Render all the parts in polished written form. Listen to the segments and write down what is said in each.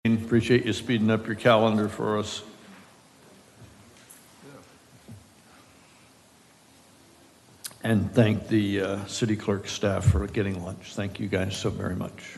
Appreciate you speeding up your calendar for us. And thank the city clerk staff for getting lunch. Thank you guys so very much.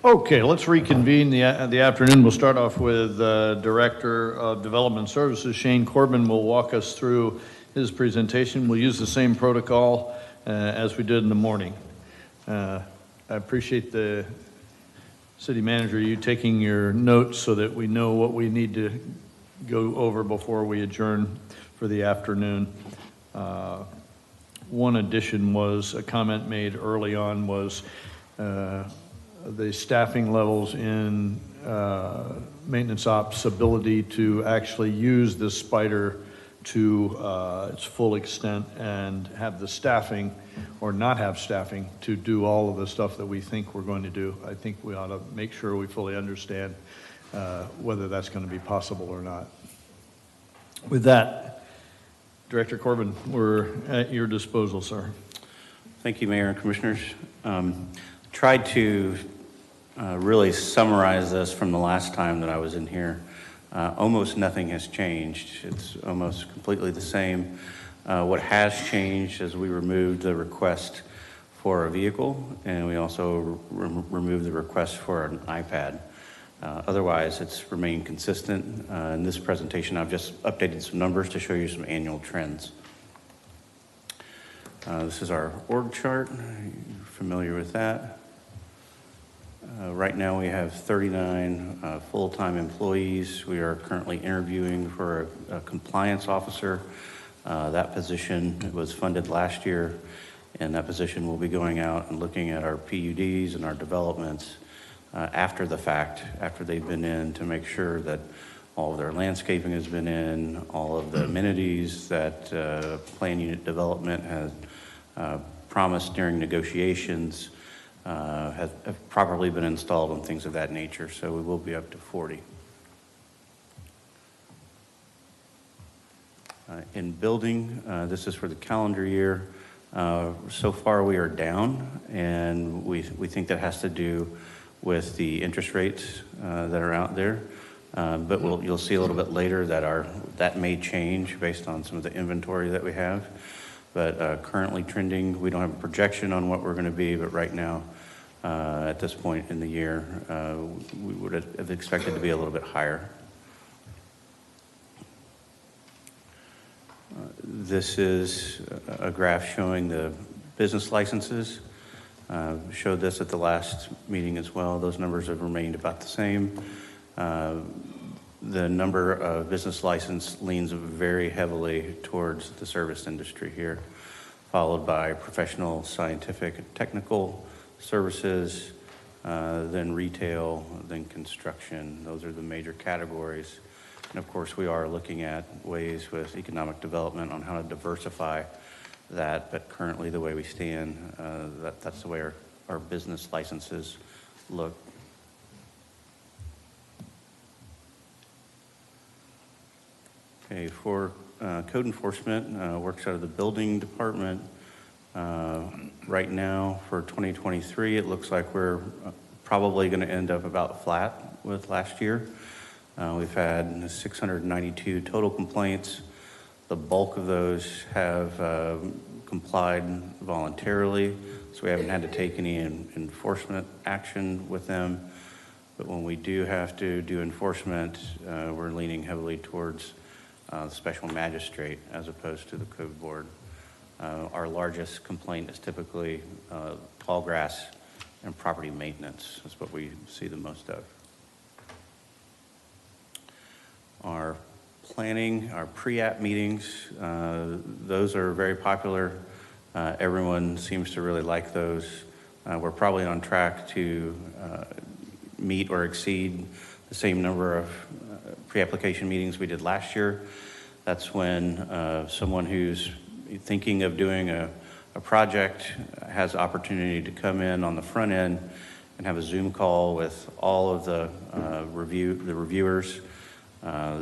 Okay, let's reconvene the afternoon. We'll start off with Director of Development Services, Shane Corbin, will walk us through his presentation. We'll use the same protocol as we did in the morning. I appreciate the city manager, you taking your notes so that we know what we need to go over before we adjourn for the afternoon. One addition was a comment made early on was the staffing levels in maintenance ops ability to actually use the spider to its full extent and have the staffing or not have staffing to do all of the stuff that we think we're going to do. I think we ought to make sure we fully understand whether that's going to be possible or not. With that, Director Corbin, we're at your disposal, sir. Thank you, Mayor and Commissioners. Tried to really summarize this from the last time that I was in here. Almost nothing has changed. It's almost completely the same. What has changed is we removed the request for a vehicle, and we also removed the request for an iPad. Otherwise, it's remained consistent. In this presentation, I've just updated some numbers to show you some annual trends. This is our org chart. You're familiar with that. Right now we have 39 full-time employees. We are currently interviewing for a compliance officer. That position was funded last year, and that position will be going out and looking at our PUDs and our developments after the fact, after they've been in, to make sure that all of their landscaping has been in, all of the amenities that plan unit development has promised during negotiations have properly been installed and things of that nature. So we will be up to 40. In building, this is for the calendar year. So far we are down, and we think that has to do with the interest rates that are out there. But you'll see a little bit later that may change based on some of the inventory that we have. But currently trending, we don't have a projection on what we're going to be, but right now, at this point in the year, we would have expected to be a little bit higher. This is a graph showing the business licenses. Showed this at the last meeting as well. Those numbers have remained about the same. The number of business license leans very heavily towards the service industry here, followed by professional, scientific, and technical services, then retail, then construction. Those are the major categories. And of course, we are looking at ways with economic development on how to diversify that, but currently the way we stand, that's the way our business licenses look. Okay, for code enforcement, works out of the building department. Right now for 2023, it looks like we're probably going to end up about flat with last year. We've had 692 total complaints. The bulk of those have complied voluntarily, so we haven't had to take any enforcement action with them. But when we do have to do enforcement, we're leaning heavily towards the special magistrate as opposed to the code board. Our largest complaint is typically tall grass and property maintenance. That's what we see the most of. Our planning, our pre-app meetings, those are very popular. Everyone seems to really like those. We're probably on track to meet or exceed the same number of pre-application meetings we did last year. That's when someone who's thinking of doing a project has opportunity to come in on the front end and have a Zoom call with all of the reviewers,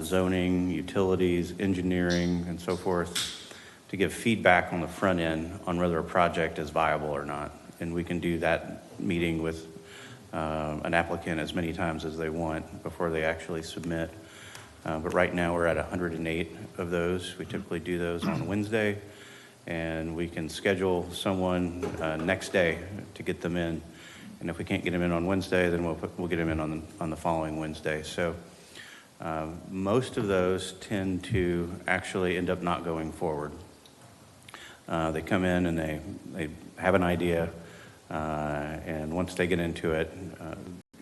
zoning, utilities, engineering, and so forth, to give feedback on the front end on whether a project is viable or not. And we can do that meeting with an applicant as many times as they want before they actually submit. But right now we're at 108 of those. We typically do those on Wednesday, and we can schedule someone next day to get them in. And if we can't get them in on Wednesday, then we'll get them in on the following Wednesday. So most of those tend to actually end up not going forward. They come in and they have an idea, and once they get into it,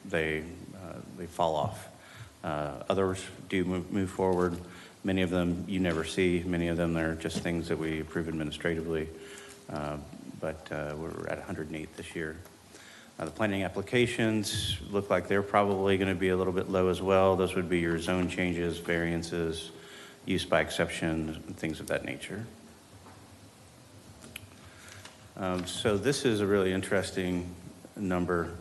they fall off. Others do move forward. Many of them you never see. Many of them they're just things that we approve administratively. But we're at 108 this year. The planning applications look like they're probably going to be a little bit low as well. Those would be your zone changes, variances, use by exception, and things of that nature. So this is a really interesting number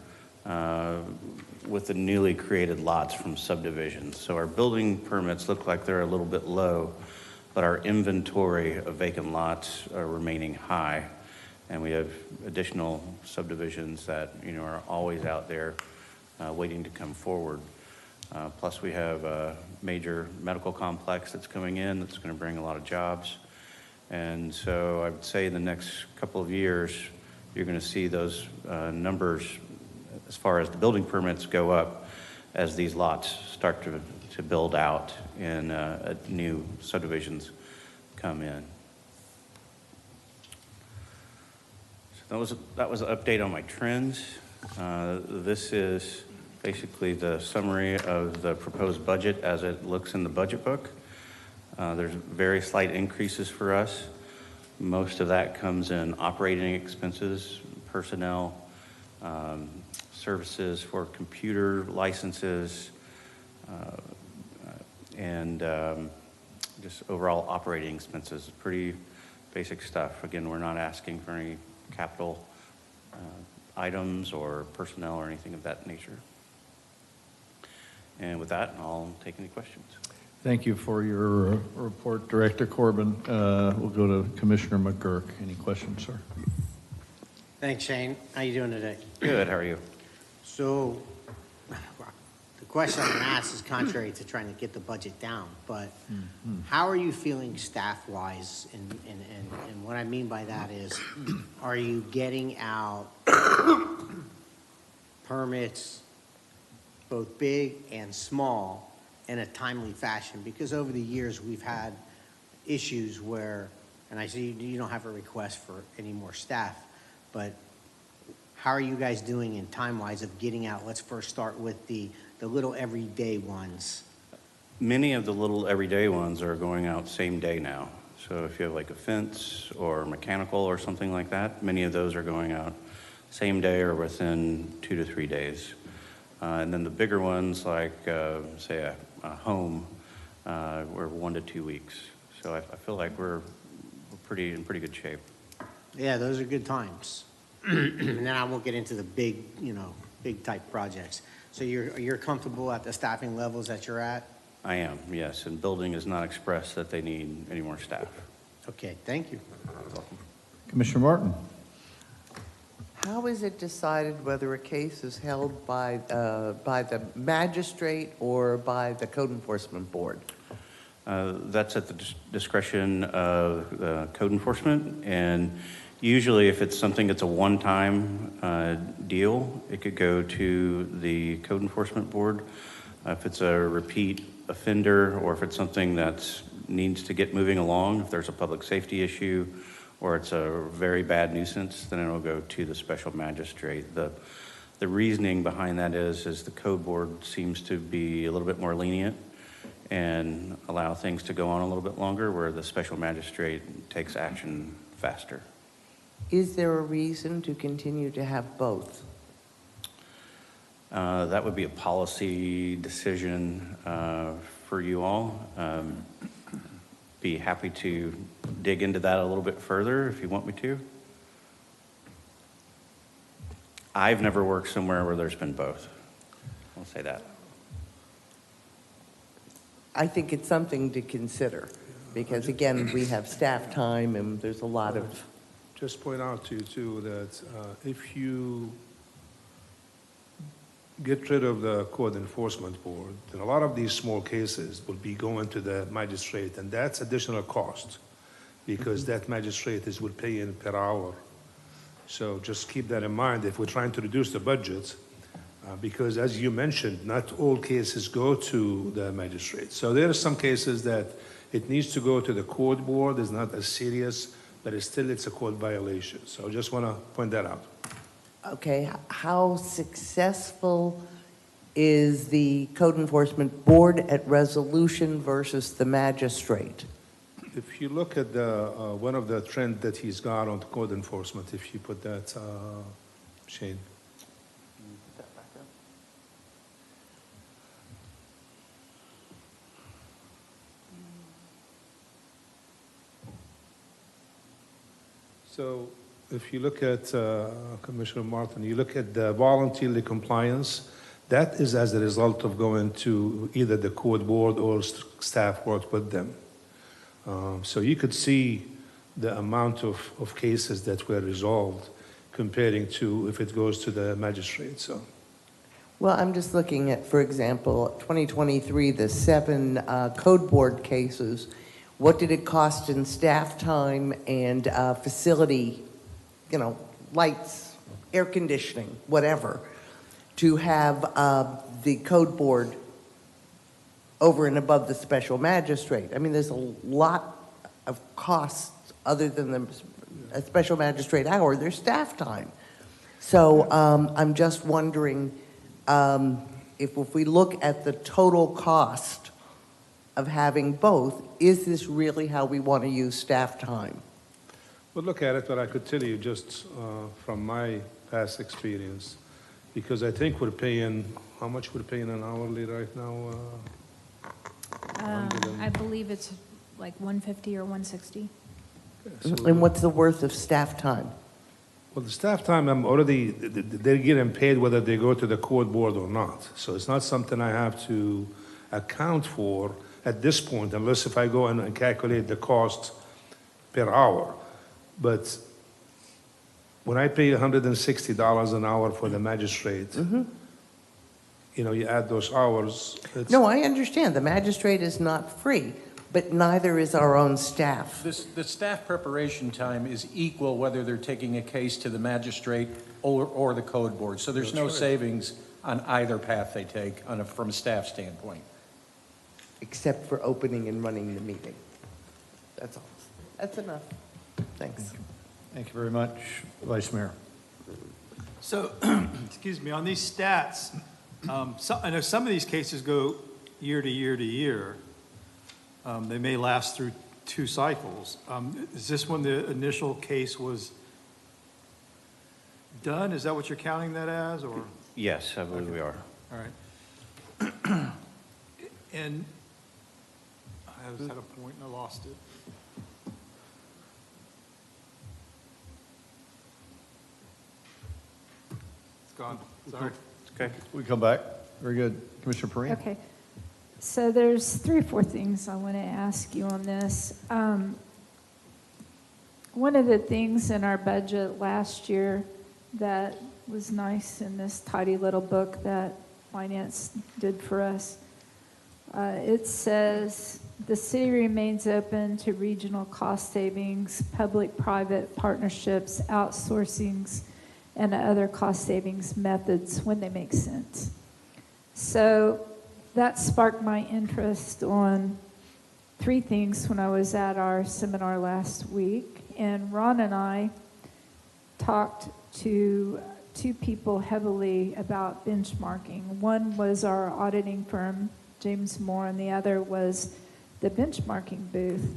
with the newly created lots from subdivisions. So our building permits look like they're a little bit low, but our inventory of vacant lots are remaining high. And we have additional subdivisions that, are always out there waiting to come forward. Plus we have a major medical complex that's coming in that's going to bring a lot of jobs. And so I would say in the next couple of years, you're going to see those numbers as far as the building permits go up as these lots start to build out and new subdivisions come in. So that was an update on my trends. This is basically the summary of the proposed budget as it looks in the budget book. There's very slight increases for us. Most of that comes in operating expenses, personnel, services for computer licenses, and just overall operating expenses. Pretty basic stuff. Again, we're not asking for any capital items or personnel or anything of that nature. And with that, I'll take any questions. Thank you for your report, Director Corbin. We'll go to Commissioner McGurk. Any questions, sir? Thanks, Shane. How you doing today? Good, how are you? So, the question I'm going to ask is contrary to trying to get the budget down, but how are you feeling staff-wise? And what I mean by that is, are you getting out permits, both big and small, in a timely fashion? Because over the years, we've had issues where, and I see you don't have a request for any more staff, but how are you guys doing in time-wise of getting out? Let's first start with the little everyday ones. Many of the little everyday ones are going out same day now. So if you have like a fence or mechanical or something like that, many of those are going out same day or within 2 to 3 days. And then the bigger ones like, say, a home, we're 1 to 2 weeks. So I feel like we're in pretty good shape. Yeah, those are good times. And then I won't get into the big, big type projects. So you're comfortable at the staffing levels that you're at? I am, yes. And building has not expressed that they need any more staff. Okay, thank you. Commissioner Martin. How is it decided whether a case is held by the magistrate or by the code enforcement board? That's at the discretion of code enforcement, and usually if it's something that's a one-time deal, it could go to the code enforcement board. If it's a repeat offender, or if it's something that needs to get moving along, if there's a public safety issue, or it's a very bad nuisance, then it'll go to the special magistrate. The reasoning behind that is the code board seems to be a little bit more lenient and allow things to go on a little bit longer, where the special magistrate takes action faster. Is there a reason to continue to have both? That would be a policy decision for you all. be happy to dig into that a little bit further if you want me to. I've never worked somewhere where there's been both. I'll say that. I think it's something to consider, because again, we have staff time and there's a lot of, Just point out to you too that if you get rid of the code enforcement board, then a lot of these small cases will be going to the magistrate, and that's additional cost because that magistrate will pay in per hour. So just keep that in mind if we're trying to reduce the budget, because as you mentioned, not all cases go to the magistrate. So there are some cases that it needs to go to the court board, it's not as serious, but it's a code violation. So I just want to point that out. okay, how successful is the code enforcement board at resolution versus the magistrate? If you look at the, one of the trend that he's got on code enforcement, if you put that, Shane. So if you look at, Commissioner Martin, you look at the voluntarily compliance, that is as a result of going to either the court board or staff worked with them. So you could see the amount of cases that were resolved comparing to if it goes to the magistrate, so. Well, I'm just looking at, for example, 2023, the 7 code board cases. What did it cost in staff time and facility, you know, lights, air conditioning, whatever, to have the code board over and above the special magistrate? I mean, there's a lot of costs other than a special magistrate hour. There's staff time. So I'm just wondering if we look at the total cost of having both, is this really how we want to use staff time? We'll look at it, but I could tell you just from my past experience, because I think we're paying, how much we're paying an hourly right now? I believe it's like 150 or 160. And what's the worth of staff time? Well, the staff time, I'm already, they're getting paid whether they go to the court board or not. So it's not something I have to account for at this point, unless if I go and calculate the cost per hour. But when I pay $160 an hour for the magistrate, you know, you add those hours. It's, No, I understand. The magistrate is not free, but neither is our own staff. The staff preparation time is equal whether they're taking a case to the magistrate or the code board. So there's no savings on either path they take from a staff standpoint. Except for opening and running the meeting. That's all. That's enough. Thanks. Thank you very much, Vice Mayor. So, excuse me, on these stats, I know some of these cases go year to year to year. They may last through 2 cycles. Is this when the initial case was done? Is that what you're counting that as, or? Yes, I believe we are. All right. And I was at a point and I lost it. It's gone. Sorry. Okay. We come back. Very good. Commissioner Perrine? Okay. So there's 3 or 4 things I want to ask you on this. One of the things in our budget last year that was nice in this tidy little book that Finance did for us, it says the city remains open to regional cost savings, public-private partnerships, outsourcings, and other cost savings methods when they make sense. So that sparked my interest on 3 things when I was at our seminar last week. And Ron and I talked to 2 people heavily about benchmarking. One was our auditing firm, James Moore, and the other was the benchmarking booth.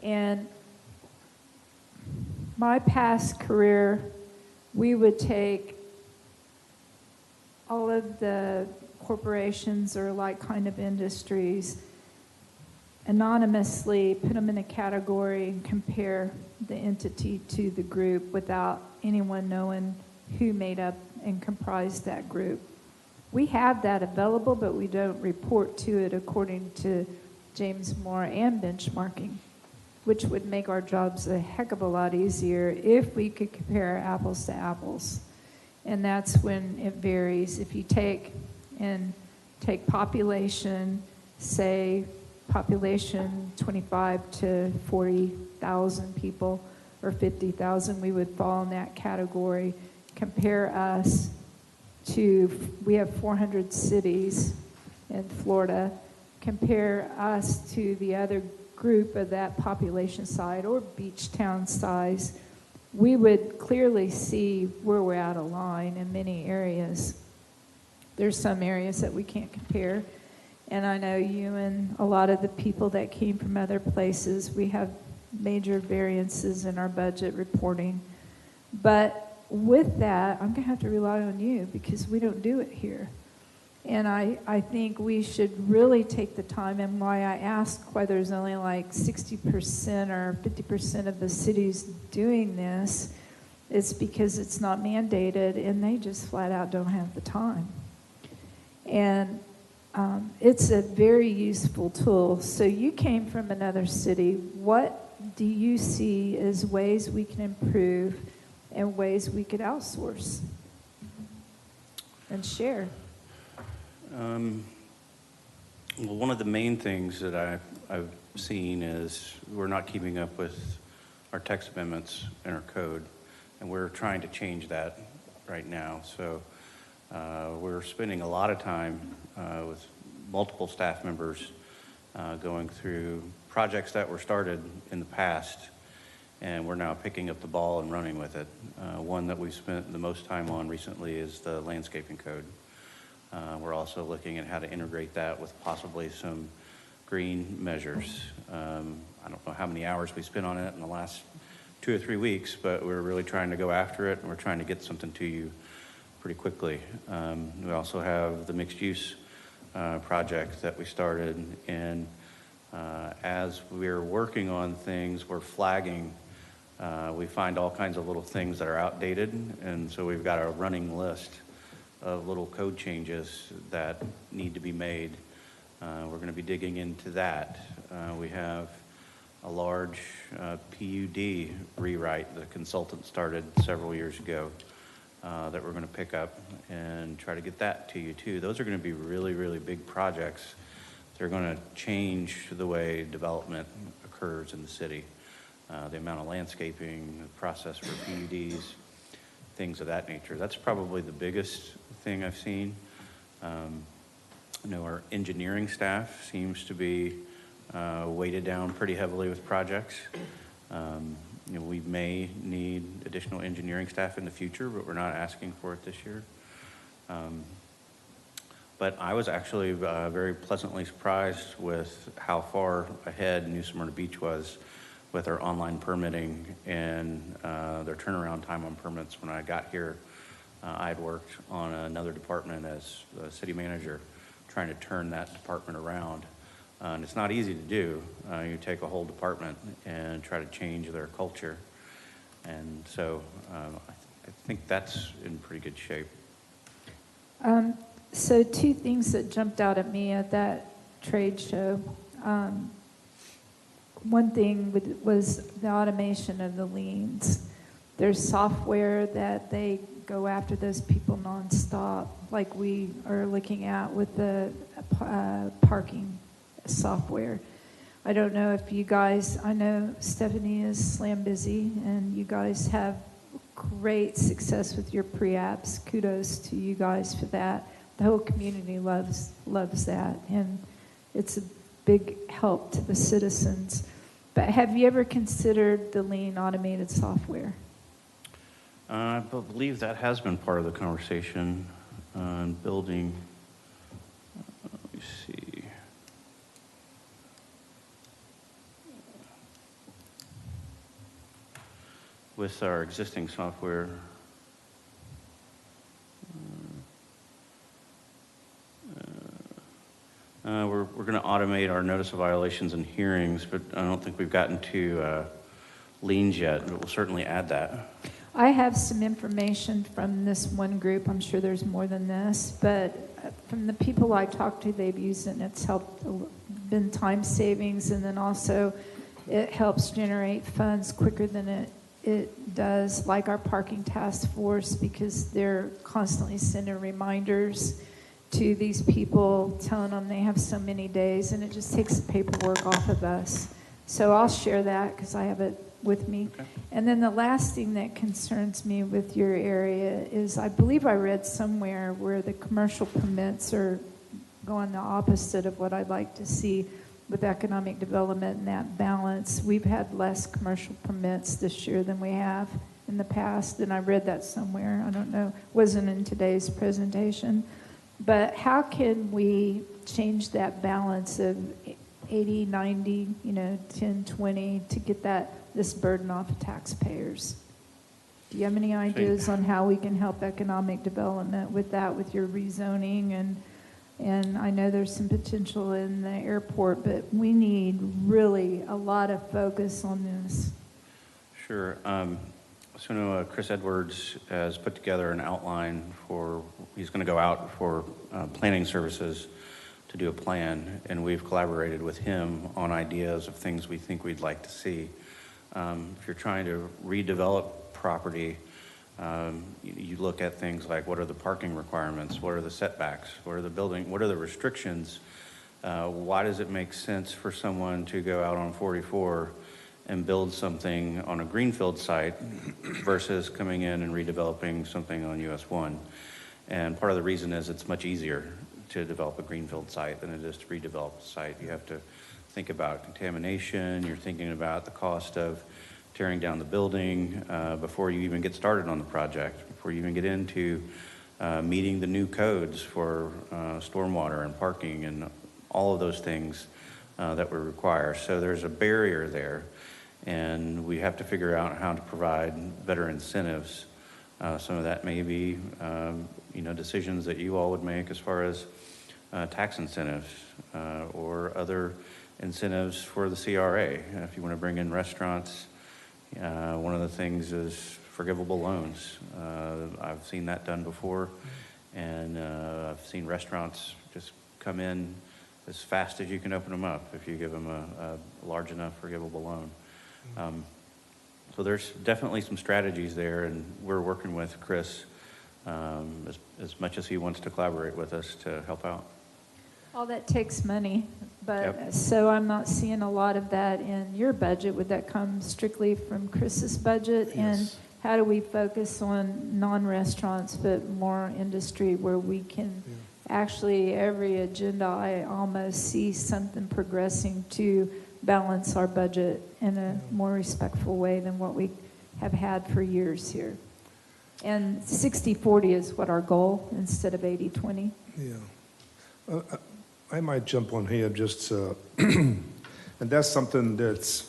And my past career, we would take all of the corporations or like kind of industries anonymously put them in a category and compare the entity to the group without anyone knowing who made up and comprised that group. We have that available, but we don't report to it according to James Moore and benchmarking, which would make our jobs a heck of a lot easier if we could compare apples to apples. And that's when it varies. If you take population, say population 25 to 40,000 people or 50,000, we would fall in that category. Compare us to, we have 400 cities in Florida. Compare us to the other group of that population side or beach town size, we would clearly see where we're out of line in many areas. There's some areas that we can't compare, and I know you and a lot of the people that came from other places, we have major variances in our budget reporting. But with that, I'm going to have to rely on you because we don't do it here. And I think we should really take the time, and why I asked why there's only like 60% or 50% of the cities doing this is because it's not mandated and they just flat out don't have the time. And it's a very useful tool. So you came from another city. What do you see as ways we can improve and ways we could outsource and share? Well, one of the main things that I've seen is we're not keeping up with our text amendments in our code, and we're trying to change that right now. So we're spending a lot of time with multiple staff members going through projects that were started in the past, and we're now picking up the ball and running with it. One that we've spent the most time on recently is the landscaping code. We're also looking at how to integrate that with possibly some green measures. I don't know how many hours we spent on it in the last 2 or 3 weeks, but we're really trying to go after it, and we're trying to get something to you pretty quickly. We also have the mixed use project that we started, and as we're working on things, we're flagging. We find all kinds of little things that are outdated, and so we've got a running list of little code changes that need to be made. We're going to be digging into that. We have a large PUD rewrite the consultant started several years ago that we're going to pick up and try to get that to you too. Those are going to be really, really big projects. They're going to change the way development occurs in the city. The amount of landscaping, the process for PUDs, things of that nature. That's probably the biggest thing I've seen. Our engineering staff seems to be weighted down pretty heavily with projects. We may need additional engineering staff in the future, but we're not asking for it this year. But I was actually very pleasantly surprised with how far ahead New Smyrna Beach was with our online permitting and their turnaround time on permits. When I got here, I had worked on another department as a city manager, trying to turn that department around. And it's not easy to do. You take a whole department and try to change their culture. And so I think that's in pretty good shape. So 2 things that jumped out at me at that trade show. One thing was the automation of the liens. There's software that they go after those people nonstop, like we are looking at with the parking software. I don't know if you guys, I know Stephanie is slam busy, and you guys have great success with your pre-apps. Kudos to you guys for that. The whole community loves that, and it's a big help to the citizens. But have you ever considered the lien automated software? I believe that has been part of the conversation on building. Let me see. With our existing software. We're going to automate automate our notice of violations and hearings, but I don't think we've gotten to liens yet, but we'll certainly add that. I have some information from this one group. I'm sure there's more than this, but from the people I talked to, they've used it and it's helped, been time savings, and then also it helps generate funds quicker than it does, like our parking task force, because they're constantly sending reminders to these people, telling them they have so many days, and it just takes the paperwork off of us. So I'll share that because I have it with me. Okay. And then the last thing that concerns me with your area is, I believe I read somewhere where the commercial permits are going the opposite of what I'd like to see with economic development and that balance. We've had less commercial permits this year than we have in the past, and I read that somewhere. I don't know, wasn't in today's presentation. But how can we change that balance of 80, 90, 10, 20 to get this burden off of taxpayers? Do you have any ideas on how we can help economic development with that, with your rezoning? And I know there's some potential in the airport, but we need really a lot of focus on this. Sure. So I know Chris Edwards has put together an outline he's going to go out for planning services to do a plan, and we've collaborated with him on ideas of things we think we'd like to see. If you're trying to redevelop property, you look at things like, what are the parking requirements, what are the setbacks, what are the restrictions, why does it make sense for someone to go out on 44 and build something on a greenfield site versus coming in and redeveloping something on US 1. And part of the reason is it's much easier to develop a greenfield site than it is to redevelop a site. You have to think about contamination, you're thinking about the cost of tearing down the building before you even get started on the project, before you even get into meeting the new codes for stormwater and parking and all of those things that we require. So there's a barrier there, and we have to figure out how to provide better incentives. Some of that may be decisions that you all would make as far as tax incentives or other incentives for the CRA. If you want to bring in restaurants, one of the things is forgivable loans. I've seen that done before, and I've seen restaurants just come in as fast as you can open them up if you give them a large enough forgivable loan. So there's definitely some strategies there, and we're working with Chris as much as he wants to collaborate with us to help out. All that takes money, but Yep. So I'm not seeing a lot of that in your budget. Would that come strictly from Chris's budget? And how do we focus on non-restaurants but more industry where we can actually, every agenda, I almost see something progressing to balance our budget in a more respectful way than what we have had for years here. And 60-40 is what our goal instead of 80-20. Yeah. I might jump on here just, and that's something that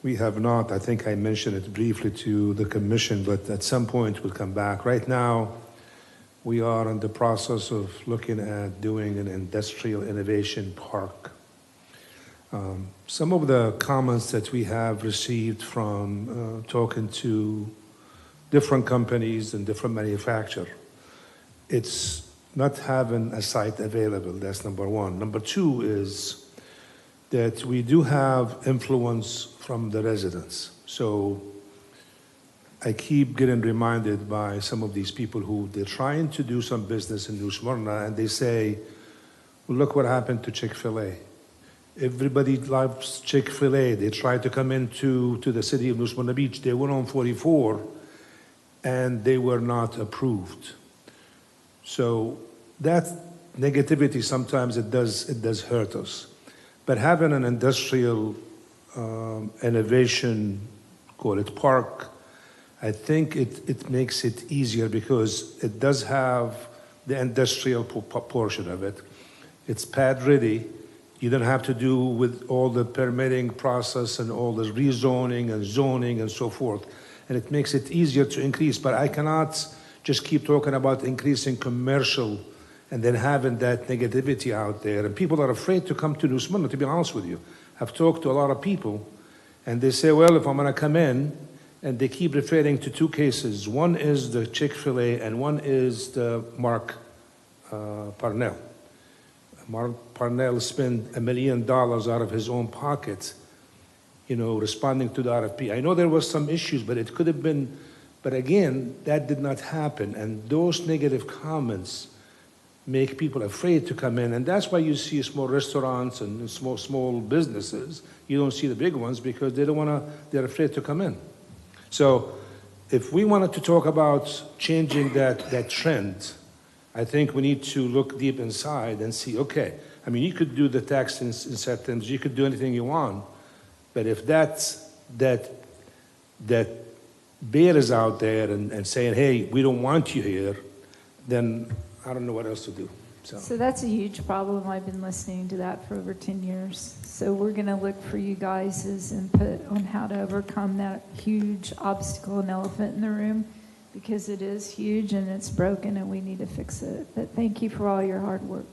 we have not, I think I mentioned it briefly to the commission, but at some point we'll come back. Right now, we are in the process of looking at doing an industrial innovation park. Some of the comments that we have received from talking to different companies and different manufacturers, it's not having a site available. That's number one. Number two is that we do have influence from the residents. So I keep getting reminded by some of these people who they're trying to do some business in New Smyrna, and they say, well, look what happened to Chick-fil-A. Everybody loves Chick-fil-A. They tried to come into the city of New Smyrna Beach. They went on 44, and they were not approved. So that negativity, sometimes it does hurt us. But having an industrial innovation, call it park, I think it makes it easier because it does have the industrial portion of it. It's pad ready. You don't have to do with all the permitting process and all the rezoning and zoning and so forth. And it makes it easier to increase. But I cannot just keep talking about increasing commercial and then having that negativity out there. And people are afraid to come to New Smyrna, to be honest with you. I've talked to a lot of people, and they say, well, if I'm going to come in, and they keep referring to two cases. One is the Chick-fil-A, and one is the Mark Parnell. Mark Parnell spent $1 million out of his own pocket, responding to the RFP. I know there was some issues, but it could have been, but again, that did not happen. And those negative comments make people afraid to come in. And that's why you see small restaurants and small businesses. You don't see the big ones because they're afraid to come in. So if we wanted to talk about changing that trend, I think we need to look deep inside and see, okay, I mean, you could do the tax incentives, you could do anything you want, but if that bear is out there and saying, hey, we don't want you here, then I don't know what else to do. So that's a huge problem. I've been listening to that for over 10 years. So we're going to look for you guys' input on how to overcome that huge obstacle and elephant in the room, because it is huge and it's broken and we need to fix it. But thank you for all your hard work.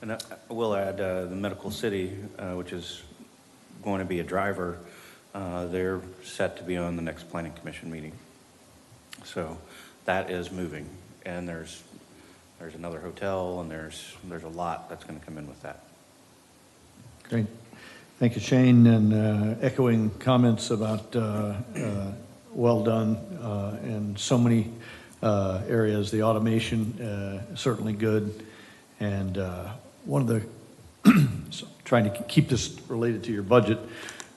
And I will add the Medical City, which is going to be a driver, they're set to be on the next Planning Commission meeting. So that is moving, and there's another hotel, and there's a lot that's going to come in with that. Great. Thank you, Shane, and echoing comments about well done in so many areas. The automation, certainly good. And one of the, trying to keep this related to your budget,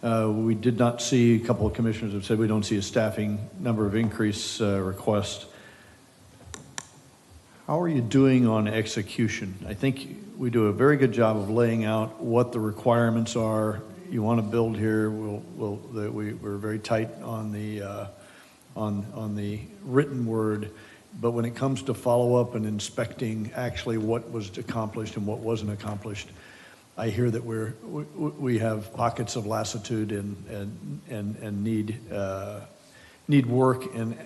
we did not see, a couple of commissioners have said we don't see a staffing number of increase request. How are you doing on execution? I think we do a very good job of laying out what the requirements are. You want to build here, we're very tight on the written word, but when it comes to follow-up and inspecting actually what was accomplished and what wasn't accomplished, I hear that we have pockets of lassitude and need work in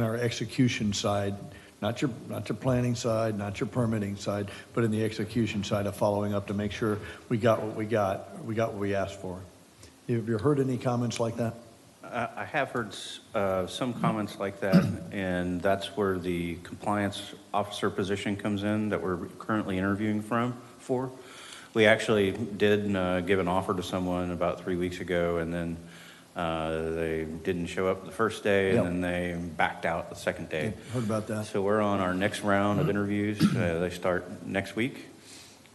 our execution side. Not your planning side, not your permitting side, but in the execution side of following up to make sure we got what we asked for. Have you heard any comments like that? I have heard some comments like that, and that's where the compliance officer position comes in that we're currently interviewing for. We actually did give an offer to someone about 3 weeks ago, and then they didn't show up the first day, and then they backed out the second day. Heard about that. So we're on our next round of interviews. They start next week,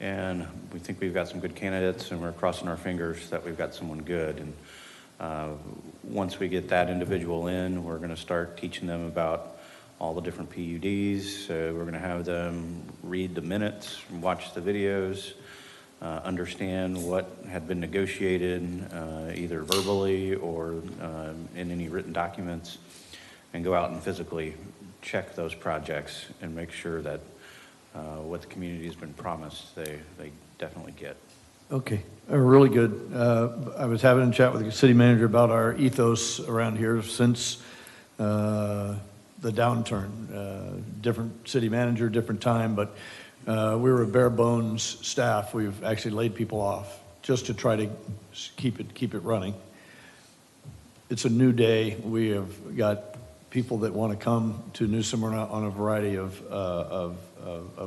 and we think we've got some good candidates, and we're crossing our fingers that we've got someone good. And once we get that individual in, we're going to start teaching them about all the different PUDs. We're going to have them read the minutes, watch the videos, understand what had been negotiated, either verbally or in any written documents, and go out and physically check those projects and make sure that what the community has been promised, they definitely get. Okay, really good. I was having a chat with the city manager about our ethos around here since the downturn. Different city manager, different time, but we were a bare bones staff. We've actually laid people off just to try to keep it running. It's a new day. We have got people that want to come to New Smyrna on a variety of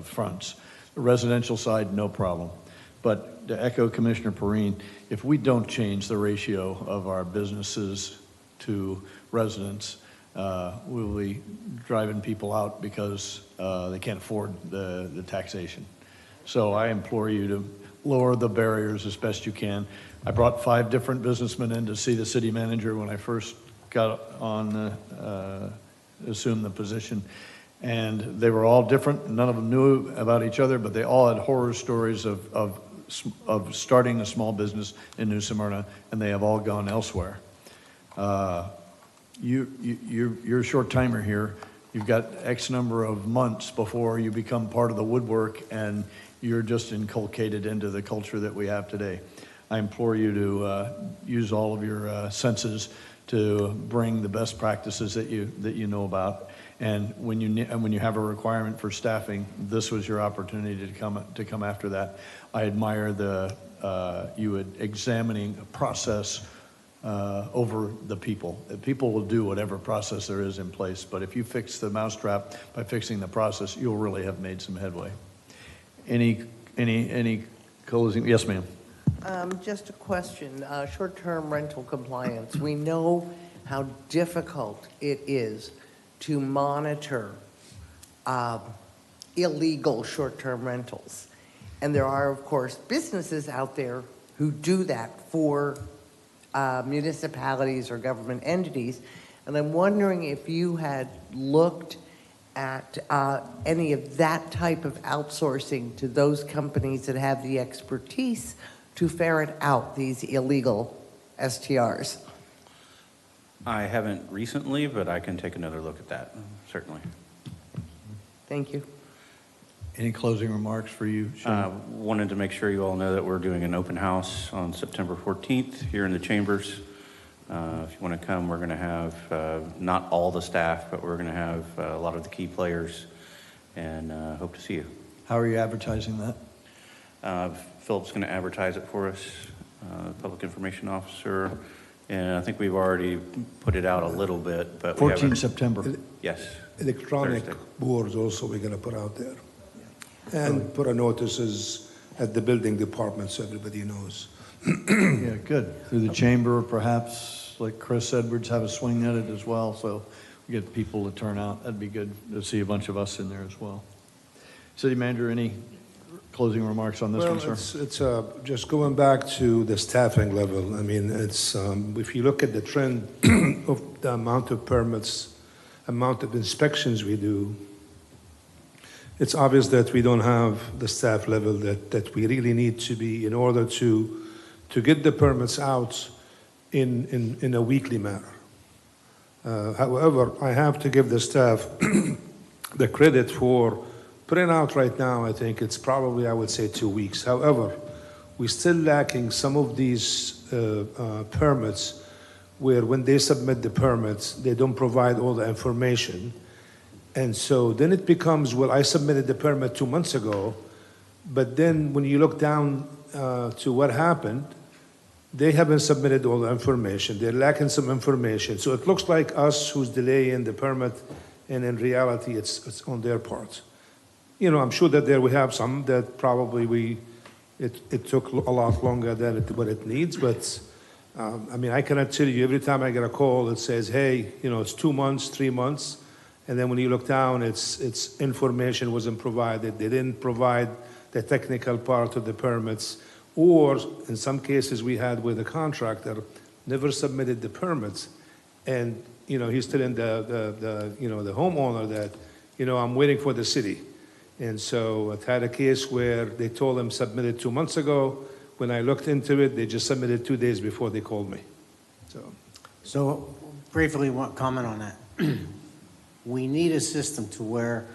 fronts. The residential side, no problem. But to echo Commissioner Perrine, if we don't change the ratio of our businesses to residents, we'll be driving people out because they can't afford the taxation. So I implore you to lower the barriers as best you can. I brought 5 different businessmen in to see the city manager when I first got on assumed the position, and they were all different. None of them knew about each other, but they all had horror stories of starting a small business in New Smyrna, and they have all gone elsewhere. You're a short timer here. You've got X number of months before you become part of the woodwork, and you're just inculcated into the culture that we have today. I implore you to use all of your senses to bring the best practices that you know about, And when you have a requirement for staffing, this was your opportunity to come after that. I admire you examining a process over the people. People will do whatever process there is in place, but if you fix the mousetrap by fixing the process, you'll really have made some headway. Any closing? Yes, ma'am. Just a question, short-term rental compliance. We know how difficult it is to monitor illegal short-term rentals. And there are, of course, businesses out there who do that for municipalities or government entities. And I'm wondering if you had looked at any of that type of outsourcing to those companies that have the expertise to ferret out these illegal STRs. I haven't recently, but I can take another look at that, certainly. Thank you. Any closing remarks for you, Sean? Wanted to make sure you all know that we're doing an open house on September 14th here in the chambers. If you want to come, we're going to have not all the staff, but we're going to have a lot of the key players, and hope to see you. How are you advertising that? Philip's going to advertise it for us, public information officer, and I think we've already put it out a little bit, but 14 September. Yes. Electronic Thursday. boards also we're going to put out there. And put our notices at the building department so everybody knows. Yeah, good. Through the chamber, perhaps, like Chris Edwards, have a swing at it as well, so we get people to turn out. That'd be good to see a bunch of us in there as well. City Manager, any closing remarks on this one, sir? It's just going back to the staffing level. I mean, it's if you look at the trend of the amount of permits, amount of inspections we do, it's obvious that we don't have the staff level that we really need to be in order to get the permits out in a weekly manner. However, I have to give the staff the credit for putting out right now. I think it's probably, I would say, 2 weeks. However, we're still lacking some of these permits where when they submit the permits, they don't provide all the information. And so then it becomes, well, I submitted the permit 2 months ago, but then when you look down to what happened, they haven't submitted all the information. They're lacking some information. So it looks like us who's delaying the permit, and in reality, it's on their part. You know, I'm sure that there we have some that probably it took a lot longer than what it needs, but I mean, I cannot tell you, every time I get a call, it says, hey, you know, it's 2 months, 3 months. And then when you look down, it's information wasn't provided. They didn't provide the technical part of the permits, or in some cases we had where the contractor never submitted the permits, and you know he's telling the homeowner that I'm waiting for the city, and so I had a case where they told him submit it 2 months ago. When I looked into it, they just submitted 2 days before they called me. So briefly, one comment on that. We need a system to where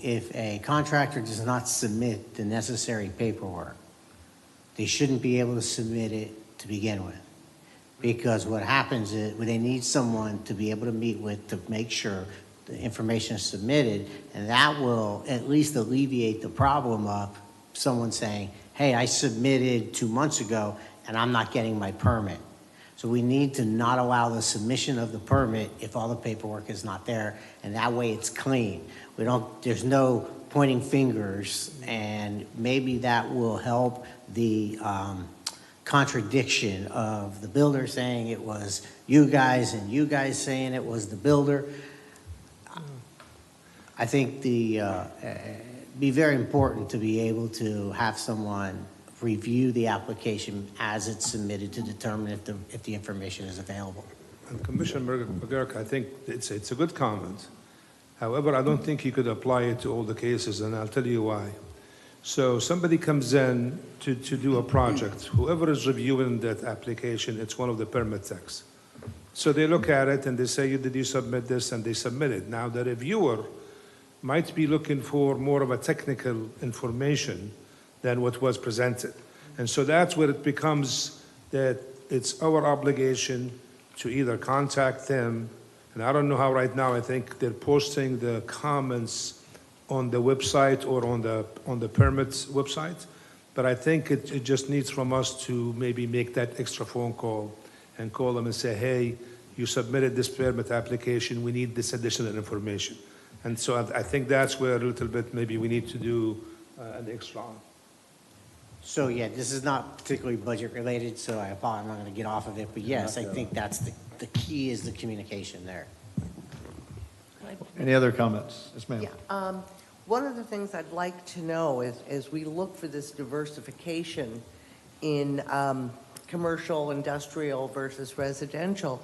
if a contractor does not submit the necessary paperwork, they shouldn't be able to submit it to begin with. Because what happens is they need someone to be able to meet with to make sure the information is submitted, and that will at least alleviate the problem of someone saying, hey, I submitted 2 months ago and I'm not getting my permit. So we need to not allow the submission of the permit if all the paperwork is not there, and that way it's clean. There's no pointing fingers, and maybe that will help the contradiction of the builder saying it was you guys and you guys saying it was the builder. I think be very important to be able to have someone review the application as it's submitted to determine if the information is available. And Commissioner McGurk, I think it's a good comment. However, I don't think you could apply it to all the cases, and I'll tell you why. So somebody comes in to do a project. Whoever is reviewing that application, it's one of the permit techs. So they look at it and they say, did you submit this? And they submit it. Now the reviewer might be looking for more of a technical information than what was presented. And so that's where it becomes that it's our obligation to either contact them And I don't know how right now, I think they're posting the comments on the website or on the permits website. But I think it just needs from us to maybe make that extra phone call and call them and say, hey, you submitted this permit application, we need this additional information. And so I think that's where a little bit maybe we need to do an extra. So, yeah, this is not particularly budget related, so I apologize, I'm not gonna get off of it, but yes, I think that's the key is the communication there. Any other comments? Yes, ma'am. Yeah, one of the things I'd like to know is, as we look for this diversification in commercial, industrial versus residential,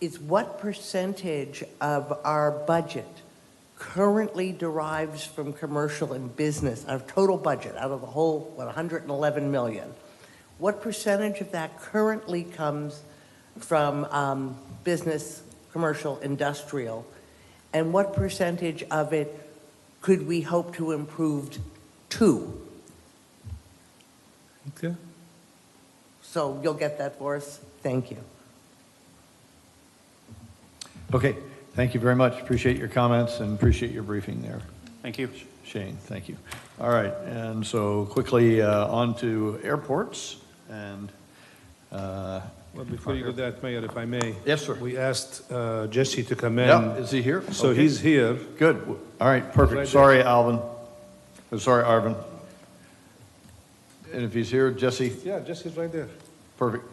is what percentage of our budget currently derives from commercial and business, our total budget, out of the whole, what, 111 million? What percentage of that currently comes from business, commercial, industrial? And what percentage of it could we hope to improve to? Okay. So you'll get that for us? Thank you. Okay, thank you very much. Appreciate your comments and appreciate your briefing there. Thank you. Shane, thank you. All right, and so quickly on to airports and Well, before you do that, Mayor, if I may. Yes, sir. We asked Jesse to come in. Yeah, is he here? So Okay. he's here. Good. All right, perfect. Right Sorry, Alvin. Sorry, Arvin. And if he's here, Jesse, Yeah, Jesse's right there. perfect.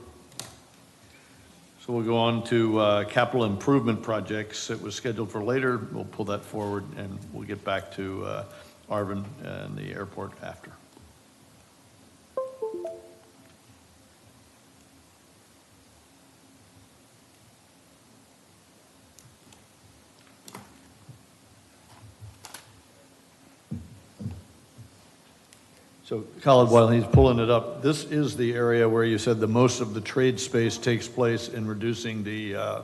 So we'll go on to capital improvement projects. It was scheduled for later. We'll pull that forward and we'll get back to Arvin and the airport after. So Khalid, while he's pulling it up, this is the area where you said the most of the trade space takes place in reducing the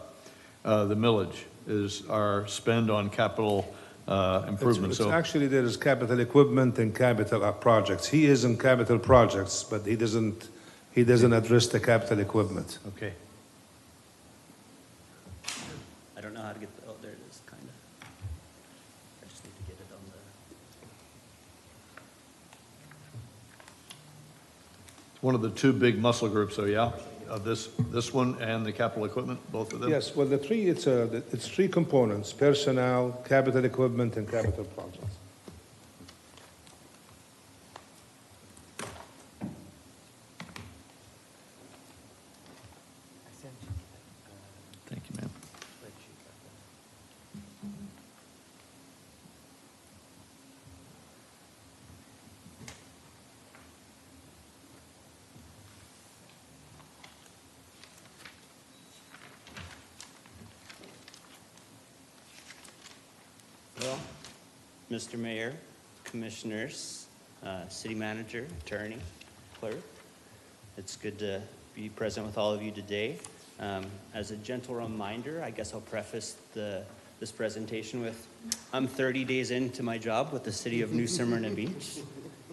millage, is our spend on capital improvements. It's actually, there is capital equipment and capital projects. He is in capital projects, but he doesn't address the capital equipment. Okay. I don't know how to get the, oh, there it is, kind of. I just need to get it on the, One of the two big muscle groups, so yeah, of this one and the capital equipment, both of them? Yes, well, it's three components: personnel, capital equipment, and capital projects. Thank you, ma'am. well, Mr. Mayor, Commissioners, City Manager, Attorney, Clerk, it's good to be present with all of you today. As a gentle reminder, I guess I'll preface this presentation with, I'm 30 days into my job with the City of New Smyrna Beach,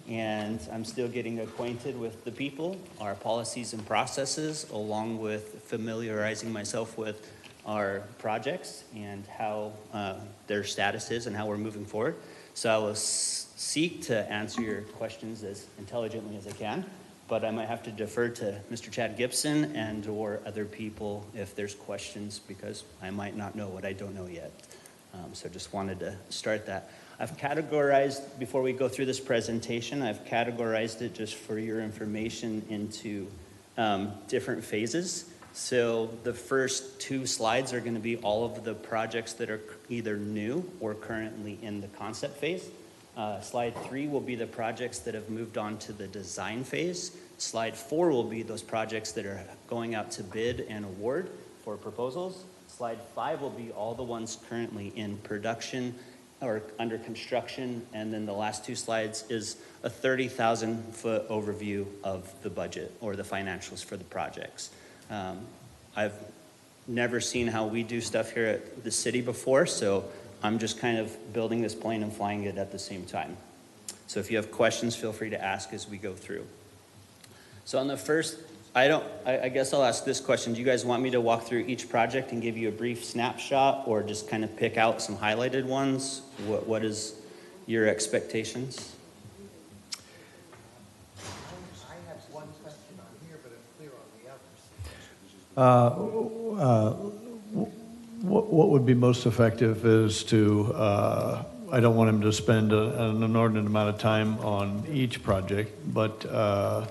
and I'm still getting acquainted with the people, our policies and processes, along with familiarizing myself with our projects and how their status is and how we're moving forward. So I will seek to answer your questions as intelligently as I can, but I might have to defer to Mr. Chad Gibson and or other people if there's questions, because I might not know what I don't know yet. So just wanted to start that. I've categorized, before we go through this presentation, I've categorized it just for your information into different phases. So the first two slides are going to be all of the projects that are either new or currently in the concept phase. Slide 3 will be the projects that have moved on to the design phase. Slide 4 will be those projects that are going out to bid and award for proposals. Slide 5 will be all the ones currently in production or under construction. And then the last two slides is a 30,000-foot overview of the budget or the financials for the projects. I've never seen how we do stuff here at the city before, so I'm just kind of building this plane and flying it at the same time. So if you have questions, feel free to ask as we go through. So on the first I guess I'll ask this question. Do you guys want me to walk through each project and give you a brief snapshot, or just kind of pick out some highlighted ones? What is your expectations? I have one question on here, but it's clear on the others. What would be most effective is to, I don't want him to spend an inordinate amount of time on each project, but I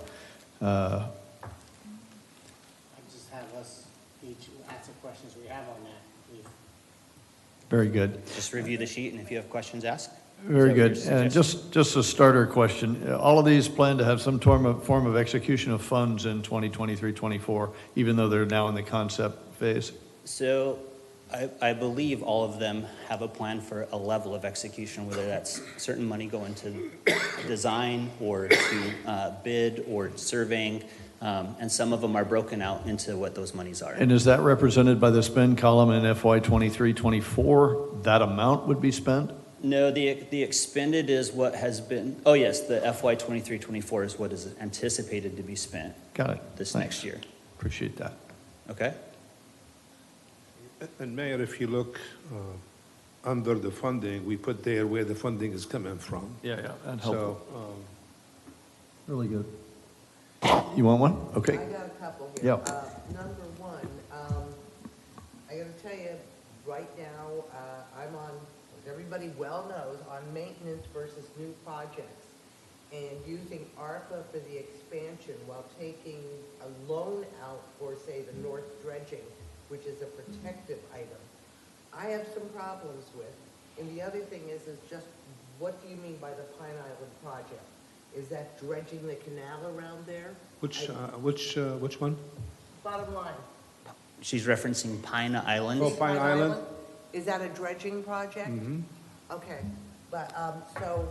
just have us each answer questions we have on that. very good. Just review the sheet, and if you have questions, ask. Very Is that what good. you're And suggesting? just a starter question, all of these plan to have some form of execution of funds in 2023-24, even though they're now in the concept phase? So I believe all of them have a plan for a level of execution, whether that's certain money going to design or to bid or surveying, and some of them are broken out into what those monies are. And is that represented by the spend column in FY 23-24? That amount would be spent? No, the expended is what has been, oh yes, the FY 23-24 is what is anticipated to be spent Got it. this Thanks. next year. Appreciate that. Okay? And Mayor, if you look under the funding, we put there where the funding is coming from. Yeah, that's So, Really good. You want one? Okay. I got a couple here. Yeah. Number one, I gotta tell you, right now, I'm on, as everybody well knows, on maintenance versus new projects. And using ARPA for the expansion while taking a loan out for, say, the north dredging, which is a protective item, I have some problems with. And the other thing is just, what do you mean by the Pine Island project? Is that dredging the canal around there? which one? Bottom line. She's referencing Pine Island. Oh, Pine Island? Is that a dredging project? Mm-hmm. Okay, but, so,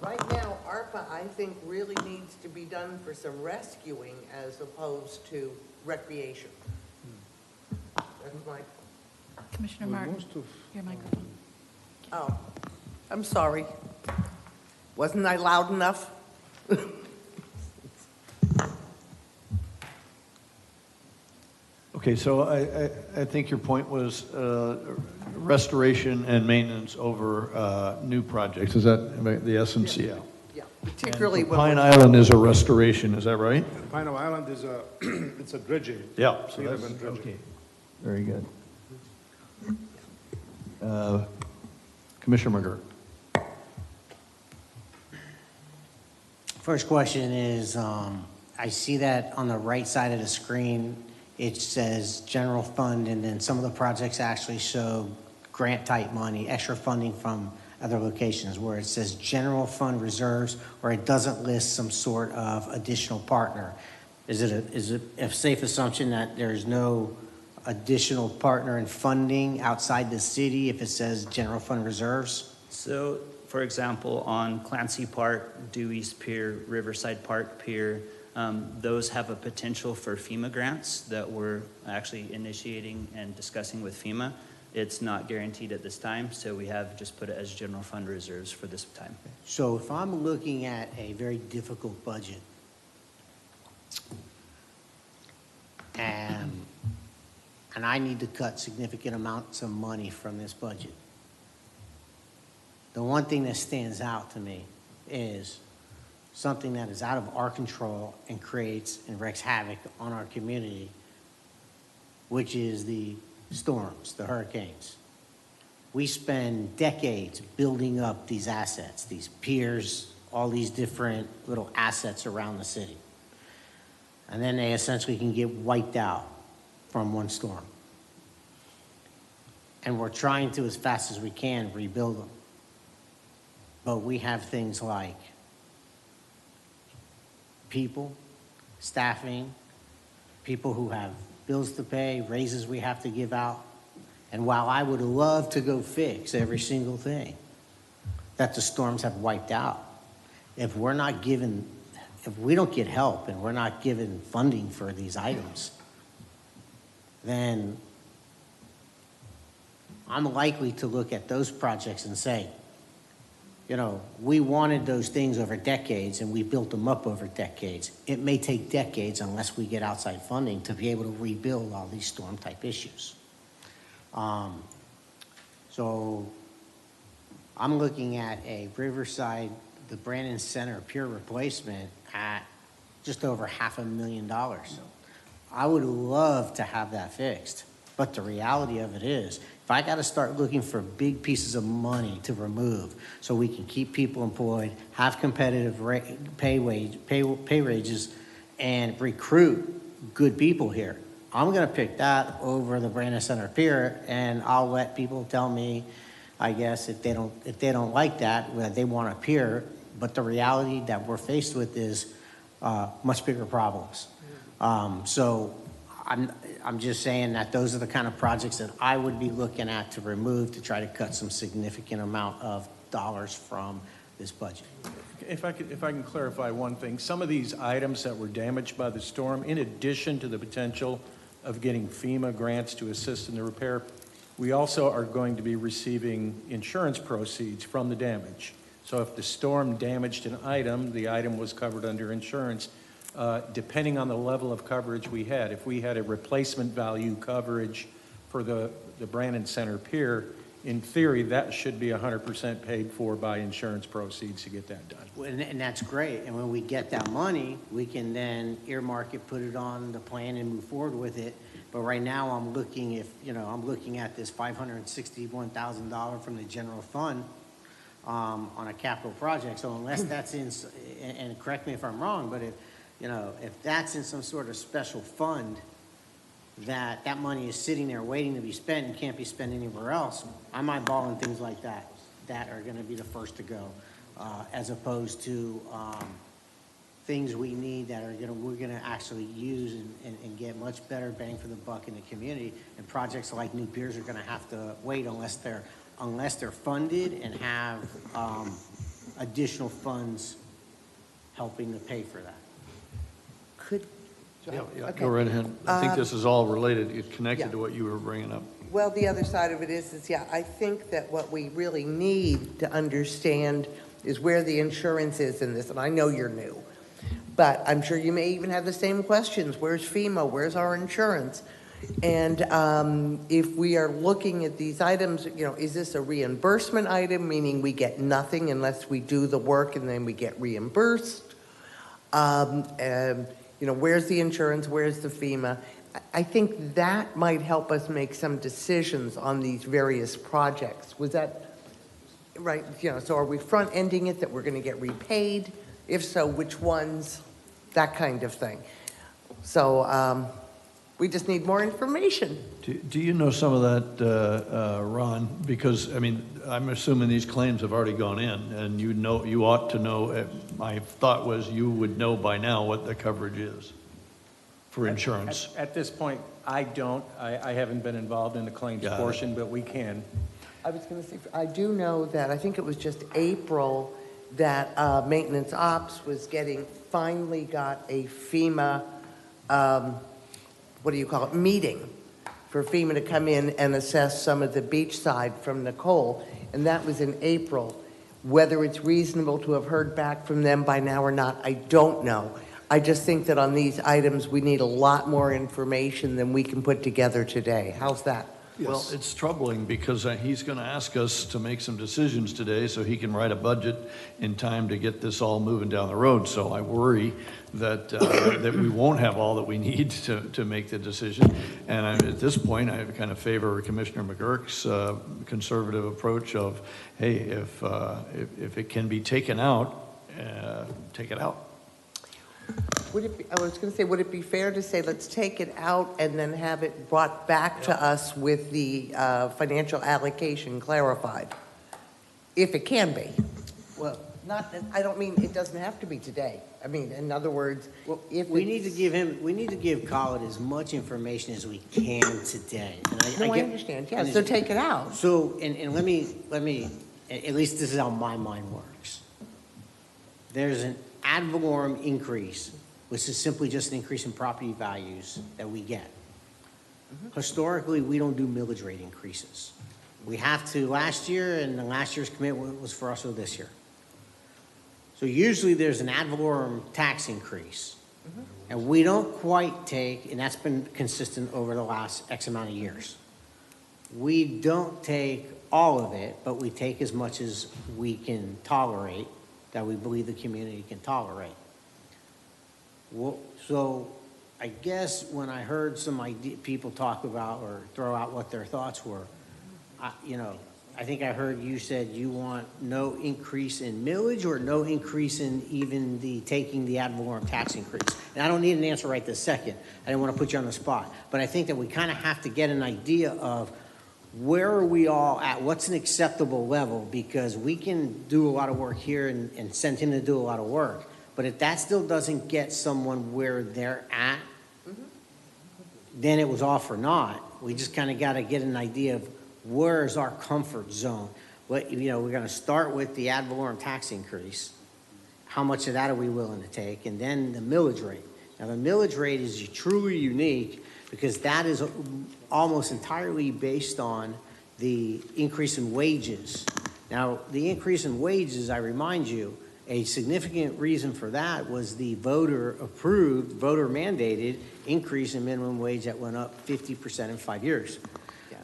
right now, ARPA, I think, really needs to be done for some rescuing as opposed to recreation. That's my, Commissioner Well, Martin, most of, your microphone. oh, I'm sorry. Wasn't I loud enough? Okay, so I think your point was restoration and maintenance over new projects. Is that the essence? Yeah. Yeah, particularly when Pine we're, Island is a restoration, is that right? Pine Island is a, it's a dredging. Yeah. Clean up and dredging. Okay, very good. Commissioner McGurk. First question is, I see that on the right side of the screen, it says general fund, and then some of the projects actually show grant-type money, extra funding from other locations, where it says general fund reserves, or it doesn't list some sort of additional partner. Is it a safe assumption that there's no additional partner in funding outside the city if it says general fund reserves? So, for example, on Clancy Park, Dewey's Pier, Riverside Park Pier, those have a potential for FEMA grants that we're actually initiating and discussing with FEMA. It's not guaranteed at this time, so we have just put it as general fund reserves for this time. So if I'm looking at a very difficult budget, and I need to cut significant amounts of money from this budget, the one thing that stands out to me is something that is out of our control and creates and wreaks havoc on our community, which is the storms, the hurricanes. We spend decades building up these assets, these piers, all these different little assets around the city. And then they essentially can get wiped out from one storm. And we're trying to, as fast as we can, rebuild them. But we have things like people, staffing, people who have bills to pay, raises we have to give out. And while I would love to go fix every single thing that the storms have wiped out, if we don't get help and we're not given funding for these items, then I'm likely to look at those projects and say, you know, we wanted those things over decades and we built them up over decades. It may take decades unless we get outside funding to be able to rebuild all these storm type issues. So I'm looking at a Riverside, the Brandon Center pier replacement at just over $500,000. I would love to have that fixed, but the reality of it is, if I got to start looking for big pieces of money to remove so we can keep people employed, have competitive pay wages, and recruit good people here, I'm going to pick that over the Brandon Center Pier, and I'll let people tell me, I guess, if they don't like that, that they want a pier. But the reality that we're faced with is much bigger problems. So I'm just saying that those are the kind of projects that I would be looking at to remove to try to cut some significant amount of dollars from this budget. If I can clarify one thing, some of these items that were damaged by the storm, in addition to the potential of getting FEMA grants to assist in the repair, we also are going to be receiving insurance proceeds from the damage. So if the storm damaged an item, the item was covered under insurance, depending on the level of coverage we had. If we had a replacement value coverage for the Brandon Center Pier, in theory, that should be 100% paid for by insurance proceeds to get that done. And that's great. And when we get that money, we can then earmark it, put it on the plan, and move forward with it. But right now, I'm looking at this $561,000 from the general fund on a capital project. So unless that's in, and correct me if I'm wrong, but if that's in some sort of special fund, that money is sitting there waiting to be spent and can't be spent anywhere else, I'm eyeballing things like that are going to be the first to go, as opposed to things we need that we're going to actually use and get much better bang for the buck in the community. And projects like new piers are going to have to wait unless they're funded and have additional funds helping to pay for that. Yeah, Okay. go right ahead. I think this is all related, it's yeah. connected to what you were bringing up. Well, the other side of it is, yeah, I think that what we really need to understand is where the insurance is in this. And I know you're new, but I'm sure you may even have the same questions. Where's FEMA? Where's our insurance? And if we are looking at these items, is this a reimbursement item, meaning we get nothing unless we do the work and then we get reimbursed? Where's the insurance? Where's the FEMA? I think that might help us make some decisions on these various projects. Was that right? So are we front-ending it that we're going to get repaid? If so, which ones? That kind of thing. So we just need more information. Do you know some of that, Ron? Because, I'm assuming these claims have already gone in, and you ought to know, my thought was you would know by now what the coverage is for insurance. At this point, I don't. I haven't been involved in the claims portion, but we can. I was going to say, I do know that, I think it was just April, that maintenance ops was finally got a FEMA, meeting for FEMA to come in and assess some of the beach side from Nicole, and that was in April. Whether it's reasonable to have heard back from them by now or not, I don't know. I just think that on these items, we need a lot more information than we can put together today. How's that? Well, it's troubling because he's going to ask us to make some decisions today so he can write a budget in time to get this all moving down the road. So I worry that that we won't have all that we need to make the decision. And at this point, I kind of favor Commissioner McGurk's conservative approach of, hey, if it can be taken out, take it out. Would it be fair to say, let's take it out and then have it brought back to us with the financial allocation clarified? If it can be. Well, I don't mean it doesn't have to be today. In other words, we need to give Colin as much information as we can today. And I understand. Yeah, so take it out. So, and let me, at least this is how my mind works. There's an ad valorem increase, which is simply just an increase in property values that we get. Historically, we don't do millage rate increases. We have to last year, and the last year's commitment was for us this year. So usually there's an ad valorem tax increase. And we don't quite take, and that's been consistent over the last X amount of years. We don't take all of it, but we take as much as we can tolerate, that we believe the community can tolerate. Well, so I guess when I heard some people talk about or throw out what their thoughts were, I think I heard you said you want no increase in millage or no increase in even taking the ad valorem tax increase. And I don't need an answer right this second. I didn't want to put you on the spot. But I think that we kind of have to get an idea of where are we all at? What's an acceptable level? Because we can do a lot of work here and send him to do a lot of work. But if that still doesn't get someone where they're at, then it was off or not. We just kind of got to get an idea of where's our comfort zone. We're going to start with the ad valorem tax increase. How much of that are we willing to take? And then the millage rate. Now, the millage rate is truly unique because that is almost entirely based on the increase in wages. Now, the increase in wages, I remind you, a significant reason for that was the voter-approved, voter-mandated increase in minimum wage that went up 50% in 5 years.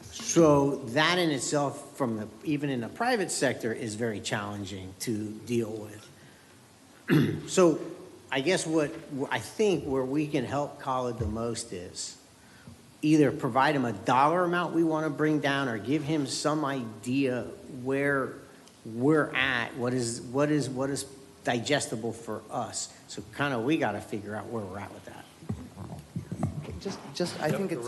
So that in itself, even in the private sector, is very challenging to deal with. So I guess what I think where we can help Khalid the most is either provide him a dollar amount we want to bring down or give him some idea where we're at, what is digestible for us. So kind of we got to figure out where we're at with that. I think it's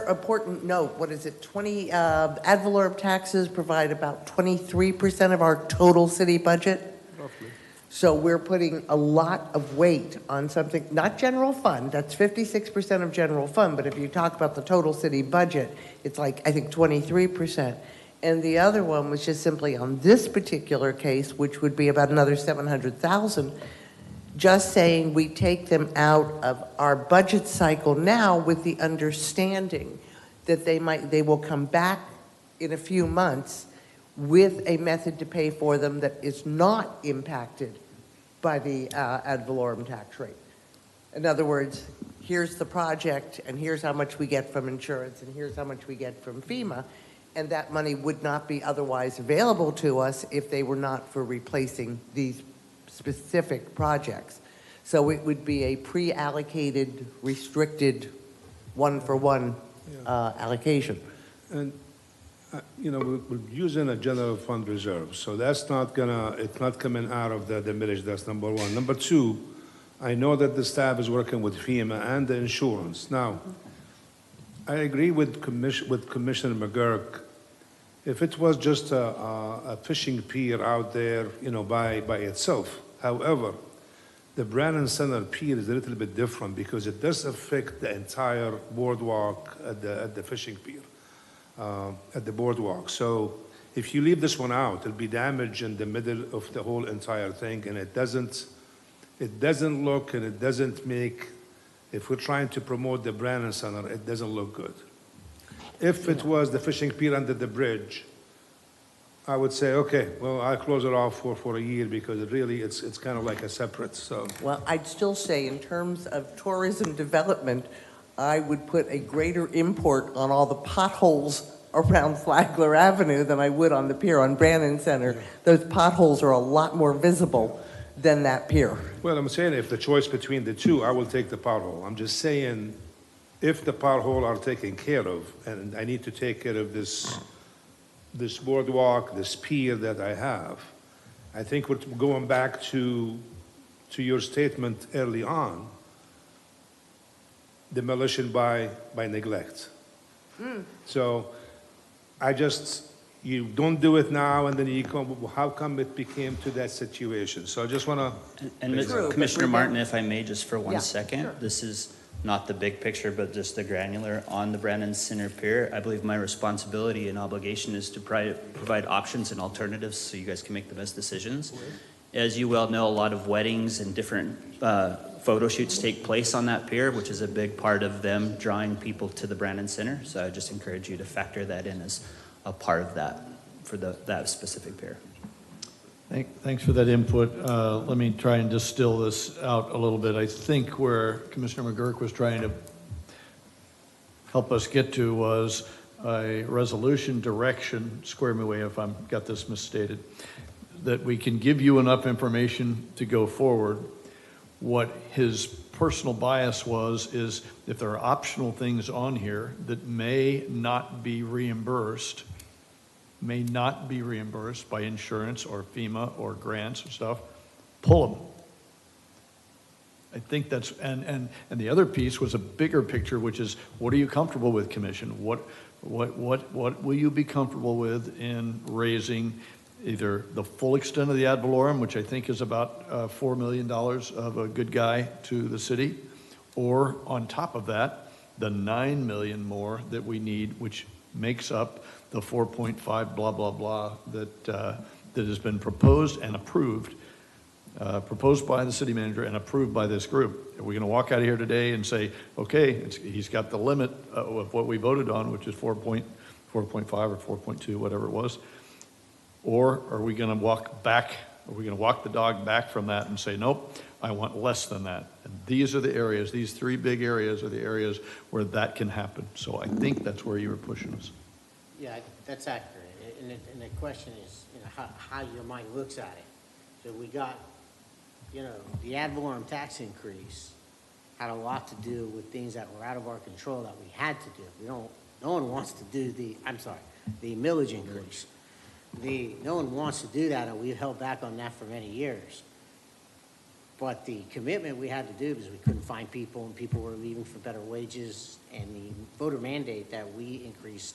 important note. What is it? Ad valorem taxes provide about 23% of our total city budget. Roughly. So we're putting a lot of weight on something, not general fund, that's 56% of general fund, but if you talk about the total city budget, it's like, I think 23%. And the other one was just simply on this particular case, which would be about another 700,000, just saying we take them out of our budget cycle now with the understanding that they will come back in a few months with a method to pay for them that is not impacted by the ad valorem tax rate. In other words, here's the project and here's how much we get from insurance and here's how much we get from FEMA, and that money would not be otherwise available to us if they were not for replacing these specific projects. So it would be a pre-allocated, restricted, one-for-one allocation. And, we're using a general fund reserve, so that's not it's not coming out of the millage, that's number one. Number two, I know that the staff is working with FEMA and the insurance. Now, I agree with Commissioner McGurk. If it was just a fishing pier out there, by itself. However, the Brannan Center pier is a little bit different because it does affect the entire boardwalk at the fishing pier, at the boardwalk. So if you leave this one out, it'll be damaged in the middle of the whole entire thing, and it doesn't look and it doesn't make. If we're trying to promote the Brannan Center, it doesn't look good. If it was the fishing pier under the bridge, I would say, okay, well, I'll close it off for a year because it's kind of like a separate, so. Well, I'd still say in terms of tourism development, I would put a greater import on all the potholes around Flagler Avenue than I would on the pier on Brannan Center. Those potholes are a lot more visible than that pier. Well, I'm saying if the choice between the two, I will take the pothole. I'm just saying if the pothole are taken care of, and I need to take care of this boardwalk, this pier that I have, I think we're going back to your statement early on, demolition by neglect. So you don't do it now and then you come, how come it became to that situation? So I just want to. And True, Commissioner Martin, if I may, just for one Yeah, second, sure. This is not the big picture, but just the granular on the Brannan Center Pier. I believe my responsibility and obligation is to provide options and alternatives so you guys can make the best decisions. As you well know, a lot of weddings and different photo shoots take place on that pier, which is a big part of them drawing people to the Brannan Center. So I just encourage you to factor that in as a part of that for that specific pier. Thanks for that input. Let me try and distill this out a little bit. I think where Commissioner McGurk was trying to help us get to was a resolution direction, square me away if I've got this misstated, that we can give you enough information to go forward. What his personal bias was is if there are optional things on here that may not be reimbursed by insurance or FEMA or grants or stuff, pull them. I think that's, and the other piece was a bigger picture, which is what are you comfortable with, Commission? What will you be comfortable with in raising either the full extent of the ad valorem, which I think is about $4 million of a good guy to the city, or on top of that, the 9 million more that we need, which makes up the 4.5 blah, blah, blah that has been proposed and approved, proposed by the city manager and approved by this group. Are we going to walk out of here today and say, okay, he's got the limit of what we voted on, which is 4.5 or 4.2, whatever it was, or are we going to walk back? Are we going to walk the dog back from that and say, nope, I want less than that? And these are the areas, these three big areas are the areas where that can happen. So I think that's where you were pushing us. Yeah, that's accurate. And the question is, how your mind looks at it. So we got, the ad valorem tax increase had a lot to do with things that were out of our control that we had to do. No one wants to do the millage increase. No one wants to do that, and we've held back on that for many years. But the commitment we had to do because we couldn't find people and people were leaving for better wages, and the voter mandate that we increased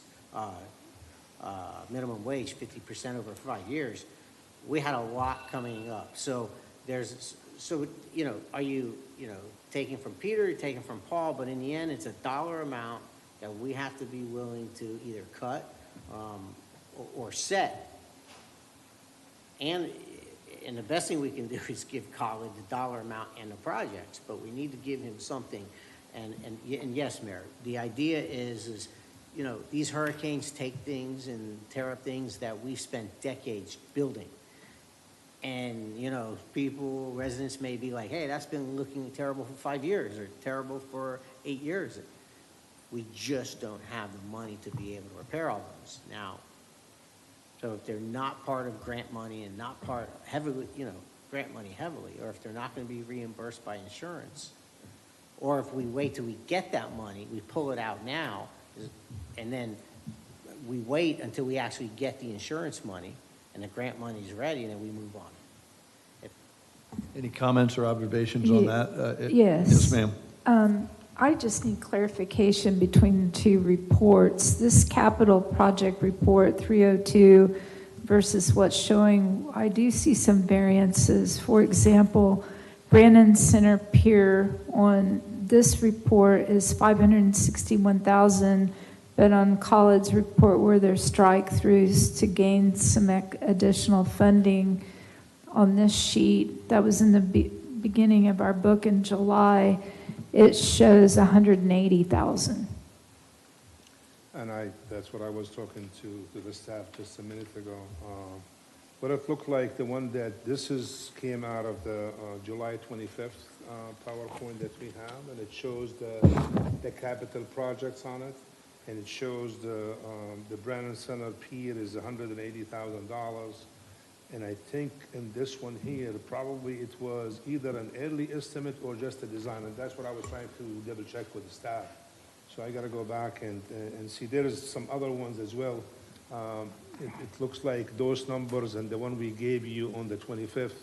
minimum wage 50% over 5 years, we had a lot coming up. So are you taking from Peter, you're taking from Paul, but in the end, it's a dollar amount that we have to be willing to either cut or set. And the best thing we can do is give Khalid the dollar amount and the projects, but we need to give him something. And yes, Mayor, the idea is these hurricanes take things and tear up things that we've spent decades building. And, residents may be like, hey, that's been looking terrible for 5 years or terrible for 8 years. We just don't have the money to be able to repair all those. Now, so if they're not part of grant money and not part heavily, grant money heavily, or if they're not going to be reimbursed by insurance, or if we wait till we get that money, we pull it out now, and then we wait until we actually get the insurance money and the grant money is ready, and then we move on. Any comments or observations on that? Yes. Yes, ma'am. I just need clarification between the two reports. This capital project report 302 versus what's showing, I do see some variances. For example, Brandon Center Pier on this report is $561,000, but on Khaled's report where there's strike-throughs to gain some additional funding on this sheet, that was in the beginning of our book in July, it shows $180,000. And that's what I was talking to the staff just a minute ago. What it looked like, the one that came out of the July 25th PowerPoint that we have, and it shows the capital projects on it, and it shows the Brandon Center Pier is $180,000. And I think in this one here, probably it was either an early estimate or just a design, and that's what I was trying to double check with the staff. So I got to go back and see. There is some other ones as well. It looks like those numbers and the one we gave you on the 25th,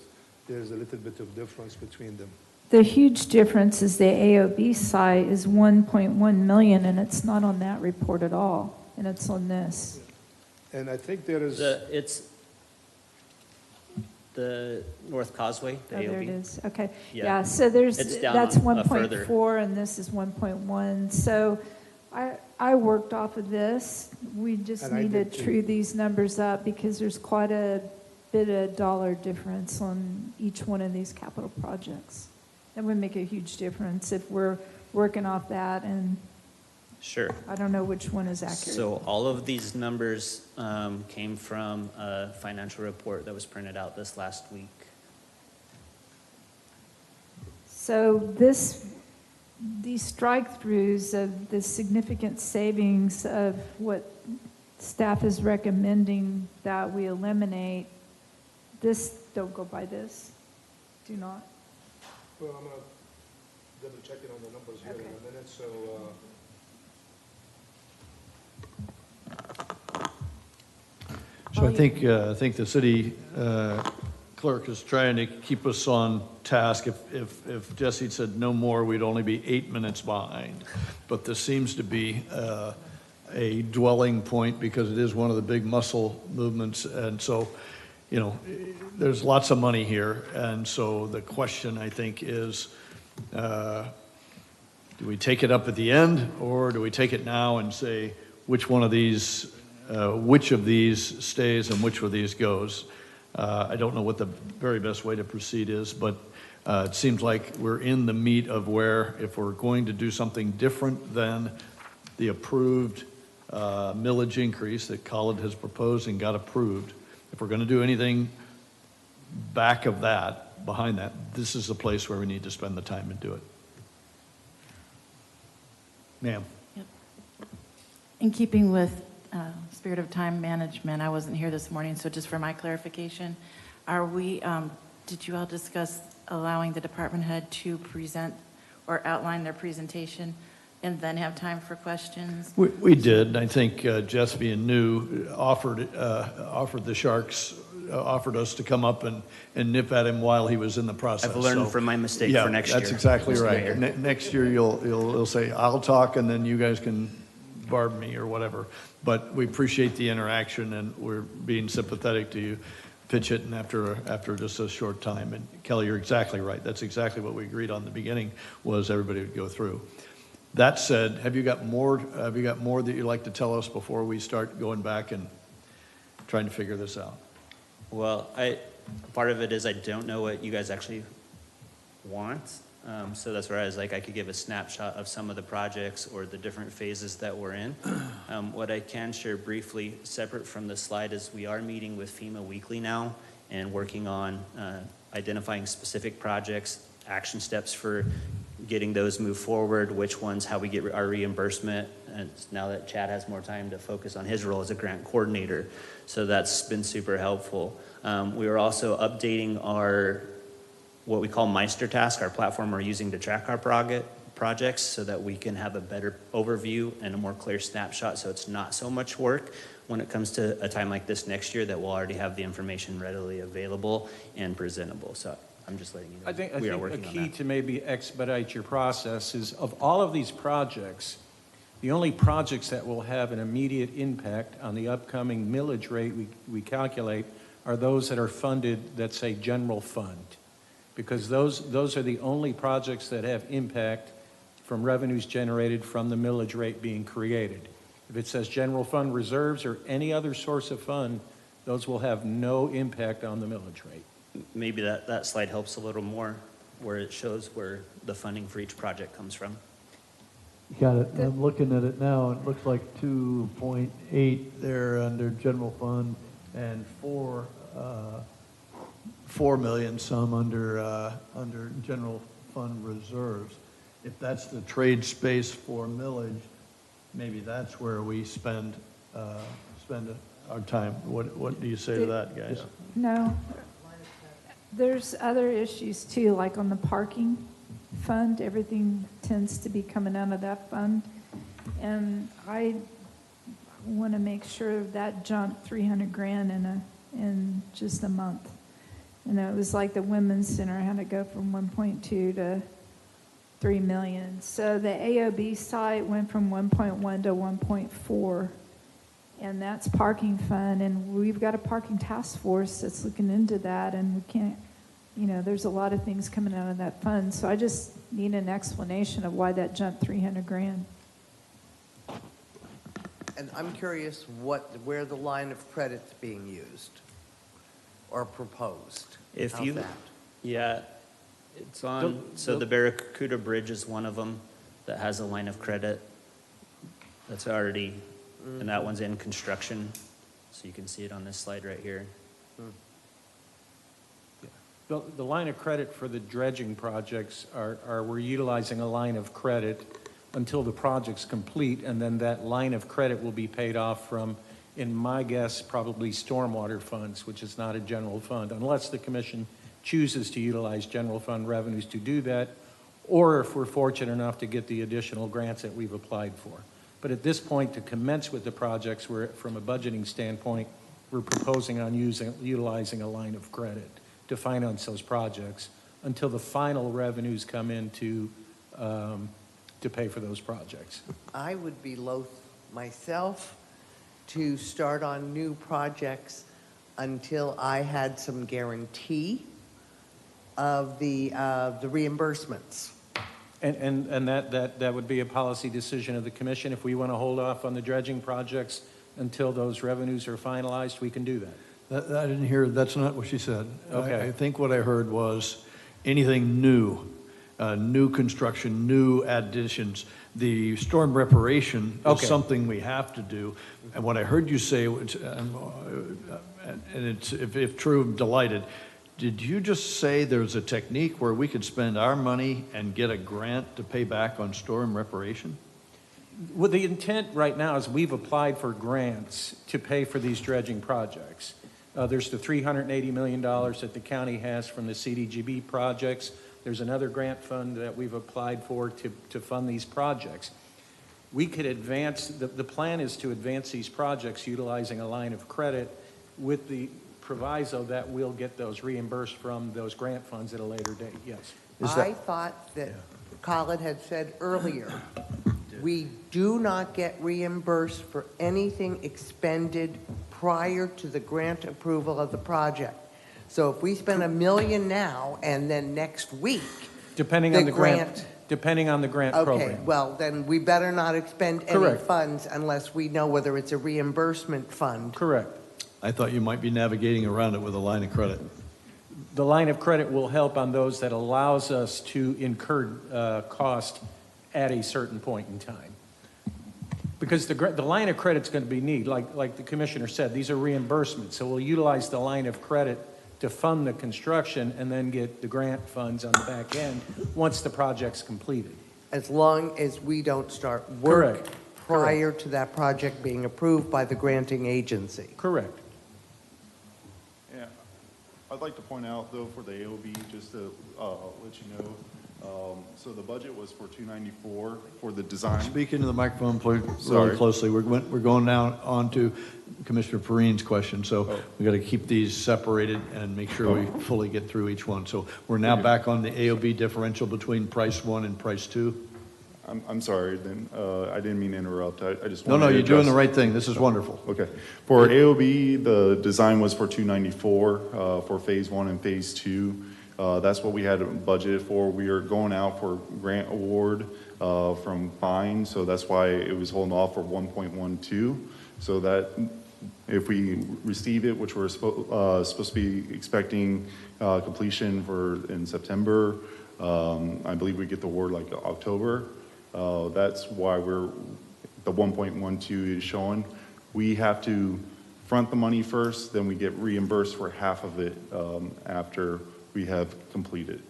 there's a little bit of difference between them. The huge difference is the AOB site is 1.1 million, and it's not on that report at all, and it's on this. And I think there is... It's the North Causeway, the AOB. There it is. Okay. Yeah. Yeah, so It's down that's a 1.4 and this is 1.1. So I worked off of this. We just And I need to did too. true these numbers up because there's quite a bit of dollar difference on each one of these capital projects. That would make a huge difference if we're working off that and Sure. I don't know which one is accurate. So all of these numbers came from a financial report that was printed out this last week. So these strike-throughs of the significant savings of what staff is recommending that we eliminate, don't go by this. Do not. Well, I'm gonna double check it on the numbers here in Okay. a minute, so, So I think the city clerk is trying to keep us on task. If Jesse said no more, we'd only be 8 minutes behind. But this seems to be a dwelling point because it is one of the big muscle movements. And so, you know, there's lots of money here. And so the question, I think, is, do we take it up at the end, or do we take it now and say which of these stays and which of these goes? I don't know what the very best way to proceed is, but it seems like we're in the meat of where, if we're going to do something different than the approved millage increase that Khalid has proposed and got approved, if we're going to do anything back of that, behind that, this is the place where we need to spend the time and do it. Ma'am. In keeping with spirit of time management, I wasn't here this morning, so just for my clarification, did you all discuss allowing the department head to present or outline their presentation and then have time for questions? We did. I think Jess, being new, offered the Sharks, offered us to come up and nip at him while he was in the process. I've learned from my mistake for next year. That's exactly Mr. right. Mayor. Next year, you'll say, I'll talk, and then you guys can barb me or whatever. But we appreciate the interaction, and we're being sympathetic to you pitch it, and after just a short time. And Kelly, you're exactly right. That's exactly what we agreed on in the beginning, was everybody would go through. That said, have you got more that you'd like to tell us before we start going back and trying to figure this out? Well, part of it is I don't know what you guys actually want. So that's where I was like, I could give a snapshot of some of the projects or the different phases that we're in. What I can share briefly, separate from the slide, is we are meeting with FEMA weekly now and working on identifying specific projects, action steps for getting those moved forward, which ones, how we get our reimbursement. And now that Chad has more time to focus on his role as a grant coordinator. So that's been super helpful. We are also updating our what we call Meister Task, our platform we're using to track our projects, so that we can have a better overview and a more clear snapshot, so it's not so much work when it comes to a time like this next year, that we'll already have the information readily available and presentable. So I'm just letting you know. I think we are a working on key that. to maybe expedite your process is, of all of these projects, the only projects that will have an immediate impact on the upcoming millage rate we calculate are those that are funded that say general fund. Because those are the only projects that have impact from revenues generated from the millage rate being created. If it says general fund reserves or any other source of fund, those will have no impact on the millage rate. Maybe that slide helps a little more, where it shows where the funding for each project comes from. Got it. I'm looking at it now. It looks like 2.8 there under general fund, and 4 million some under general fund reserves. If that's the trade space for millage, maybe that's where we spend our time. What do you say to that, guys? No. There's other issues too, like on the parking fund, everything tends to be coming out of that fund. And I want to make sure that jumped 300 grand in just a month. You know, it was like the Women's Center had to go from 1.2 to 3 million. So the AOB site went from 1.1 to 1.4. And that's parking fund, and we've got a parking task force that's looking into that, and we can't, you know, there's a lot of things coming out of that fund. So I just need an explanation of why that jumped 300 grand. And I'm curious where the line of credit's being used or proposed. How's that? Yeah, it's on, so the Barracuda Bridge is one of them that has a line of credit. That's already, and that one's in construction, so you can see it on this slide right here. The line of credit for the dredging projects are we're utilizing a line of credit until the project's complete, and then that line of credit will be paid off from, in my guess, probably stormwater funds, which is not a general fund, unless the commission chooses to utilize general fund revenues to do that, or if we're fortunate enough to get the additional grants that we've applied for. But at this point, to commence with the projects, from a budgeting standpoint, we're proposing on utilizing a line of credit to finance those projects until the final revenues come in to pay for those projects. I would be loath myself to start on new projects until I had some guarantee of the reimbursements. And that would be a policy decision of the commission. If we want to hold off on the dredging projects until those revenues are finalized, we can do that. I didn't hear, that's not what she said. Okay. I think what I heard was anything new, new construction, new additions. The storm reparation is Okay. something we have to do. And what I heard you say, and it's, if true, I'm delighted. Did you just say there's a technique where we could spend our money and get a grant to pay back on storm reparation? Well, the intent right now is we've applied for grants to pay for these dredging projects. There's the $380 million that the county has from the CDGB projects. There's another grant fund that we've applied for to fund these projects. We could advance, the plan is to advance these projects utilizing a line of credit with the proviso that we'll get those reimbursed from those grant funds at a later date, yes. I thought that Colin had said earlier, we do not get reimbursed for anything expended prior to the grant approval of the project. So if we spend $1 million now and then next week, Depending on the grant okay, program. well, then we better not expend any Correct. funds unless we know whether it's a reimbursement fund. Correct. I thought you might be navigating around it with a line of credit. The line of credit will help on those that allows us to incur cost at a certain point in time. Because the line of credit's going to be needed, like the commissioner said, these are reimbursements. So we'll utilize the line of credit to fund the construction and then get the grant funds on the back end once the project's completed. As long as we don't start work Correct. prior to that project being approved by the granting agency. Correct. Yeah, I'd like to point out though for the AOB, just to let you know, so the budget was for 294 for the design. Speak into the microphone, please, Sorry. really closely. We're going now on to Commissioner Perrine's question, so we got to keep these separated and make sure we fully get through each one. So we're now back on the AOB differential between price one and price two. I'm sorry, then, I didn't mean to interrupt. I just No, wanted to you're doing address- the right thing. This is wonderful. Okay. For AOB, the design was for 294 for phase one and phase two. That's what we had budgeted for. We are going out for grant award from Fine, so that's why it was holding off for 1.12. So that if we receive it, which we're supposed to be expecting completion in September, I believe we get the award like October. That's why the 1.12 is showing. We have to front the money first, then we get reimbursed for half of it after we have completed.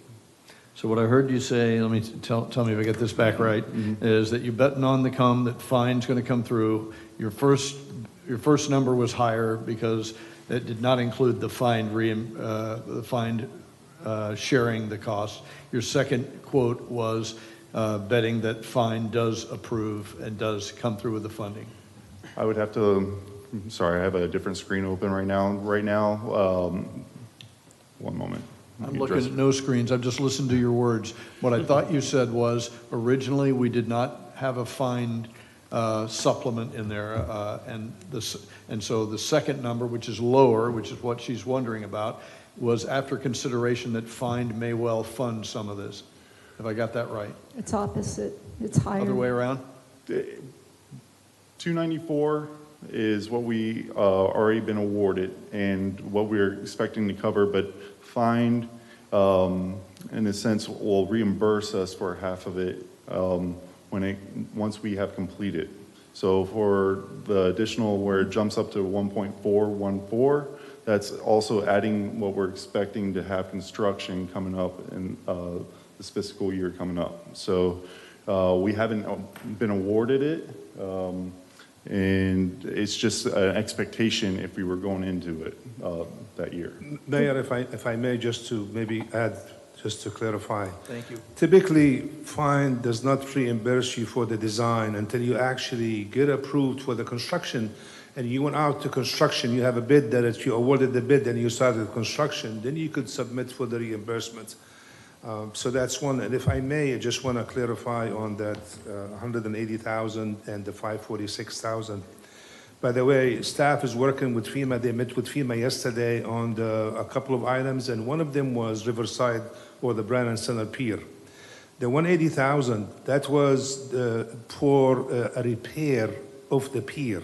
So what I heard you say, let me tell me if I get this back right, is that you're betting on the come that Fine's going to come through. Your first number was higher because it did not include the Fine sharing the cost. Your second quote was betting that Fine does approve and does come through with the funding. I would have to, sorry, I have a different screen open right now. One moment. I'm looking at no screens. I've just listened to your words. What I thought you said was originally we did not have a Fine supplement in there, and so the second number, which is lower, which is what she's wondering about, was after consideration that Fine may well fund some of this. Have I got that right? It's opposite. It's higher. Other way around? 294 is what we already been awarded and what we're expecting to cover, but Fine, in a sense, will reimburse us for half of it once we have completed. So for the additional where it jumps up to 1.414, that's also adding what we're expecting to have construction coming up in this fiscal year coming up. So we haven't been awarded it, and it's just an expectation if we were going into it that year. Mayor, if I may, just to maybe add, just to clarify. Thank you. Typically, fine does not reimburse you for the design until you actually get approved for the construction, and you went out to construction, you have a bid that if you awarded the bid and you started construction, then you could submit for the reimbursement. So that's one. And if I may, I just want to clarify on that 180,000 and the 546,000. By the way, staff is working with FEMA. They met with FEMA yesterday on a couple of items, and one of them was Riverside or the Brannan Center Pier. The 180,000, that was for a repair of the pier.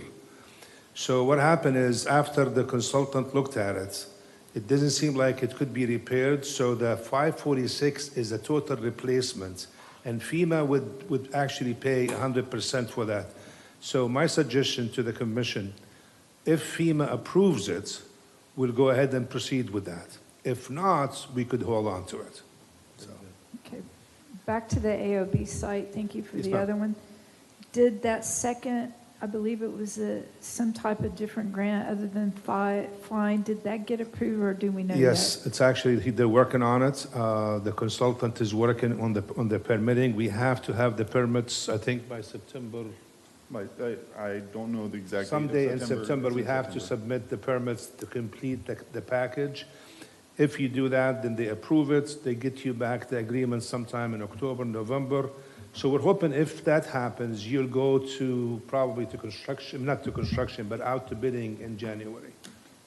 So what happened is after the consultant looked at it, it doesn't seem like it could be repaired, so the 546 is a total replacement, and FEMA would actually pay 100% for that. So my suggestion to the commission, if FEMA approves it, we'll go ahead and proceed with that. If not, we could hold on to it. So. Okay, back to the AOB site, thank you for Yes, the ma'am. other one. Did that second, I believe it was some type of different grant other than flying, did that get approved or do we know Yes, yet? it's actually, they're working on it. The consultant is working on the permitting. We have to have the permits, I think, by September. I don't know the exact date. Someday in September, we have to submit the permits to complete the package. If you do that, then they approve it. They get you back the agreement sometime in October, November. So we're hoping if that happens, you'll go probably to construction, not to construction, but out to bidding in January.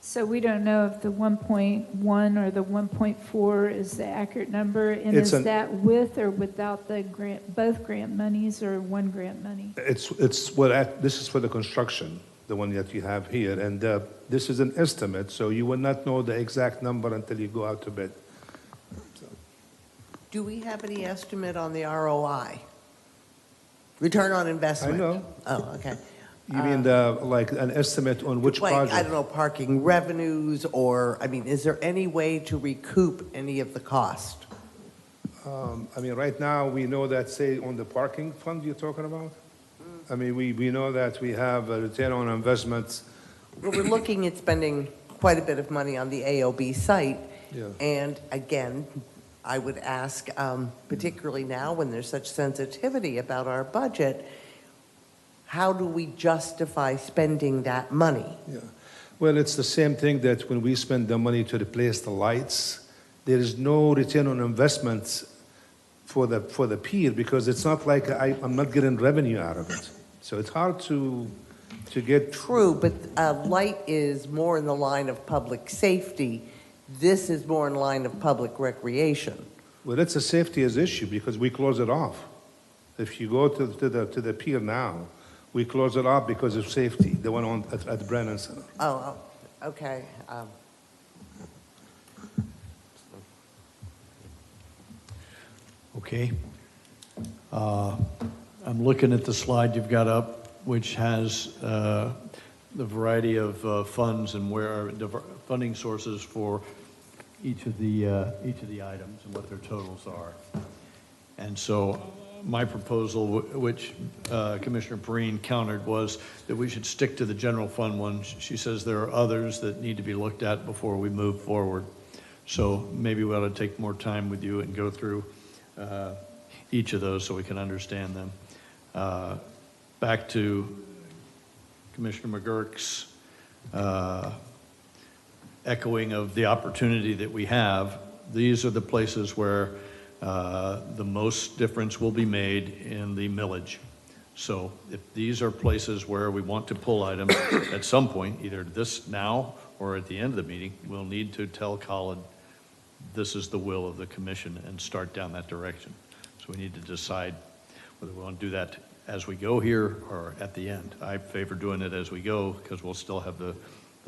So we don't know if the 1.1 or the 1.4 is the accurate number, and It's is that with or without the grant, both grant monies or one grant money? This is for the construction, the one that you have here, and this is an estimate, so you will not know the exact number until you go out to bid. Do we have any estimate on the ROI? Return on investment? I know. Oh, okay. You mean like an estimate on which Like, project? I don't know, parking revenues, or, I mean, is there any way to recoup any of the cost? I mean, right now, we know that, say, on the parking fund you're talking about? I mean, we know that we have a return on investment. Well, we're looking at spending quite a bit of money on the AOB site. Yeah. And again, I would ask, particularly now when there's such sensitivity about our budget, how do we justify spending that money? Yeah. Well, it's the same thing that when we spend the money to replace the lights, there is no return on investment for the pier because it's not like I'm not getting revenue out of it. So it's hard to get. True, but light is more in the line of public safety. This is more in line of public recreation. Well, it's a safety issue because we close it off. If you go to the pier now, we close it off because of safety, the one at the Brannan Center. Oh, okay. Okay. I'm looking at the slide you've got up, which has the variety of funds and where the funding sources for each of the items and what their totals are. And so my proposal, which Commissioner Perrine countered, was that we should stick to the general fund one. She says there are others that need to be looked at before we move forward. So maybe we ought to take more time with you and go through each of those so we can understand them. Back to Commissioner McGurk's echoing of the opportunity that we have. These are the places where the most difference will be made in the millage. So if these are places where we want to pull items at some point, either this now or at the end of the meeting, we'll need to tell Colin this is the will of the commission and start down that direction. So we need to decide whether we want to do that as we go here or at the end. I favor doing it as we go because we'll still have the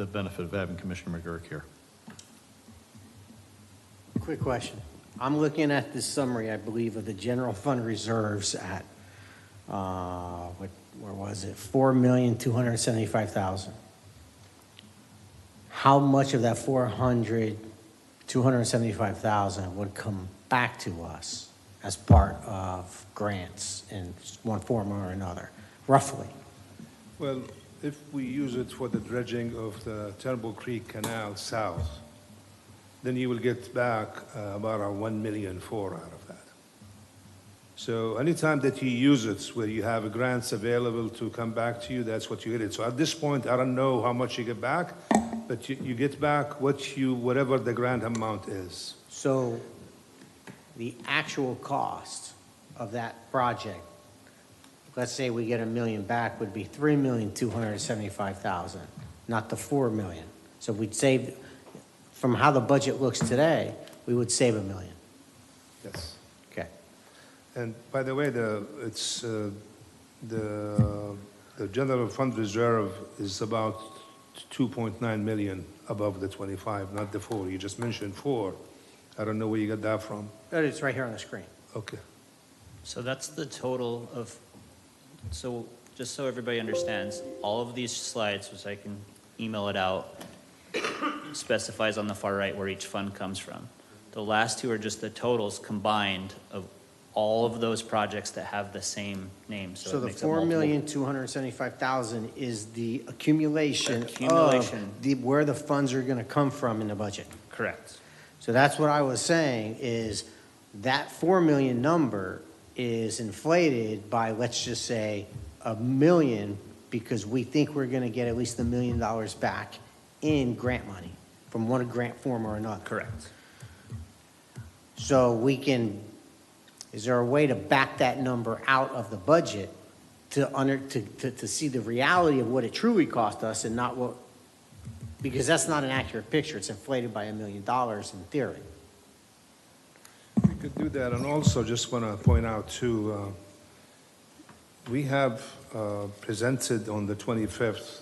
benefit of having Commissioner McGurk here. Quick question. I'm looking at this summary, I believe, of the general fund reserves at, where was it, 4,275,000. How much of that 275,000 would come back to us as part of grants in one form or another, roughly? Well, if we use it for the dredging of the Turnbull Creek Canal south, then you will get back about a 1 million out of that. So anytime that you use it where you have grants available to come back to you, that's what you get it. So at this point, I don't know how much you get back, but you get back whatever the grant amount is. So the actual cost of that project, let's say we get $1 million back, would be 3,275,000, not the 4 million. So we'd save, from how the budget looks today, we would save $1 million. Yes. Okay. And by the way, the general fund reserve is about 2.9 million above the 25, not the 4. You just mentioned 4. I don't know where you got that from. It's right here on the screen. Okay. So that's the total of, so just so everybody understands, all of these slides, which I can email it out, specifies on the far right where each fund comes from. The last two are just the totals combined of all of those projects that have the same name. So it the makes it multiple. 4,275,000 is the accumulation Accumulation. of where the funds are going to come from in the budget. Correct. So that's what I was saying is that 4 million number is inflated by, let's just say, $1 million, because we think we're going to get at least $1 million back in grant money from one grant form or another. Correct. So we can, is there a way to back that number out of the budget to see the reality of what it truly cost us and not what, because that's not an accurate picture. It's inflated by $1 million in theory. We could do that, and also just want to point out too, we have presented on the 25th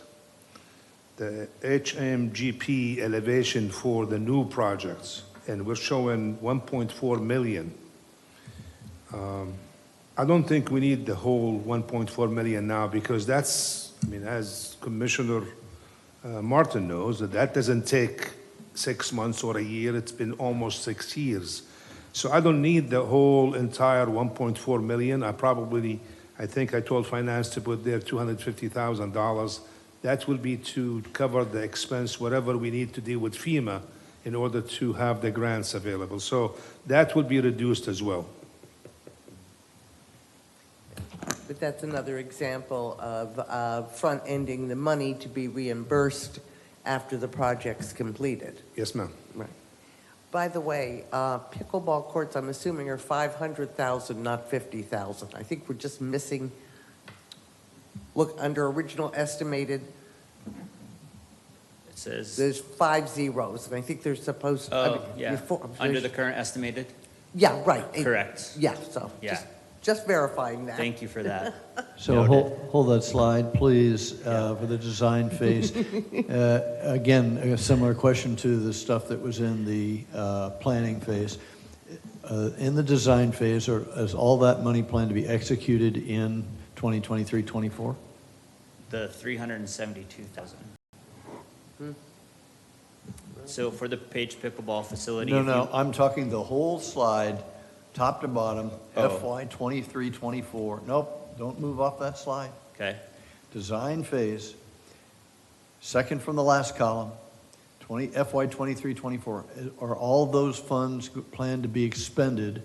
the HMGP elevation for the new projects, and we're showing 1.4 million. I don't think we need the whole 1.4 million now, because that's, I mean, as Commissioner Martin knows, that doesn't take 6 months or a year. It's been almost 6 years. So I don't need the whole entire 1.4 million. I think I told finance to put there $250,000. That will be to cover the expense, whatever we need to do with FEMA in order to have the grants available. So that will be reduced as well. But that's another example of front-ending the money to be reimbursed after the project's completed. Yes, ma'am. Right. By the way, pickleball courts, I'm assuming, are 500,000, not 50,000. I think we're just missing, look, under original estimated, It says, there's 5 zeros, and I think they're supposed to. oh, yeah, under the current estimated? Yeah, right. Correct. Yeah, so. Yeah. Just verifying that. Thank you for that. So hold that slide, please, for the design phase. Again, a similar question to the stuff that was in the planning phase. In the design phase, is all that money planned to be executed in 2023-24? The 372,000. So for the Page Pickleball facility. if No, you- I'm talking the whole slide, top to bottom, Oh. FY 23-24. Nope, don't move off that slide. Okay, Design phase, second from the last column, FY 23-24. Are all those funds planned to be expended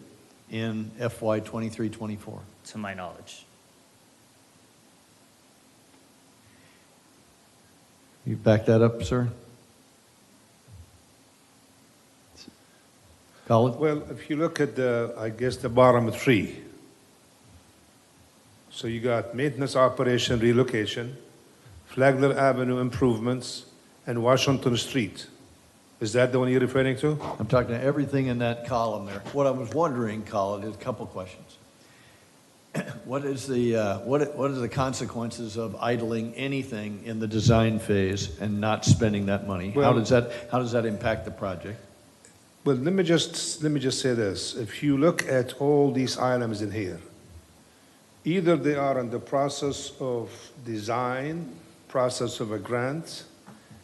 in FY 23-24? to my knowledge. You back that up, sir? Colin? Well, if you look at I guess the bottom 3. So you got maintenance operation relocation, Flagler Avenue improvements, and Washington Street. Is that the one you're referring to? I'm talking to everything in that column there. What I was wondering, Colin, is a couple questions. What is the consequences of idling anything in the design phase and not spending that money? How Well- does that impact the project? Well, let me just say this. If you look at all these items in here, Either they are in the process of design, process of a grant.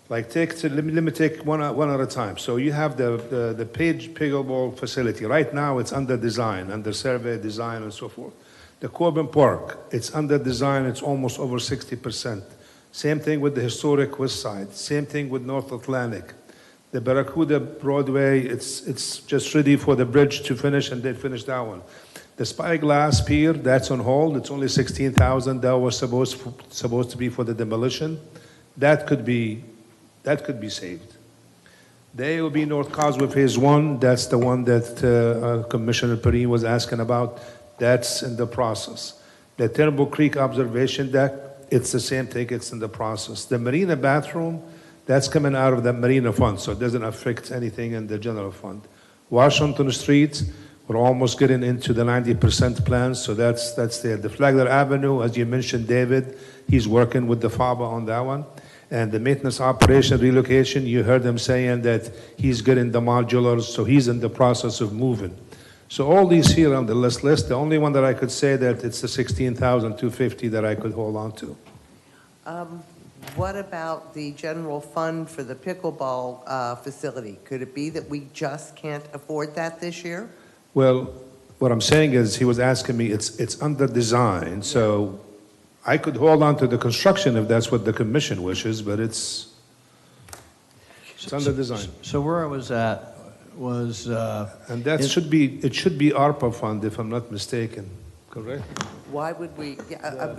Like let me take one at a time. So you have the Page Pickleball facility. Right now, it's under design, under survey, design, and so forth. The Corbin Park, it's under design. It's almost over 60%. Same thing with the historic West Side. Same thing with North Atlantic. The Barracuda Broadway, it's just ready for the bridge to finish, and they finish that one. The Spyglass Pier, that's on hold. It's only 16,000. That was supposed to be for the demolition. That could be saved. The AOB North Causeway Phase 1, that's the one that Commissioner Perrine was asking about. That's in the process. The Turnbull Creek Observation Deck, it's the same thing, it's in the process. The Marina bathroom, that's coming out of the Marina Fund, so it doesn't affect anything in the general fund. Washington Street, we're almost getting into the 90% plan, so that's there. The Flagler Avenue, as you mentioned, David, he's working with the FABA on that one. And the maintenance operation relocation, you heard him saying that he's getting the modulars, so he's in the process of moving. So all these here on the list, the only one that I could say that it's the 16,250 that I could hold on to. What about the general fund for the pickleball facility? Could it be that we just can't afford that this year? Well, what I'm saying is he was asking me, it's under design, so I could hold on to the construction if that's what the commission wishes, but it's under design. So where I was at was, And that should be ARPA fund, if I'm not mistaken, correct? Why would we,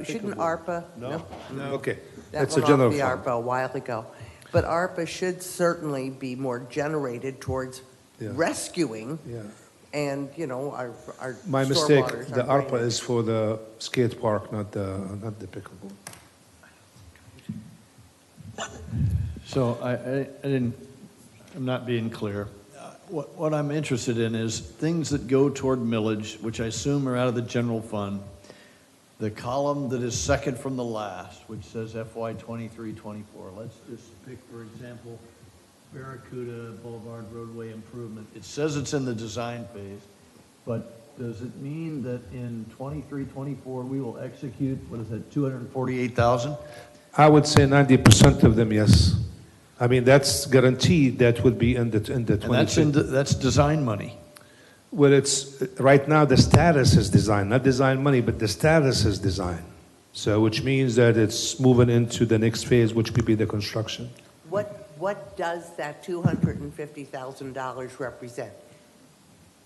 shouldn't ARPA? No? Okay, That that's a went off general the fund. ARPA a while ago. But ARPA should certainly be more generated towards Yeah. rescuing Yeah. and, our My mistake, stormwaters, the our ARPA drainage. is for the skate park, not the pickleball. so I'm not being clear. What I'm interested in is things that go toward millage, which I assume are out of the general fund. The column that is second from the last, which says FY 23-24. Let's just pick, for example, Barracuda Boulevard roadway improvement. It says it's in the design phase, but does it mean that in 23-24 we will execute, what is that, 248,000? I would say 90% of them, yes. I mean, that's guaranteed that would be in the And that's 22. that's design money. Well, it's, right now, the status is design, not design money, but the status is design. So, which means that it's moving into the next phase, which could be the construction. What does that $250,000 represent?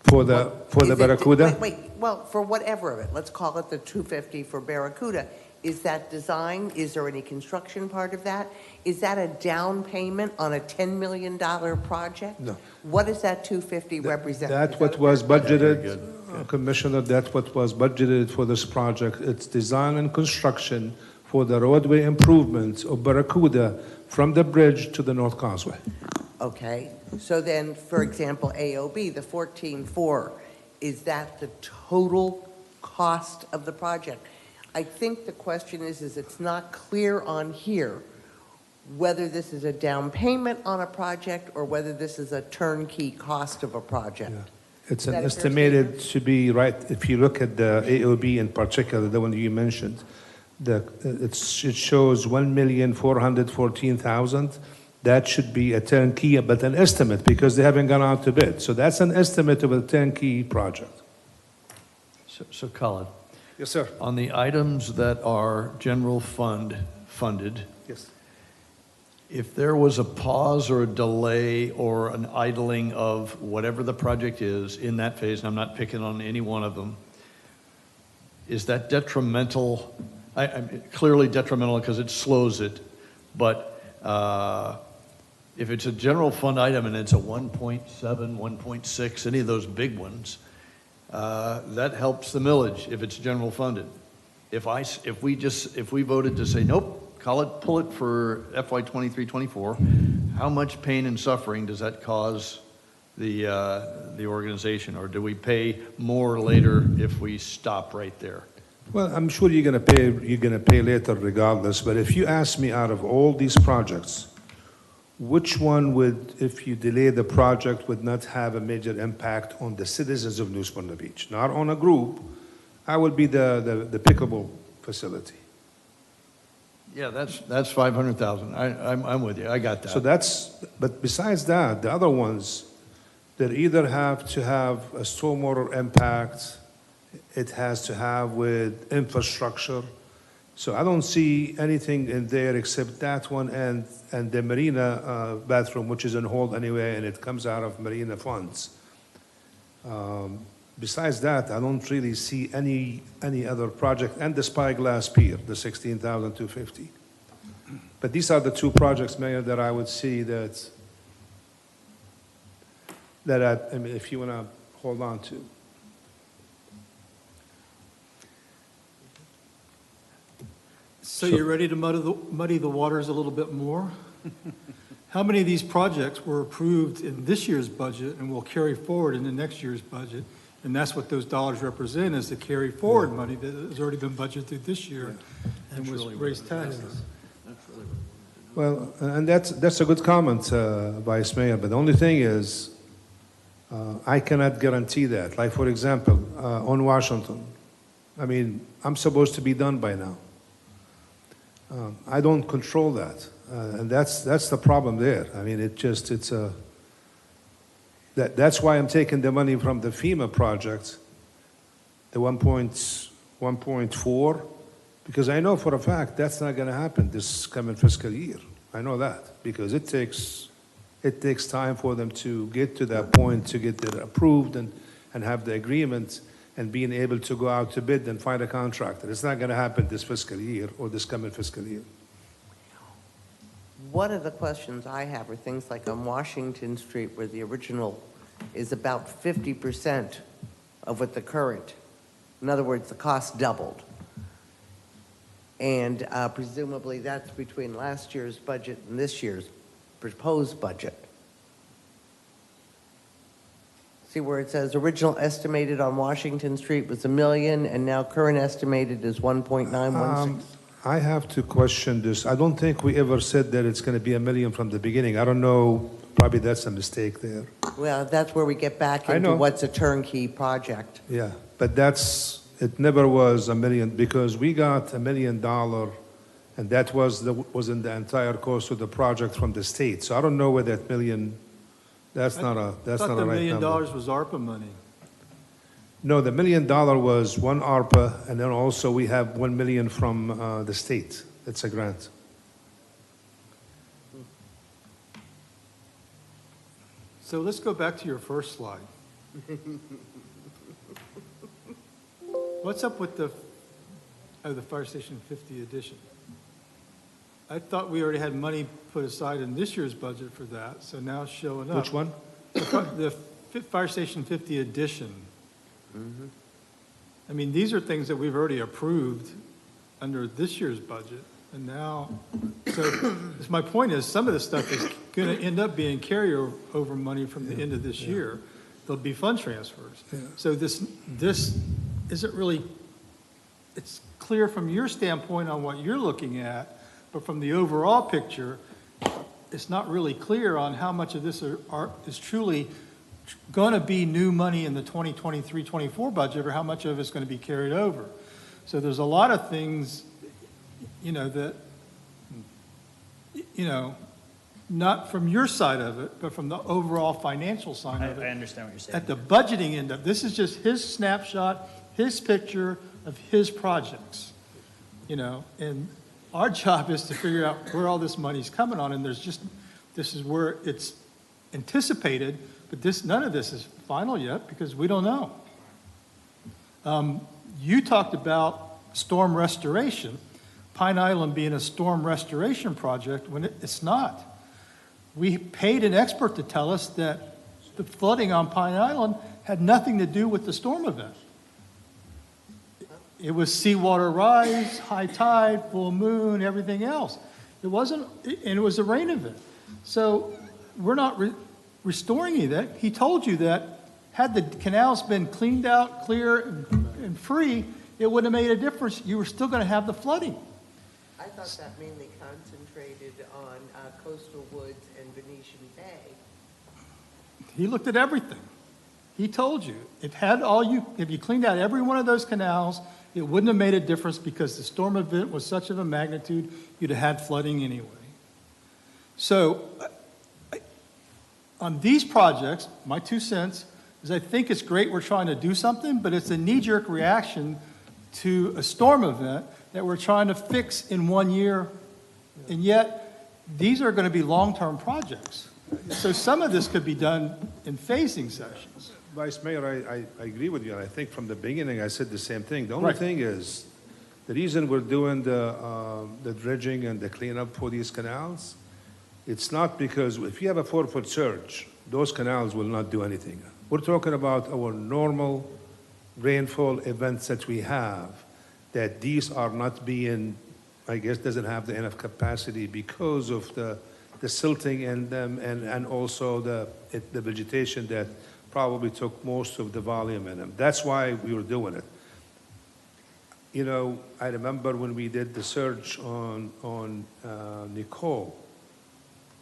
For the Is it- Barracuda? Well, for whatever of it, let's call it the 250 for Barracuda. Is that design? Is there any construction part of that? Is that a down payment on a $10 million project? No. What does that 250 represent? That's Is what that- was budgeted, Commissioner, that's what was budgeted for this project. It's design and construction for the roadway improvements of Barracuda from the bridge to the North Causeway. Okay, so then, for example, AOB, the 14.4, is that the total cost of the project? I think the question is it's not clear on here whether this is a down payment on a project or whether this is a turnkey cost of a project. It's Is an that a fair estimated to be, right, if you look at the AOB in particular, the one you mentioned, it shows 1,414,000. That should be a turnkey, but an estimate because they haven't gone out to bid. So that's an estimate of a turnkey project. So Colin, Yes, sir. on the items that are general fund funded, Yes. if there was a pause or a delay or an idling of whatever the project is in that phase, and I'm not picking on any one of them, is that detrimental? I'm clearly detrimental because it slows it, but if it's a general fund item and it's a 1.7, 1.6, any of those big ones, that helps the millage if it's general funded. If we voted to say, nope, pull it for FY 23-24, how much pain and suffering does that cause the organization? Or do we pay more later if we stop right there? Well, I'm sure you're going to pay later regardless, but if you ask me out of all these projects, which one would, if you delay the project, would not have a major impact on the citizens of New Smyrna Beach? Not on a group. How would be the pickleball facility? Yeah, that's 500,000. I'm with you. I got that. So but besides that, the other ones, they either have to have a stormwater impact, it has to have with infrastructure. So I don't see anything in there except that one and the marina bathroom, which is on hold anyway, and it comes out of marina funds. Besides that, I don't really see any other project, and the spyglass pier, the 16,250. But these are the two projects, Mayor, that I would see that I mean, if you want to hold on to. So you're ready to muddy the waters a little bit more? How many of these projects were approved in this year's budget and will carry forward into next year's budget? And that's what those dollars represent, is the carry forward money that has already been budgeted this year and was raised taxes. Well, and that's a good comment, Vice Mayor, but the only thing is, I cannot guarantee that. Like, for example, on Washington, I mean, I'm supposed to be done by now. I don't control that, and that's the problem there. I mean, that's why I'm taking the money from the FEMA project, the 1.4, because I know for a fact that's not going to happen this coming fiscal year. I know that because it takes time for them to get to that point, to get it approved and have the agreement and being able to go out to bid and find a contractor. It's not going to happen this fiscal year or this coming fiscal year. One of the questions I have are things like on Washington Street, where the original is about 50% of what the current, in other words, the cost doubled. And presumably that's between last year's budget and this year's proposed budget. See where it says original estimated on Washington Street was $1 million, and now current estimated is 1.916. I have to question this. I don't think we ever said that it's going to be $1 million from the beginning. I don't know. Probably that's a mistake there. Well, that's where we get back I into know. what's a turnkey project. Yeah, but it never was $1 million because we got $1 million, and that was in the entire cost of the project from the state. So I don't know where that million. That's not a right I thought the $1 million number. was ARPA money. No, the $1 million was one ARPA, and then also we have $1 million from the state. It's a grant. So let's go back to your first slide. What's up with the Fire Station 50 addition? I thought we already had money put aside in this year's budget for that, so now it's showing up. Which one? The Fire Station 50 addition. I mean, these are things that we've already approved under this year's budget, and now, so my point is, some of this stuff is going to end up being carryover money from the end of this year. There'll be fund transfers. Yeah. So this isn't really, it's clear from your standpoint on what you're looking at, but from the overall picture, it's not really clear on how much of this is truly going to be new money in the 2023-24 budget, or how much of it's going to be carried over. So there's a lot of things, that, not from your side of it, but from the overall financial side of it. I understand what you're saying. At the budgeting end of, this is just his snapshot, his picture of his projects, and our job is to figure out where all this money's coming on, and this is where it's anticipated, but none of this is final yet because we don't know. You talked about storm restoration, Pine Island being a storm restoration project when it's not. We paid an expert to tell us that the flooding on Pine Island had nothing to do with the storm event. It was seawater rise, high tide, full moon, everything else. It wasn't, and it was a rain event. So we're not restoring any of that. He told you that had the canals been cleaned out, clear, and free, it wouldn't have made a difference. You were still going to have the flooding. I thought that mainly concentrated on coastal woods and Venetian Bay. He looked at everything. He told you, if you cleaned out every one of those canals, it wouldn't have made a difference because the storm event was such of a magnitude, you'd have had flooding anyway. So, on these projects, my 2 cents is I think it's great we're trying to do something, but it's a knee-jerk reaction to a storm event that we're trying to fix in 1 year, and yet these are going to be long-term projects. So some of this could be done in phasing sessions. Vice Mayor, I agree with you, and I think from the beginning I said the same thing. The only Right. thing is, the reason we're doing the dredging and the cleanup for these canals, it's not because if you have a 4-foot surge, those canals will not do anything. We're talking about our normal rainfall events that we have, that these are not being, I guess, doesn't have the enough capacity because of the silting in them and also the vegetation that probably took most of the volume in them. That's why we were doing it. You know, I remember when we did the search on Nicole.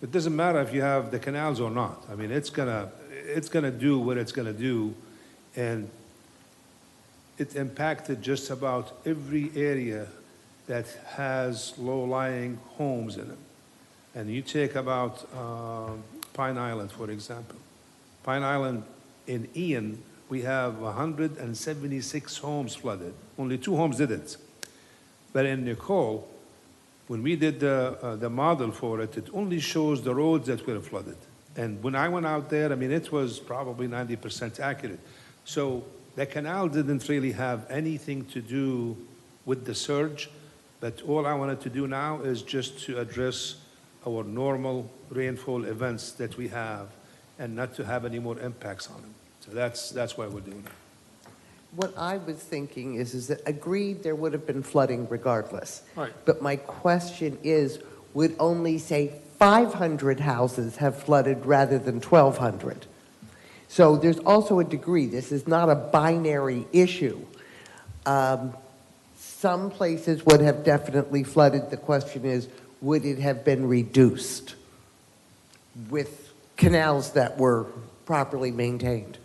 It doesn't matter if you have the canals or not. I mean, it's gonna do what it's gonna do, and it impacted just about every area that has low-lying homes in it. And you take about Pine Island, for example. Pine Island in Ian, we have 176 homes flooded. Only 2 homes didn't. But in Nicole, when we did the model for it, it only shows the roads that were flooded. And when I went out there, I mean, it was probably 90% accurate. So the canal didn't really have anything to do with the surge, but all I wanted to do now is just to address our normal rainfall events that we have and not to have any more impacts on them. So that's why we're doing it. What I was thinking is that agreed there would have been flooding regardless. Right. But my question is, would only say 500 houses have flooded rather than 1,200? So there's also a degree. This is not a binary issue. Some places would have definitely flooded. The question is, would it have been reduced with canals that were properly maintained?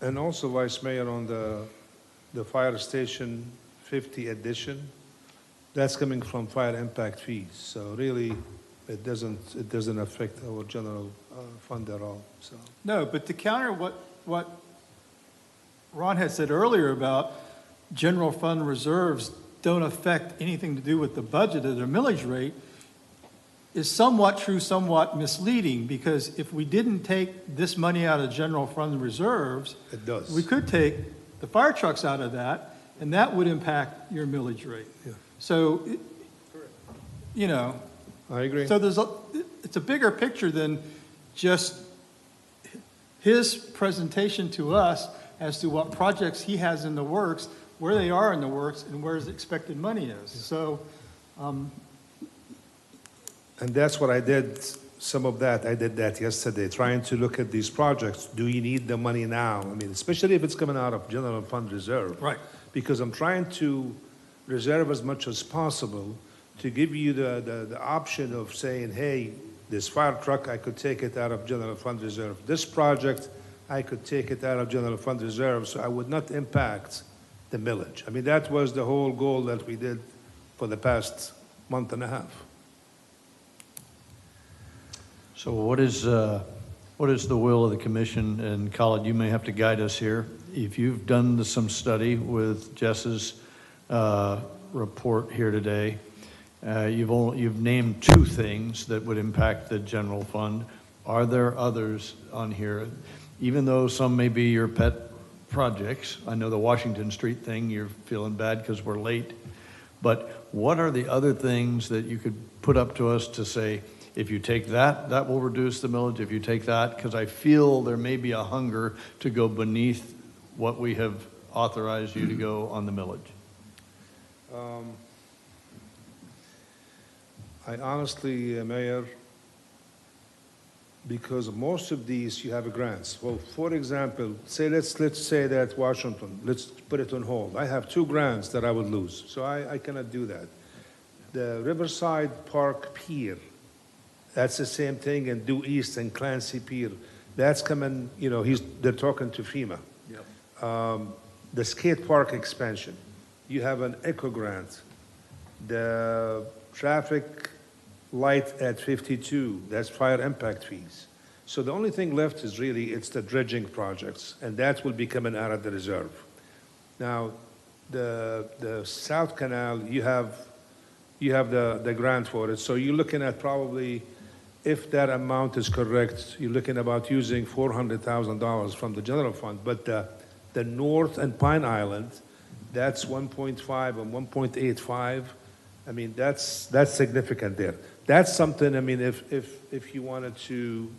And also, Vice Mayor, on the fire station 50 addition, that's coming from fire impact fees. So really, it doesn't affect our general fund at all. So No, but to counter what Ron had said earlier about general fund reserves don't affect anything to do with the budget or the millage rate is somewhat true, somewhat misleading, because if we didn't take this money out of general fund reserves, it does. we could take the fire trucks out of that, and that would impact your millage rate. Yeah. So, you know. I agree. So it's a bigger picture than just his presentation to us as to what projects he has in the works, where they are in the works, and where his expected money is. So, and that's what I did, some of that, I did that yesterday, trying to look at these projects. Do you need the money now? I mean, especially if it's coming out of general fund reserve. right. Because I'm trying to reserve as much as possible to give you the option of saying, hey, this fire truck, I could take it out of general fund reserve. This project, I could take it out of general fund reserve, so I would not impact the millage. I mean, that was the whole goal that we did for the past month and a half. So what is the will of the commission? And Khalid, you may have to guide us here. If you've done some study with Jess's report here today, you've named 2 things that would impact the general fund. Are there others on here? Even though some may be your pet projects, I know the Washington Street thing, you're feeling bad because we're late. But what are the other things that you could put up to us to say, if you take that, that will reduce the millage. If you take that, because I feel there may be a hunger to go beneath what we have authorized you to go on the millage. I honestly, Mayor, because most of these you have grants. Well, for example, let's say that Washington, let's put it on hold. I have 2 grants that I would lose, so I cannot do that. The Riverside Park Pier, that's the same thing, and Due East and Clancy Pier. That's coming, they're talking to FEMA. The skate park expansion, you have an eco grant. The traffic light at 52, that's fire impact fees. So the only thing left is really, it's the dredging projects, and that will be coming out of the reserve. Now, the South Canal, you have the grant for it, so you're looking at probably, if that amount is correct, you're looking about using $400,000 from the general fund, but the North and Pine Island, that's 1.5 and 1.85. I mean, that's significant there. That's something, I mean, if you wanted to,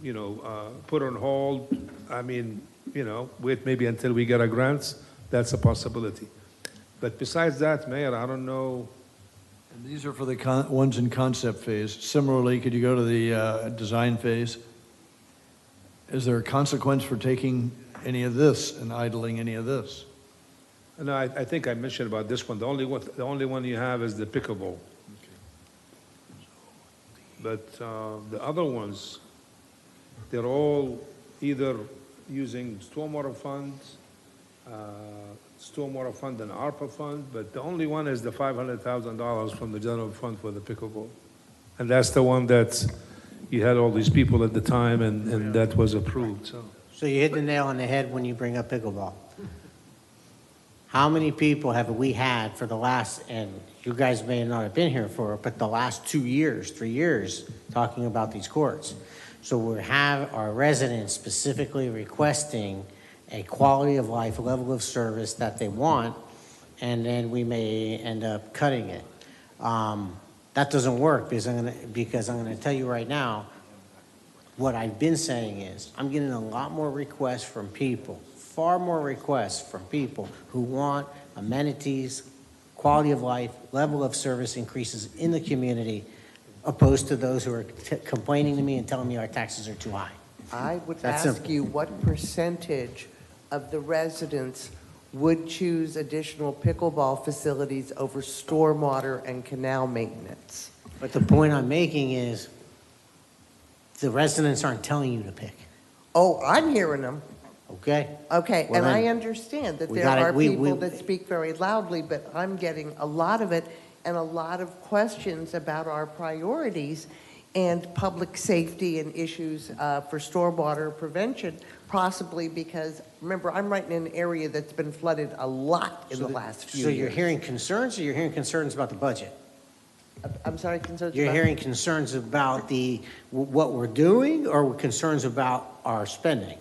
put on hold, I mean, wait maybe until we get our grants, that's a possibility. But besides that, Mayor, I don't know. And these are for the ones in concept phase. Similarly, could you go to the design phase? Is there a consequence for taking any of this and idling any of this? No, I think I mentioned about this one. The only one you have is the pickleball. But the other ones, they're all either using stormwater funds, and ARPA fund, but the only one is the $500,000 from the general fund for the pickleball. And that's the one that you had all these people at the time, and that was approved, So you hit the nail on the head when you bring up pickleball. How many people have we had for the last, and you guys may not have been here for it, but the last 2 years, 3 years, talking about these courts? So we have our residents specifically requesting a quality of life, a level of service that they want, and then we may end up cutting it. That doesn't work because I'm gonna tell you right now, what I've been saying is, I'm getting a lot more requests from people, far more requests from people who want amenities, quality of life, level of service increases in the community, opposed to those who are complaining to me and telling me our taxes are too high. I would That's ask simple. you what percentage of the residents would choose additional pickleball facilities over stormwater and canal maintenance? But the point I'm making is, the residents aren't telling you to pick, Oh, I'm hearing them. okay? Okay, Well, and I then, understand that we there gotta- are we- people that speak very loudly, but I'm getting a lot of it and a lot of questions about our priorities and public safety and issues for stormwater prevention, possibly because, remember, I'm right in an area that's been flooded a lot in the last few So years. you're hearing concerns, or you're hearing concerns about the budget? I'm sorry, concerns You're about- hearing concerns about what we're doing, or concerns about our spending?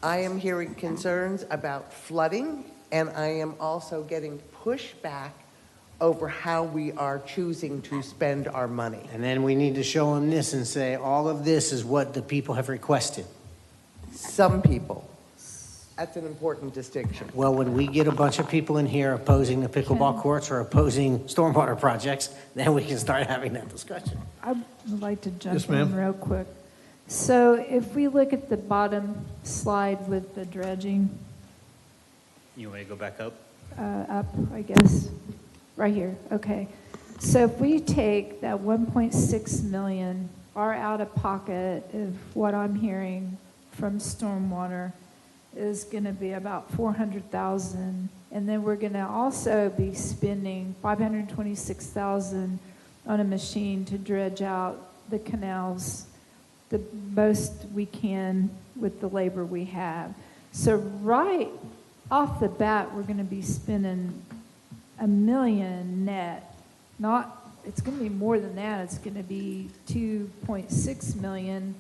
I am hearing concerns about flooding, and I am also getting pushback over how we are choosing to spend our money. And then we need to show them this and say, all of this is what the people have requested. Some people. That's an important distinction. Well, when we get a bunch of people in here opposing the pickleball courts or opposing stormwater projects, then we can start having that discussion. I would like to jump Yes, in ma'am. real quick. So if we look at the bottom slide with the dredging, You want me to go back up? up, I guess, right here, okay. So if we take that 1.6 million, our out-of-pocket, of what I'm hearing from stormwater, is gonna be about 400,000. And then we're gonna also be spending 526,000 on a machine to dredge out the canals the most we can with the labor we have. So right off the bat, we're gonna be spending $1 million net. Not, it's gonna be more than that, it's gonna be 2.6 million.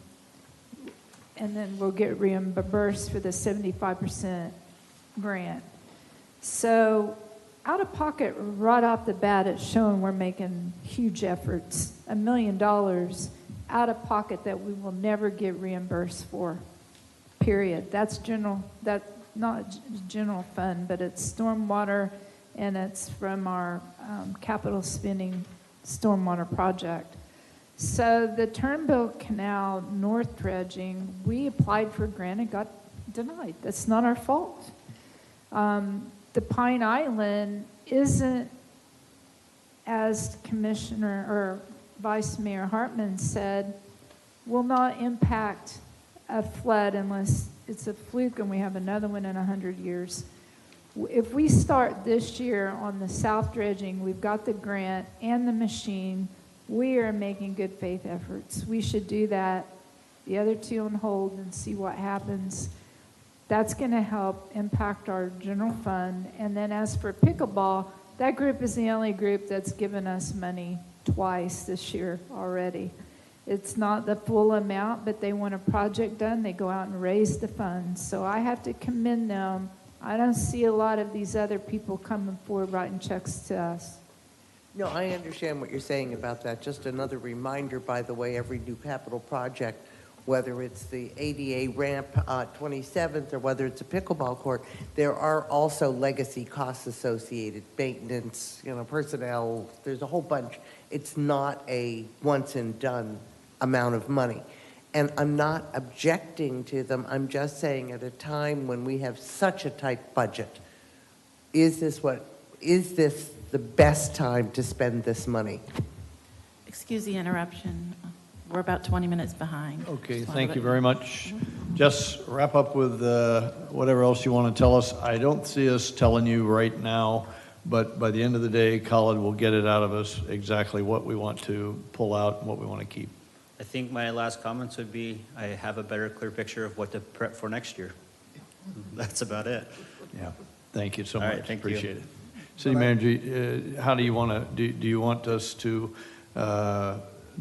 And then we'll get reimbursed for the 75% grant. So out of pocket, right off the bat, it's showing we're making huge efforts. $1 million out of pocket that we will never get reimbursed for, period. That's general, that's not general fund, but it's stormwater, and it's from our capital spending stormwater project. So the Turnbill Canal North dredging, we applied for a grant and got denied. That's not our fault. The Pine Island isn't, as Commissioner or Vice Mayor Hartman said, will not impact a flood unless it's a fluke and we have another one in 100 years. If we start this year on the south dredging, we've got the grant and the machine, we are making good faith efforts. We should do that, the other two on hold, and see what happens. That's going to help impact our general fund. And then as for pickleball, that group is the only group that's given us money twice this year already. It's not the full amount, but they want a project done. They go out and raise the funds. So I have to commend them. I don't see a lot of these other people coming forward writing checks to us. No, I understand what you're saying about that. Just another reminder, by the way, every new capital project, whether it's the ADA ramp 27th or whether it's a pickleball court, there are also legacy costs associated, maintenance, personnel, there's a whole bunch. It's not a once and done amount of money. And I'm not objecting to them. I'm just saying at a time when we have such a tight budget, is this the best time to spend this money? Excuse the interruption. We're about 20 minutes behind. Okay, Just wanted thank to- you very much. Just wrap up with whatever else you want to tell us. I don't see us telling you right now, but by the end of the day, Khalid will get it out of us exactly what we want to pull out and what we want to keep. I think my last comments would be, I have a better, clear picture of what to prep for next year. That's about it. Yeah, thank you so All right, much. thank you. Appreciate it. City Manager, how do you want to, do you want us to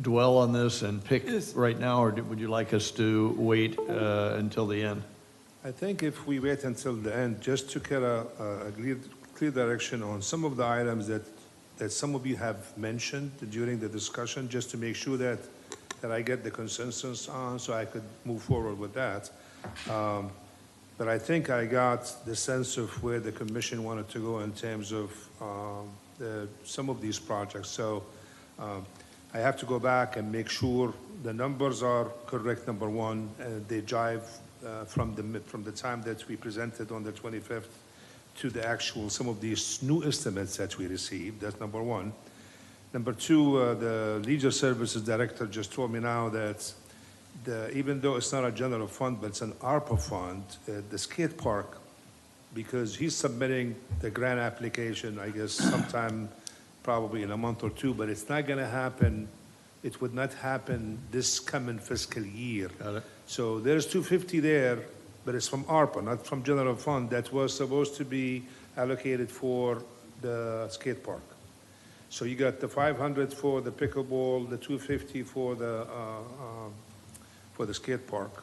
dwell on this and pick right now, or would you like us to wait until the end? I think if we wait until the end, just to get a clear direction on some of the items that some of you have mentioned during the discussion, just to make sure that I get the consensus on, so I could move forward with that. But I think I got the sense of where the commission wanted to go in terms of some of these projects. So I have to go back and make sure the numbers are correct, number one, and they jive from the time that we presented on the 25th to the actual, some of these new estimates that we received. That's number one. Number two, the Leisure Services Director just told me now that even though it's not a general fund, but it's an ARPA fund, the skate park, because he's submitting the grant application, I guess sometime probably in a month or two, but it's not going to happen. It would not happen this coming fiscal year. Got it. So there's 250 there, but it's from ARPA, not from general fund, that was supposed to be allocated for the skate park. So you got the 500 for the pickleball, the 250 for the skate park.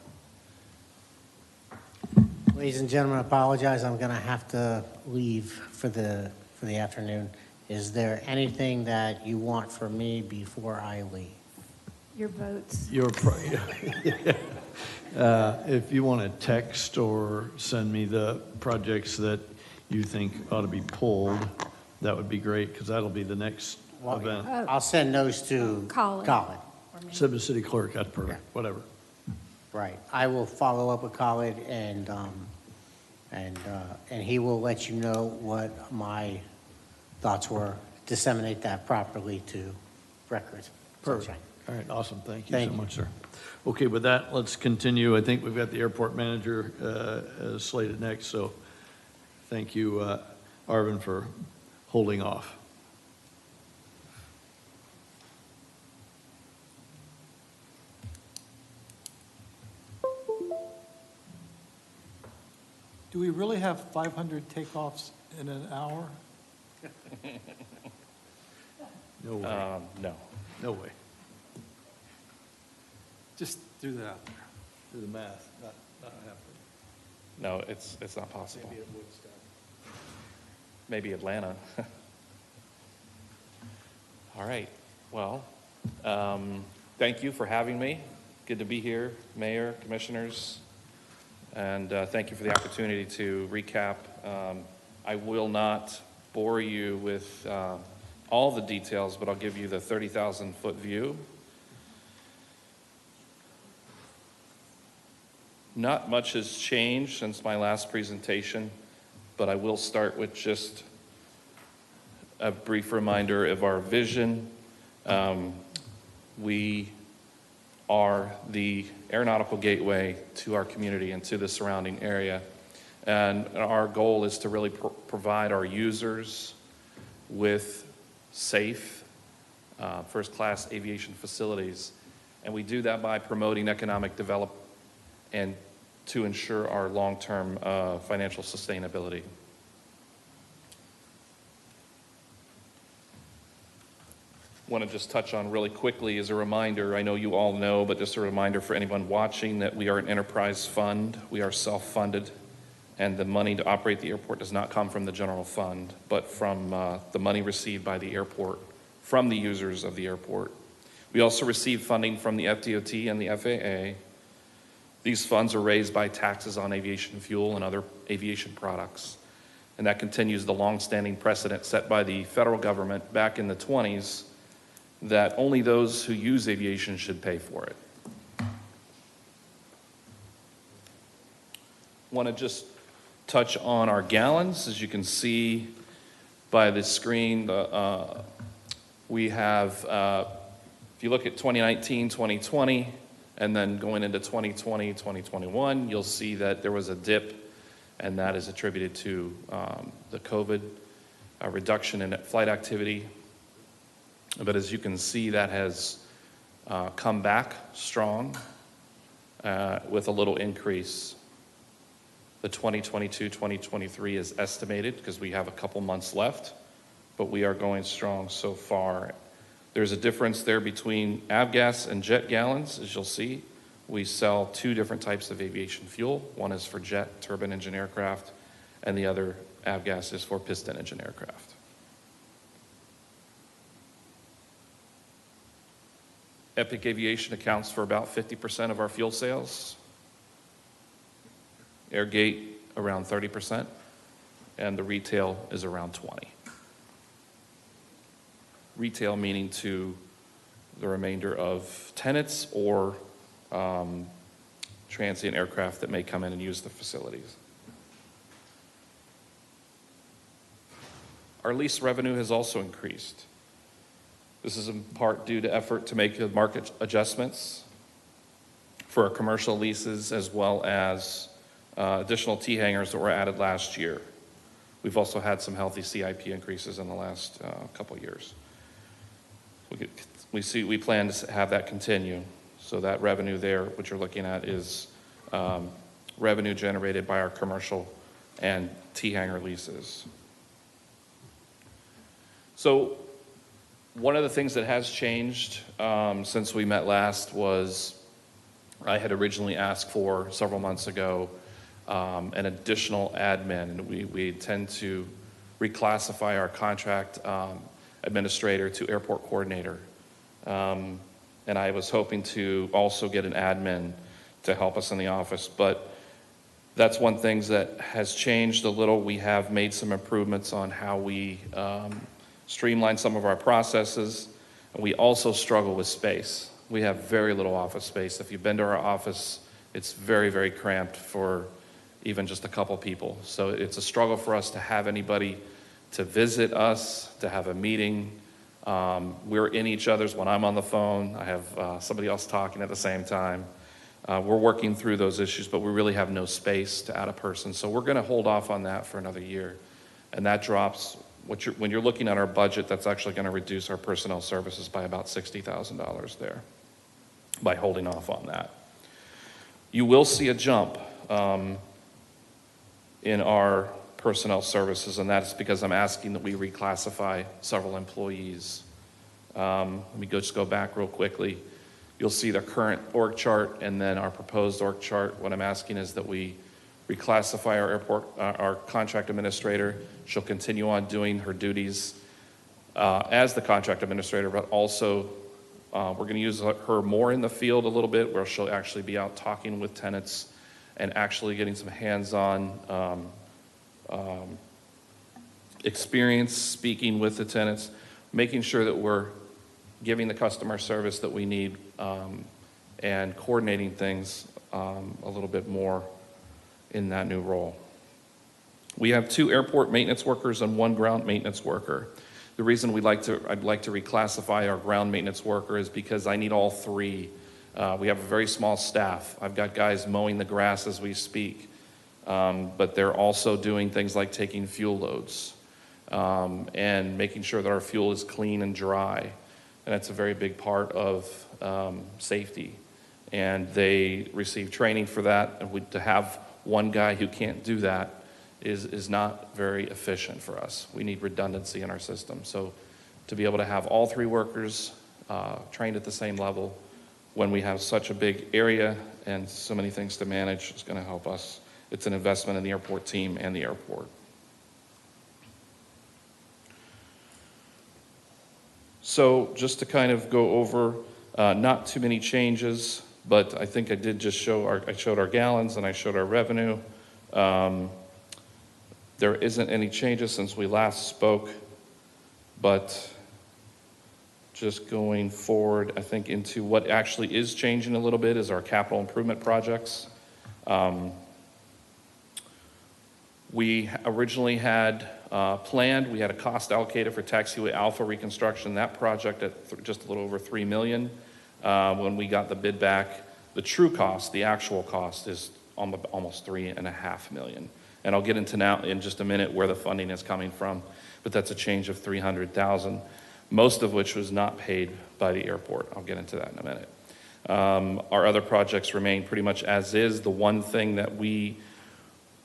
Ladies and gentlemen, I apologize. I'm going to have to leave for the afternoon. Is there anything that you want from me before I leave? Your votes. If you want to text or send me the projects that you think ought to be pulled, that would be great, because that'll be the next event. I'll send those to Colin. Send the city clerk, that's perfect, whatever. Right. I will follow up with Khalid, and he will let you know what my thoughts were. Disseminate that properly to records. Perfect. All right, awesome, thank you Thank so you. much, sir. Okay, with that, let's continue. I think we've got the airport manager slated next, so thank you, Arvin, for holding off. Do we really have 500 takeoffs in an hour? No way, No, no way. Just threw that out there. Do the math, not happening. no, it's not possible. Maybe at Woodstock. Maybe Atlanta. All right, well, thank you for having me. Good to be here, Mayor, Commissioners, and thank you for the opportunity to recap. I will not bore you with all the details, but I'll give you the 30,000-foot view. Not much has changed since my last presentation, but I will start with just a brief reminder of our vision. We are the aeronautical gateway to our community and to the surrounding area. And our goal is to really provide our users with safe, first-class aviation facilities. And we do that by promoting economic development and to ensure our long-term financial sustainability. Want to just touch on really quickly as a reminder, I know you all know, but just a reminder for anyone watching that we are an enterprise fund. We are self-funded, and the money to operate the airport does not come from the general fund, but from the money received by the airport, from the users of the airport. We also receive funding from the FDOT and the FAA. These funds are raised by taxes on aviation fuel and other aviation products. And that continues the long-standing precedent set by the federal government back in the 20s that only those who use aviation should pay for it. Want to just touch on our gallons. As you can see by the screen, we have, if you look at 2019, 2020, and then going into 2020, 2021, you'll see that there was a dip, and that is attributed to the COVID reduction in flight activity. But as you can see, that has come back strong with a little increase. The 2022-2023 is estimated because we have a couple months left, but we are going strong so far. There's a difference there between avgas and jet gallons, as you'll see. We sell two different types of aviation fuel. One is for jet turbine engine aircraft, and the other avgas is for piston engine aircraft. Epic Aviation accounts for about 50% of our fuel sales. Airgate around 30%, and the retail is around 20%. Retail meaning to the remainder of tenants or transient aircraft that may come in and use the facilities. Our lease revenue has also increased. This is in part due to effort to make market adjustments for our commercial leases, as well as additional T-hangars that were added last year. We've also had some healthy CIP increases in the last couple years. We plan to have that continue. So that revenue there, what you're looking at, is revenue generated by our commercial and T-hangar leases. So one of the things that has changed since we met last was I had originally asked for, several months ago, an additional admin. We intend to reclassify our contract administrator to airport coordinator. And I was hoping to also get an admin to help us in the office, but that's one thing that has changed a little. We have made some improvements on how we streamline some of our processes, and we also struggle with space. We have very little office space. If you've been to our office, it's very, very cramped for even just a couple people. So it's a struggle for us to have anybody to visit us, to have a meeting. We're in each other's. When I'm on the phone, I have somebody else talking at the same time. We're working through those issues, but we really have no space to add a person. So we're going to hold off on that for another year. And that drops, when you're looking at our budget, that's actually going to reduce our personnel services by about $60,000 there by holding off on that. You will see a jump in our personnel services, and that's because I'm asking that we reclassify several employees. Let me just go back real quickly. You'll see the current org chart and then our proposed org chart. What I'm asking is that we reclassify our contract administrator. She'll continue on doing her duties as the contract administrator, but also we're going to use her more in the field a little bit, where she'll actually be out talking with tenants and actually getting some hands-on experience speaking with the tenants, making sure that we're giving the customer service that we need and coordinating things a little bit more in that new role. We have 2 airport maintenance workers and 1 ground maintenance worker. The reason I'd like to reclassify our ground maintenance worker is because I need all 3 We have a very small staff. I've got guys mowing the grass as we speak, but they're also doing things like taking fuel loads and making sure that our fuel is clean and dry. And that's a very big part of safety. And they receive training for that. And to have one guy who can't do that is not very efficient for us. We need redundancy in our system. So to be able to have all three workers trained at the same level when we have such a big area and so many things to manage is going to help us. It's an investment in the airport team and the airport. So just to kind of go over, not too many changes, but I think I did just I showed our gallons and I showed our revenue. There isn't any changes since we last spoke, but just going forward, I think into what actually is changing a little bit is our capital improvement projects. We originally had planned, we had a cost allocated for Taxiway Alpha reconstruction, that project at just a little over $3 million. When we got the bid back, the true cost, the actual cost is almost $3.5 million. And I'll get into now in just a minute where the funding is coming from, but that's a change of $300,000, most of which was not paid by the airport. I'll get into that in a minute. Our other projects remain pretty much as is. The one thing that we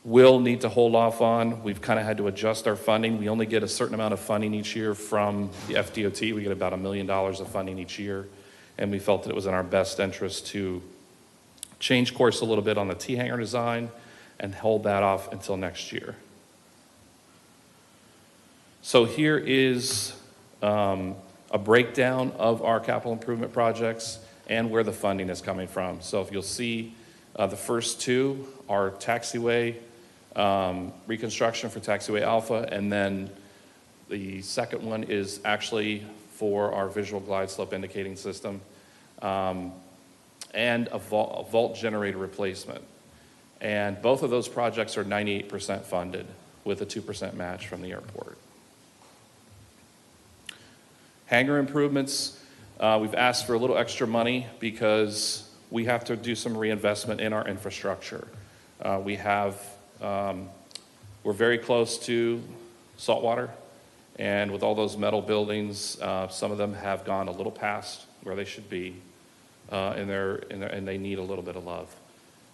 will need to hold off on, we've kind of had to adjust our funding. We only get a certain amount of funding each year from the FDOT. We get about $1 million of funding each year, and we felt that it was in our best interest to change course a little bit on the T-hangar design and hold that off until next year. So here is a breakdown of our capital improvement projects and where the funding is coming from. So if you'll see, the first two are taxiway reconstruction for Taxiway Alpha, and then the second one is actually for our visual glide slope indicating system, and a vault generator replacement. And both of those projects are 98% funded with a 2% match from the airport. Hangar improvements, we've asked for a little extra money because we have to do some reinvestment in our infrastructure. We're very close to saltwater, and with all those metal buildings, some of them have gone a little past where they should be, and they need a little bit of love.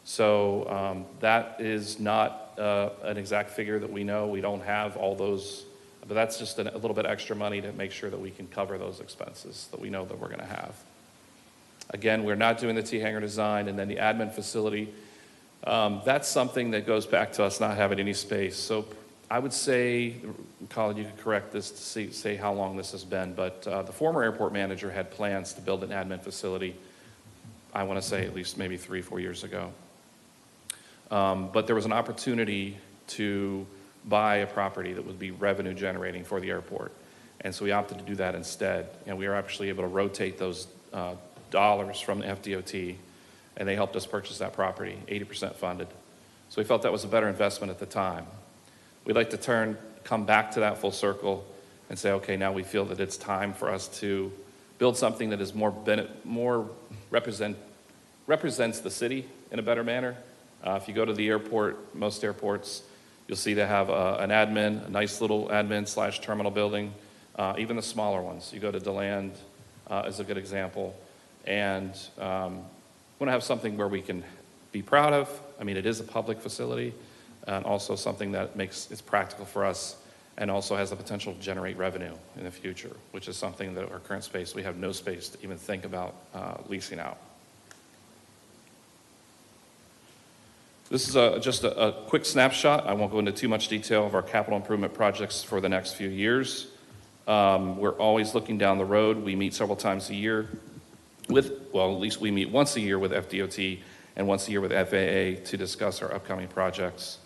So that is not an exact figure that we know. We don't have all those, but that's just a little bit extra money to make sure that we can cover those expenses that we know that we're going to have. Again, we're not doing the T-hangar design, and then the admin facility. That's something that goes back to us not having any space. So I would say, Colin, you could correct this to say how long this has been, but the former airport manager had plans to build an admin facility, I want to say at least maybe 3-4 years ago. But there was an opportunity to buy a property that would be revenue generating for the airport. And so we opted to do that instead. And we were actually able to rotate those dollars from the FDOT, and they helped us purchase that property, 80% funded. So we felt that was a better investment at the time. We'd like to come back to that full circle and say, okay, now we feel that it's time for us to build something that is more represents the city in a better manner. If you go to the airport, most airports, you'll see they have an admin, a nice little admin/terminal building, even the smaller ones. You go to DeLand is a good example. And we want to have something where we can be proud of. I mean, it is a public facility, and also something that it's practical for us and also has the potential to generate revenue in the future, which is something that our current space, we have no space to even think about leasing out. This is just a quick snapshot. I won't go into too much detail of our capital improvement projects for the next few years. We're always looking down the road. We meet several times a year at least we meet once a year with FDOT and once a year with FAA to discuss our upcoming projects.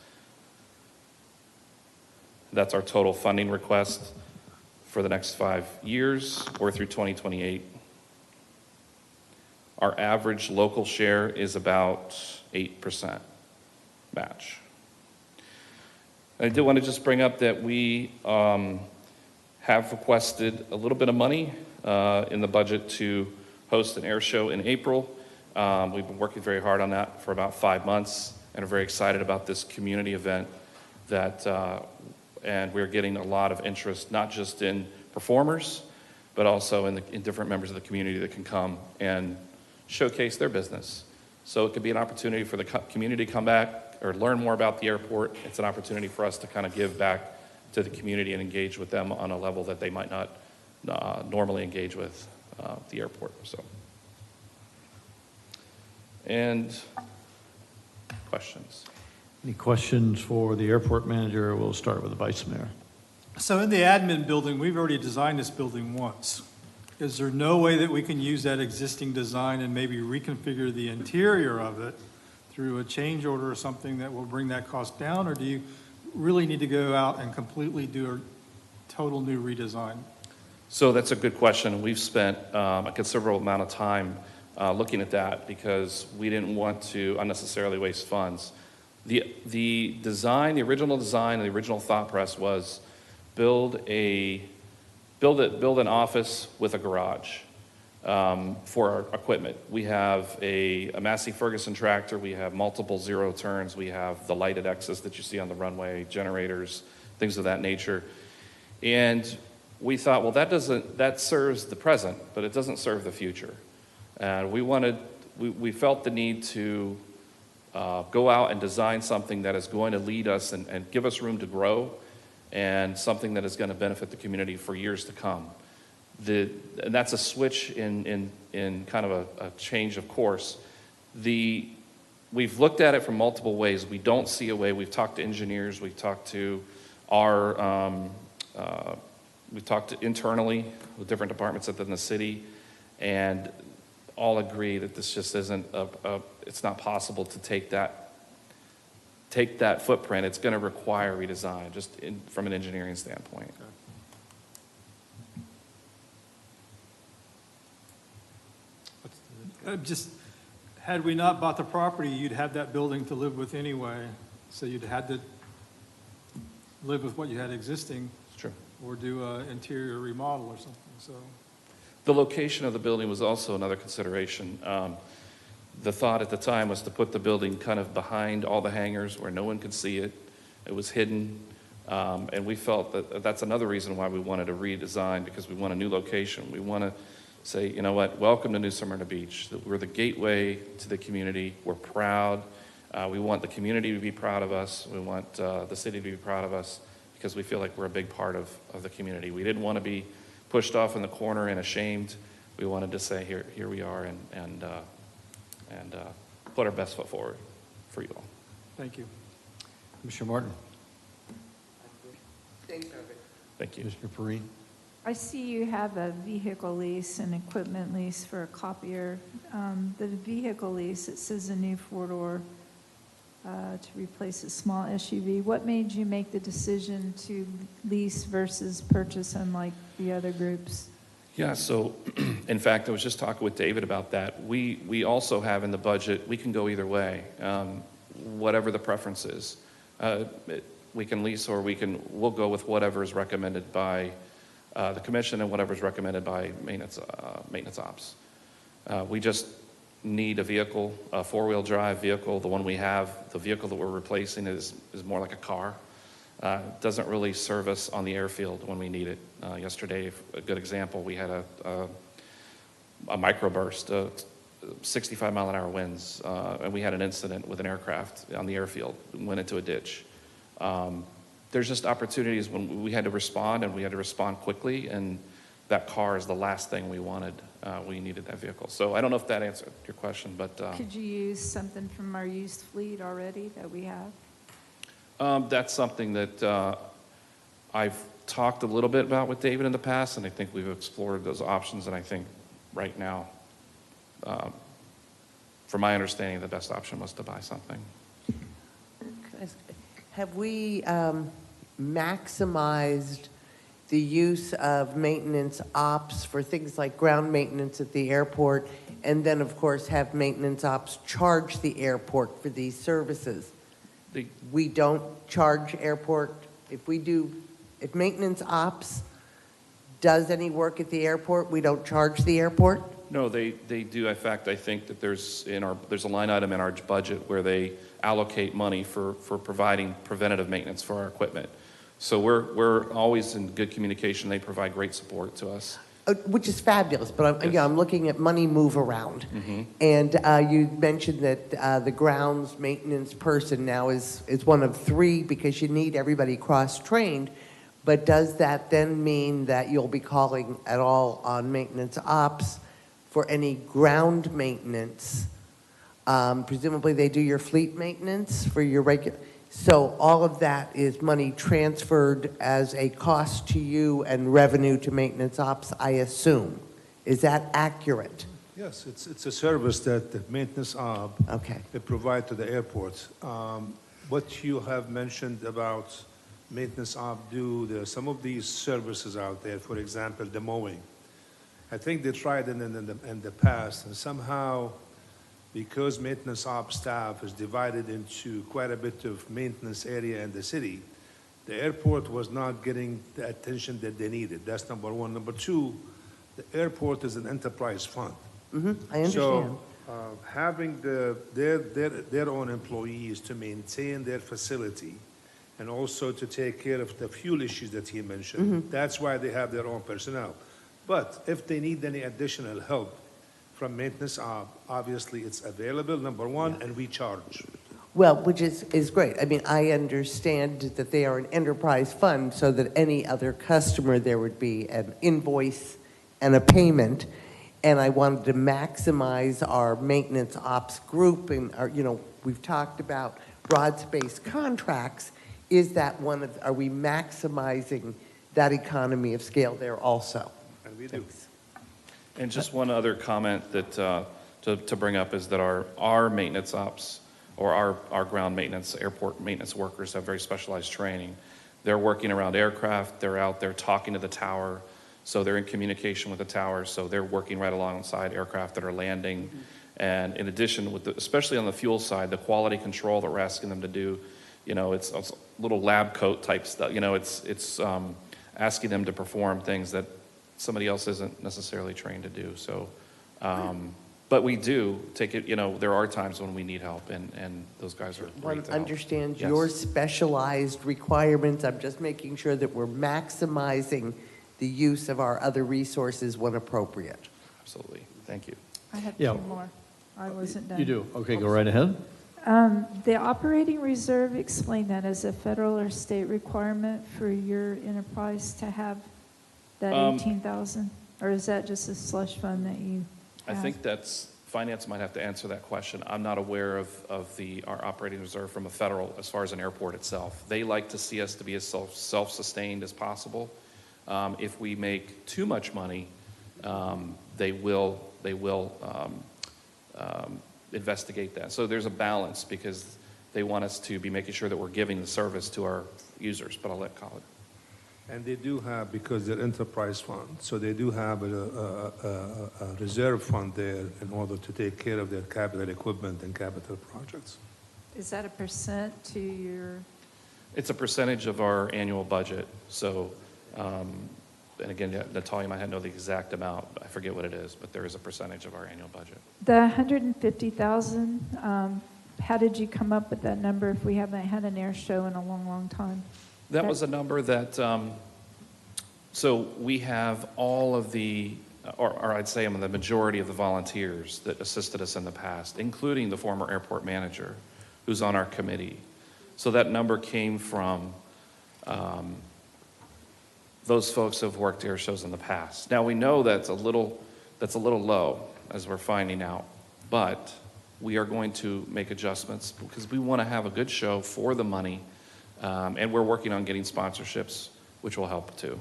That's our total funding request for the next 5 years or through 2028. Our average local share is about 8% match. I did want to just bring up that we have requested a little bit of money in the budget to host an air show in April. We've been working very hard on that for about 5 months and are very excited about this community event and we're getting a lot of interest, not just in performers, but also in different members of the community that can come and showcase their business. So it could be an opportunity for the community to come back or learn more about the airport. It's an opportunity for us to kind of give back to the community and engage with them on a level that they might not normally engage with the airport. So, and questions? Any questions for the airport manager? We'll start with the vice mayor. So in the admin building, we've already designed this building once. Is there no way that we can use that existing design and maybe reconfigure the interior of it through a change order or something that will bring that cost down? Or do you really need to go out and completely do a total new redesign? So that's a good question. We've spent a considerable amount of time looking at that because we didn't want to unnecessarily waste funds. The design, the original design, and the original thought process was build an office with a garage for our equipment. We have a Massey Ferguson tractor. We have multiple zero turns. We have the lighted X's that you see on the runway, generators, things of that nature. And we thought, well, that serves the present, but it doesn't serve the future. And we felt the need to go out and design something that is going to lead us and give us room to grow, and something that is going to benefit the community for years to come. And that's a switch in kind of a change of course. We've looked at it from multiple ways. We don't see a way. We've talked to engineers. We've talked to internally with different departments within the city, and all agree that this just isn't it's not possible to take that footprint. It's going to require redesign just from an engineering standpoint. Just, had we not bought the property, you'd have that building to live with anyway. So you'd had to live with what you had existing. It's true. Or do an interior remodel or something, so. The location of the building was also another consideration. The thought at the time was to put the building kind of behind all the hangars where no one could see it. It was hidden. And we felt that that's another reason why we wanted to redesign, because we want a new location. We want to say, you know what, welcome to New Smyrna Beach. We're the gateway to the community. We're proud. We want the community to be proud of us. We want the city to be proud of us because we feel like we're a big part of the community. We didn't want to be pushed off in the corner and ashamed. We wanted to say, here we are, and put our best foot forward for you all. Thank you. Commissioner Martin. Thank you. Commissioner Perrine. I see you have a vehicle lease and equipment lease for a copier. The vehicle lease, it says a new four-door to replace a small SUV. What made you make the decision to lease versus purchase, unlike the other groups? Yeah, so in fact, I was just talking with David about that. We also have in the budget, we can go either way, whatever the preference is. We can lease, or we'll go with whatever is recommended by the commission and whatever is recommended by maintenance ops. We just need a vehicle, a four-wheel drive vehicle. The one we have, the vehicle that we're replacing is more like a car. Doesn't really serve us on the airfield when we need it. Yesterday, a good example, we had a microburst, 65-mile-an-hour winds, and we had an incident with an aircraft on the airfield. It went into a ditch. There's just opportunities when we had to respond, and we had to respond quickly, and that car is the last thing we wanted. We needed that vehicle. So I don't know if that answered your question, but... Could you use something from our used fleet already that we have? That's something that I've talked a little bit about with David in the past, and I think we've explored those options, and I think right now, from my understanding, the best option was to buy something. Have we maximized the use of maintenance ops for things like ground maintenance at the airport, and then, of course, have maintenance ops charge the airport for these services? We don't charge airport, if maintenance ops does any work at the airport, we don't charge the airport? No, they do. In fact, I think that there's a line item in our budget where they allocate money for providing preventative maintenance for our equipment. So we're always in good communication. They provide great support to us. Which is fabulous, but Yes. I'm looking at money move around. And you mentioned that the grounds maintenance person now is one of three because you need everybody cross-trained. But does that then mean that you'll be calling at all on maintenance ops for any ground maintenance? Presumably they do your fleet maintenance for your regular. So all of that is money transferred as a cost to you and revenue to maintenance ops, I assume. Is that accurate? Yes, it's a service that the maintenance op Okay. they provide to the airport. What you have mentioned about maintenance op some of these services out there, for example, the mowing. I think they tried it in the past, and somehow, because maintenance op staff is divided into quite a bit of maintenance area in the city, the airport was not getting the attention that they needed. That's number one. Number two, the airport is an enterprise fund. I understand. So having their own employees to maintain their facility and also to take care of the fuel issues that he mentioned, that's why they have their own personnel. But if they need any additional help from maintenance op, obviously it's available, number one, and we charge. Well, which is great. I mean, I understand that they are an enterprise fund so that any other customer, there would be an invoice and a payment. And I wanted to maximize our maintenance ops group and we've talked about broad space contracts. Is that are we maximizing that economy of scale there also? And we do. And just one other comment that to bring up is that our maintenance ops or our ground maintenance, airport maintenance workers have very specialized training. They're working around aircraft. They're out there talking to the tower. So they're in communication with the tower. So they're working right alongside aircraft that are landing. And in addition, especially on the fuel side, the quality control that we're asking them to do, it's a little lab coat type stuff. It's asking them to perform things that somebody else isn't necessarily trained to do. So, but we do take it, there are times when we need help, and those guys are great One to help. understands Yes. your specialized requirements. I'm just making sure that we're maximizing the use of our other resources when appropriate. Absolutely. Thank you. I have Yeah. two more. I wasn't done. You do? Okay, go right ahead. The operating reserve, explain that as a federal or state requirement for your enterprise to have that 18,000? Or is that just a slush fund that you I have? think finance might have to answer that question. I'm not aware of our operating reserve from a federal as far as an airport itself. They like to see us to be as self-sustained as possible. If we make too much money, they will investigate that. So there's a balance because they want us to be making sure that we're giving the service to our users, but I'll let Khalid. And they do have, because they're enterprise fund, so they do have a reserve fund there in order to take care of their capital equipment and capital projects. Is that a percent to your, It's a percentage of our annual budget. So, and again, Natalia might know the exact amount. I forget what it is, but there is a percentage of our annual budget. the 150,000, how did you come up with that number if we haven't had an air show in a long, long time? That was a number that, so we have all of the, or I'd say the majority of the volunteers that assisted us in the past, including the former airport manager who's on our committee. So that number came from those folks who have worked air shows in the past. Now we know that's a little low, as we're finding out, but we are going to make adjustments because we want to have a good show for the money. And we're working on getting sponsorships, which will help too.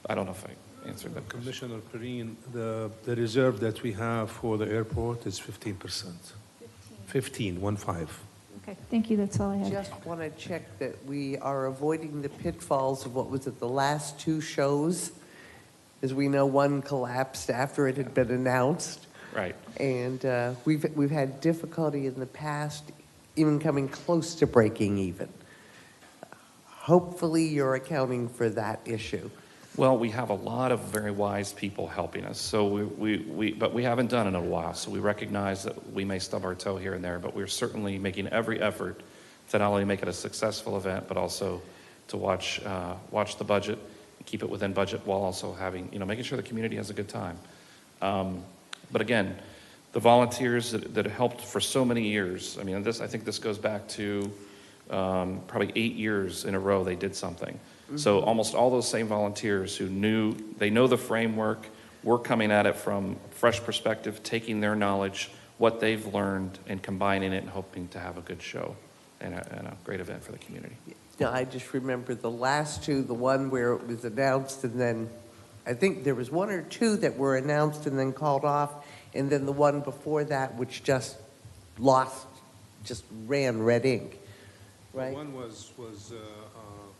I don't know if I answered that question. Commissioner Perrine, the reserve that we have for the airport is 15%. 15. Okay, thank you, that's all I have. Just want to check that we are avoiding the pitfalls of what was it, the last two shows? As we know, one collapsed after it had been announced. Right. And we've had difficulty in the past even coming close to breaking even. Hopefully you're accounting for that issue. Well, we have a lot of very wise people helping us, so but we haven't done it in a while, so we recognize that we may stub our toe here and there, but we're certainly making every effort to not only make it a successful event, but also to watch the budget, and keep it within budget while also having, making sure the community has a good time. But again, the volunteers that helped for so many years, I mean, I think this goes back to probably 8 years in a row they did something. So almost all those same volunteers who they know the framework, we're coming at it from a fresh perspective, taking their knowledge, what they've learned, and combining it and hoping to have a good show and a great event for the community. Yeah, I just remember the last two, the one where it was announced and then, I think there was one or two that were announced and then called off, and then the one before that which just ran red ink, right? One was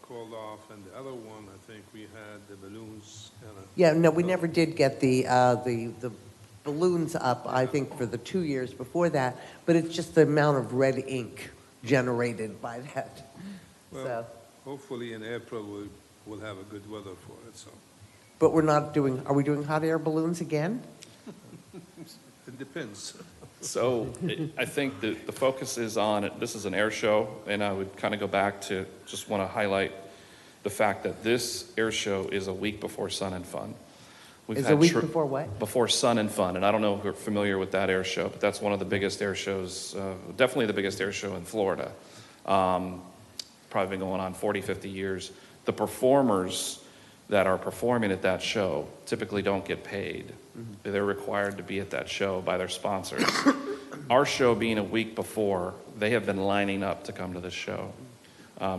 called off, and the other one, I think we had the balloons. Yeah, no, we never did get the balloons up, I think, for the 2 years before that, but it's just the amount of red ink generated by that. Well, So, hopefully in April we'll have a good weather for it, so. but are we doing hot air balloons again? It depends. So I think the focus is on, this is an air show, and I would kind of go back to just want to highlight the fact that this air show is a week before Sun and Fun. Is it a week before what? Before Sun and Fun, and I don't know if you're familiar with that air show, but that's one of the biggest air shows, definitely the biggest air show in Florida. Probably been going on 40, 50 years. The performers that are performing at that show typically don't get paid. Mm-hmm. They're required to be at that show by their sponsors. Our show being a week before, they have been lining up to come to this show.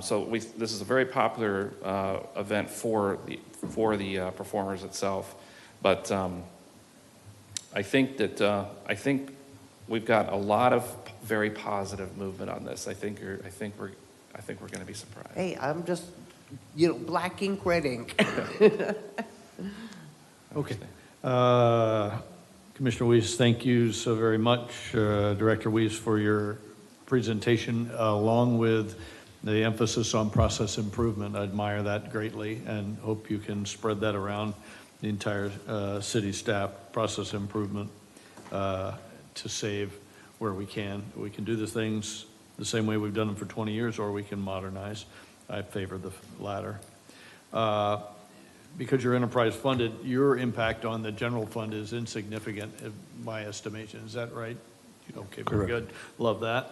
So this is a very popular event for the performers itself. But I think we've got a lot of very positive movement on this. I think we're going to be surprised. Hey, I'm just, black ink, red ink. Okay. Commissioner Weiss, thank you so very much, Director Weiss, for your presentation, along with the emphasis on process improvement. I admire that greatly and hope you can spread that around the entire city staff. Process improvement to save where we can. We can do the things the same way we've done them for 20 years, or we can modernize. I favor the latter. Because you're enterprise funded, your impact on the general fund is insignificant, in my estimation. Is that right? Okay, very good. Love that.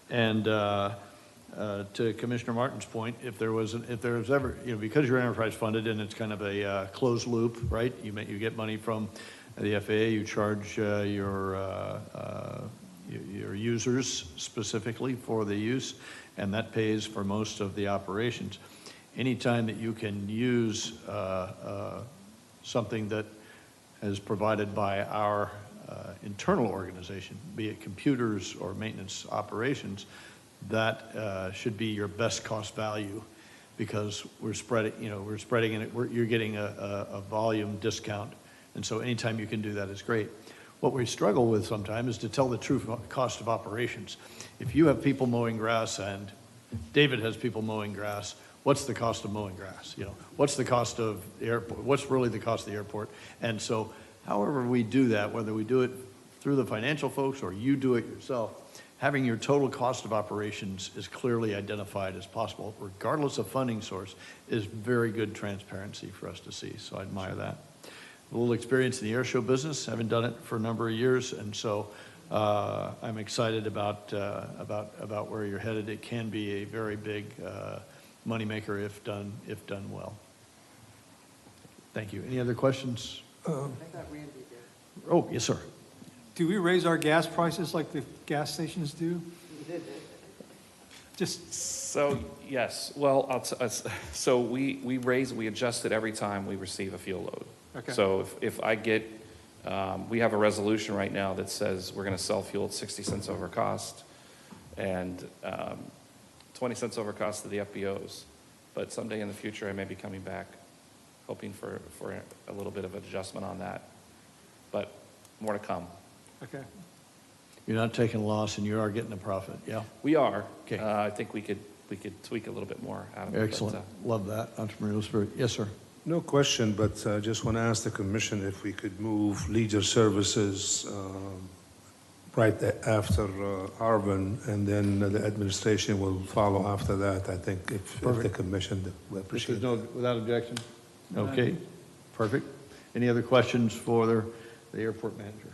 And to Commissioner Martin's point, if there was ever, because you're enterprise funded and it's kind of a closed loop, right? You get money from the FAA, you charge your users specifically for the use, and that pays for most of the operations. Anytime that you can use something that is provided by our internal organization, be it computers or maintenance operations, that should be your best cost value, because we're spreading it. You're getting a volume discount, and so anytime you can do that is great. What we struggle with sometimes is to tell the true cost of operations. If you have people mowing grass and David has people mowing grass, what's the cost of mowing grass? What's the cost of the airport? What's really the cost of the airport? And so however we do that, whether we do it through the financial folks or you do it yourself, having your total cost of operations is clearly identified as possible, regardless of funding source, is very good transparency for us to see. So I admire that. A little experience in the air show business, having done it for a number of years, and so I'm excited about where you're headed. It can be a very big moneymaker if done well. Thank you. Any other questions? Oh, yes, sir. Do we raise our gas prices like the gas stations do? So, yes. Well, so we adjust it every time we receive a fuel load. Okay. So if I get, we have a resolution right now that says we're going to sell fuel at 60 cents over cost and 20 cents over cost to the FBOs. But someday in the future, I may be coming back, hoping for a little bit of adjustment on that. But more to come. Okay. You're not taking a loss, and you are getting a profit, yeah? We are. Okay. I think we could tweak a little bit more out of it. Excellent. Love that entrepreneurial spirit. Yes, sir. No question, but I just want to ask the commission if we could move leisure services right after Arvin, and then the administration will follow after that. I think if the Perfect. commission will If appreciate there's no, without objection? Okay, perfect. Any other questions for the airport manager?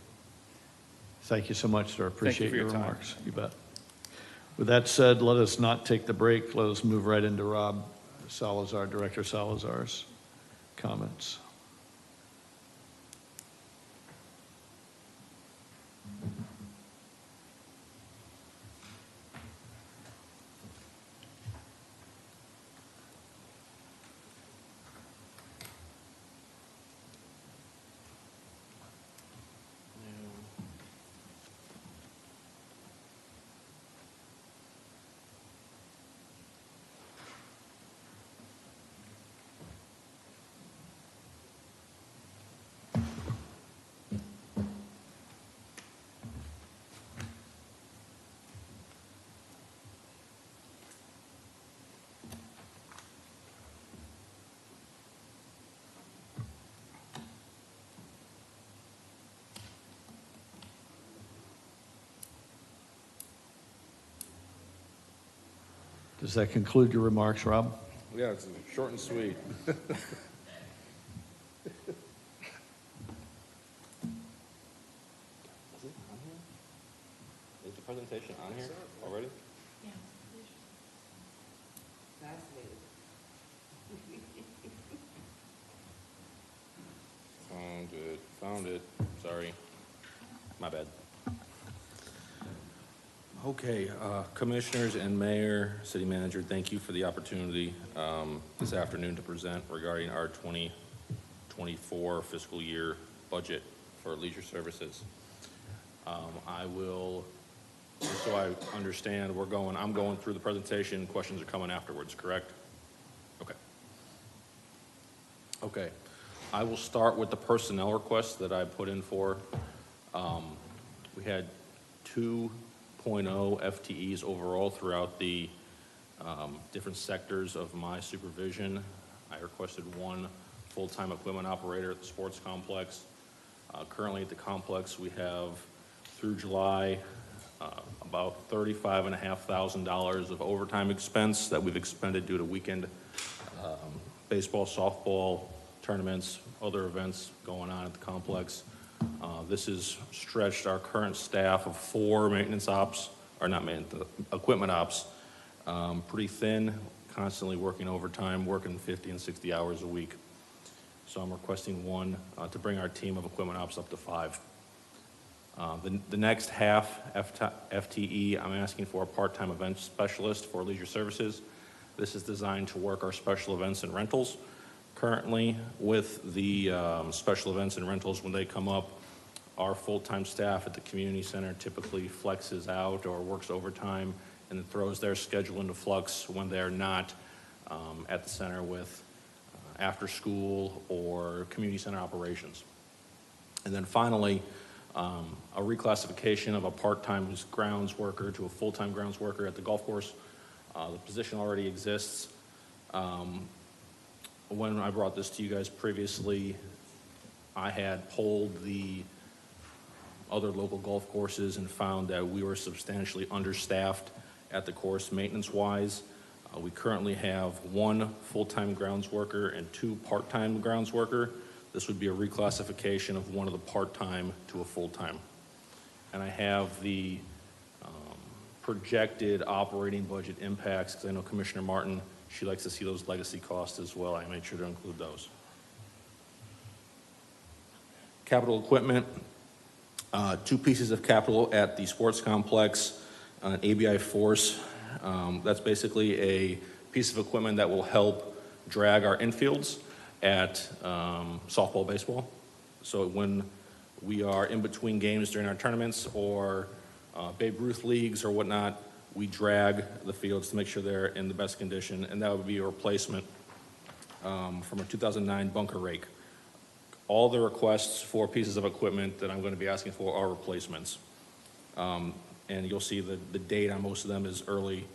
Thank you so much, sir. Appreciate for your your time. remarks. You bet. With that said, let us not take the break. Let us move right into Rob Salazar, Director Salazar's comments. Does that conclude your remarks, Rob? Yeah, it's short and sweet. Is the presentation on here already? Found it, sorry. My bad. Okay, Commissioners and Mayor, City Manager, thank you for the opportunity this afternoon to present regarding our 2024 fiscal year budget for leisure services. I will, just so I understand, I'm going through the presentation, questions are coming afterwards, correct? Okay. Okay, I will start with the personnel requests that I put in for. We had 2.0 FTEs overall throughout the different sectors of my supervision. I requested 1 full-time equipment operator at the sports complex. Currently at the complex, we have, through July, about $35,500 of overtime expense that we've expended due to weekend baseball, softball tournaments, other events going on at the complex. This has stretched our current staff of 4 maintenance ops, or not maintenance, equipment ops, pretty thin, constantly working overtime, working 50 and 60 hours a week. So I'm requesting 1 to bring our team of equipment ops up to 5. The next half FTE, I'm asking for a part-time event specialist for leisure services. This is designed to work our special events and rentals. Currently, with the special events and rentals, when they come up, our full-time staff at the community center typically flexes out or works overtime and throws their schedule into flux when they're not at the center with after school or community center operations. And then finally, a reclassification of a part-time grounds worker to a full-time grounds worker at the golf course. The position already exists. When I brought this to you guys previously, I had polled the other local golf courses and found that we were substantially understaffed at the course maintenance-wise. We currently have 1 full-time grounds worker and 2 part-time grounds worker. This would be a reclassification of 1 of the part-time to a full-time. And I have the projected operating budget impacts, because I know Commissioner Martin, she likes to see those legacy costs as well. I made sure to include those. Capital equipment, 2 pieces of capital at the sports complex, an ABI Force. That's basically a piece of equipment that will help drag our infields at softball, baseball. So when we are in between games during our tournaments or Babe Ruth leagues or whatnot, we drag the fields to make sure they're in the best condition, and that would be a replacement from a 2009 bunker rake. All the requests for pieces of equipment that I'm going to be asking for are replacements. And you'll see the date on most of them is early,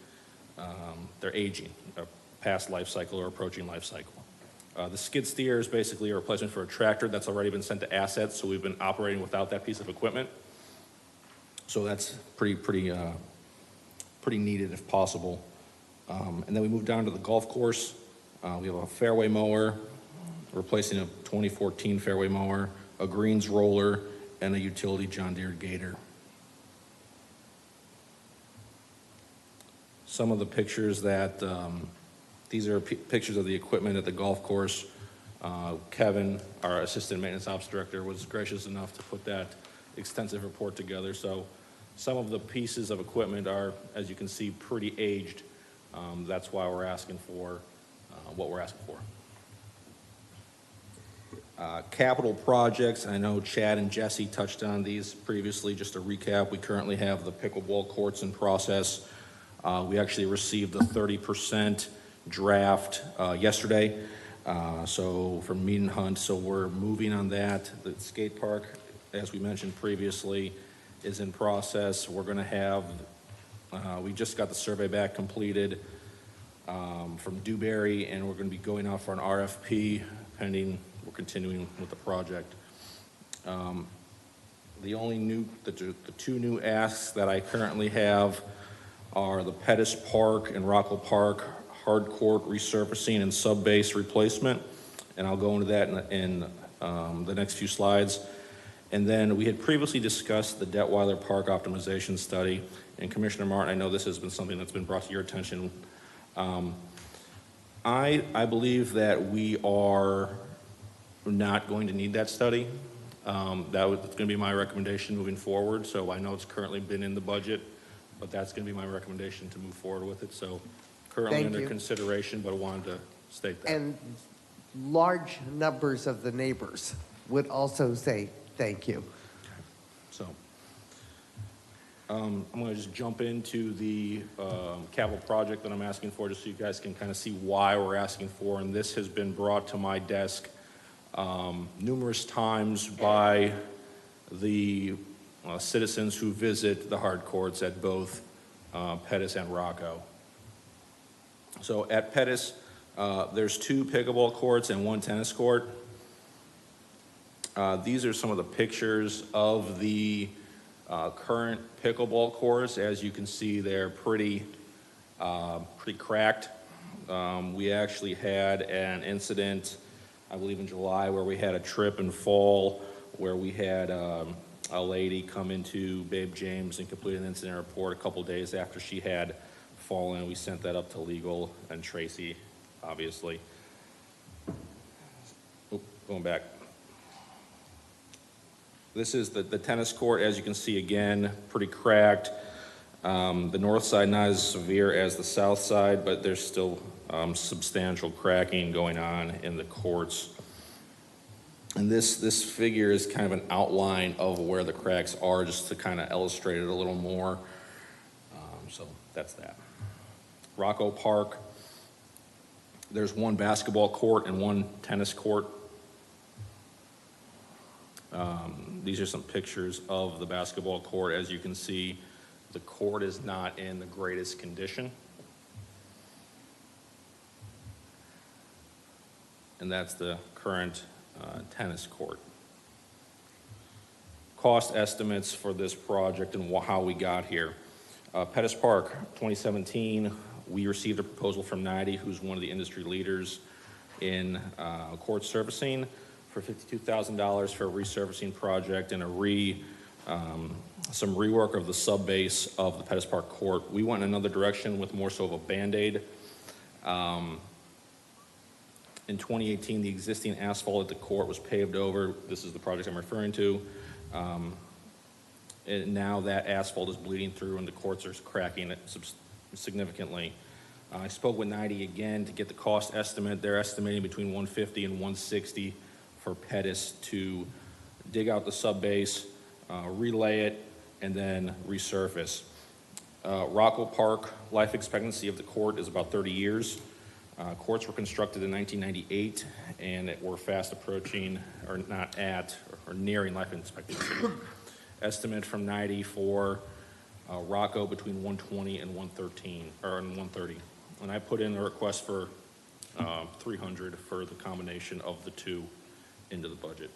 they're aging, past life cycle or approaching life cycle. The skid steer is basically a replacement for a tractor that's already been sent to assets, so we've been operating without that piece of equipment. So that's pretty needed if possible. And then we move down to the golf course. We have a fairway mower, replacing a 2014 fairway mower, a greens roller, and a utility John Deere Gator. Some of the pictures that, these are pictures of the equipment at the golf course. Kevin, our Assistant Maintenance Ops Director, was gracious enough to put that extensive report together. So some of the pieces of equipment are, as you can see, pretty aged. That's why we're asking for what we're asking for. Capital projects, I know Chad and Jesse touched on these previously. Just to recap, we currently have the pickleball courts in process. We actually received the 30% draft yesterday, so from Mead and Hunt, so we're moving on that. The skate park, as we mentioned previously, is in process. We're going to have, we just got the survey back completed from Dewberry, and we're going to be going out for an RFP pending. We're continuing with the project. The two new asks that I currently have are the Pettis Park and Rockwell Park hard court resurfacing and sub-base replacement, and I'll go into that in the next few slides. And then we had previously discussed the Detweiler Park optimization study, and Commissioner Martin, I know this has been something that's been brought to your attention. I believe that we are not going to need that study. That's going to be my recommendation moving forward. So I know it's currently been in the budget, but that's going to be my recommendation to move forward with it. So currently Thank under you. consideration, but I wanted to state that. And large numbers of the neighbors would also say thank you. So I'm going to just jump into the capital project that I'm asking for, just so you guys can kind of see why we're asking for. And this has been brought to my desk numerous times by the citizens who visit the hard courts at both Pettis and Rocco. So at Pettis, there's 2 pickleball courts and 1 tennis court. These are some of the pictures of the current pickleball courts. As you can see, they're pretty cracked. We actually had an incident, I believe in July, where we had a trip and fall, where we had a lady come into Babe James and complete an incident report a couple days after she had fallen. We sent that up to legal and Tracy, obviously. Going back. This is the tennis court. As you can see, again, pretty cracked. The north side not as severe as the south side, but there's still substantial cracking going on in the courts. And this figure is kind of an outline of where the cracks are, just to kind of illustrate it a little more. So that's that. Rocco Park, there's 1 basketball court and 1 tennis court. These are some pictures of the basketball court. As you can see, the court is not in the greatest condition. And that's the current tennis court. Cost estimates for this project and how we got here. Pettis Park, 2017, we received a proposal from NIDE, who's one of the industry leaders in court surfacing, for $52,000 for a resurfacing project and some rework of the sub-base of the Pettis Park court. We went in another direction with more so of a Band-Aid. In 2018, the existing asphalt at the court was paved over. This is the project I'm referring to. And now that asphalt is bleeding through and the courts are cracking significantly. I spoke with NIDE again to get the cost estimate. They're estimating between $150 and $160 for Pettis to dig out the sub-base, relay it, and then resurface. Rockwell Park, life expectancy of the court is about 30 years. Courts were constructed in 1998, and we're fast approaching, or not at, or nearing life expectancy. Estimate from NIDE for Rocco between 120 and 113, or 130. And I put in a request for 300 for the combination of the two into the budget.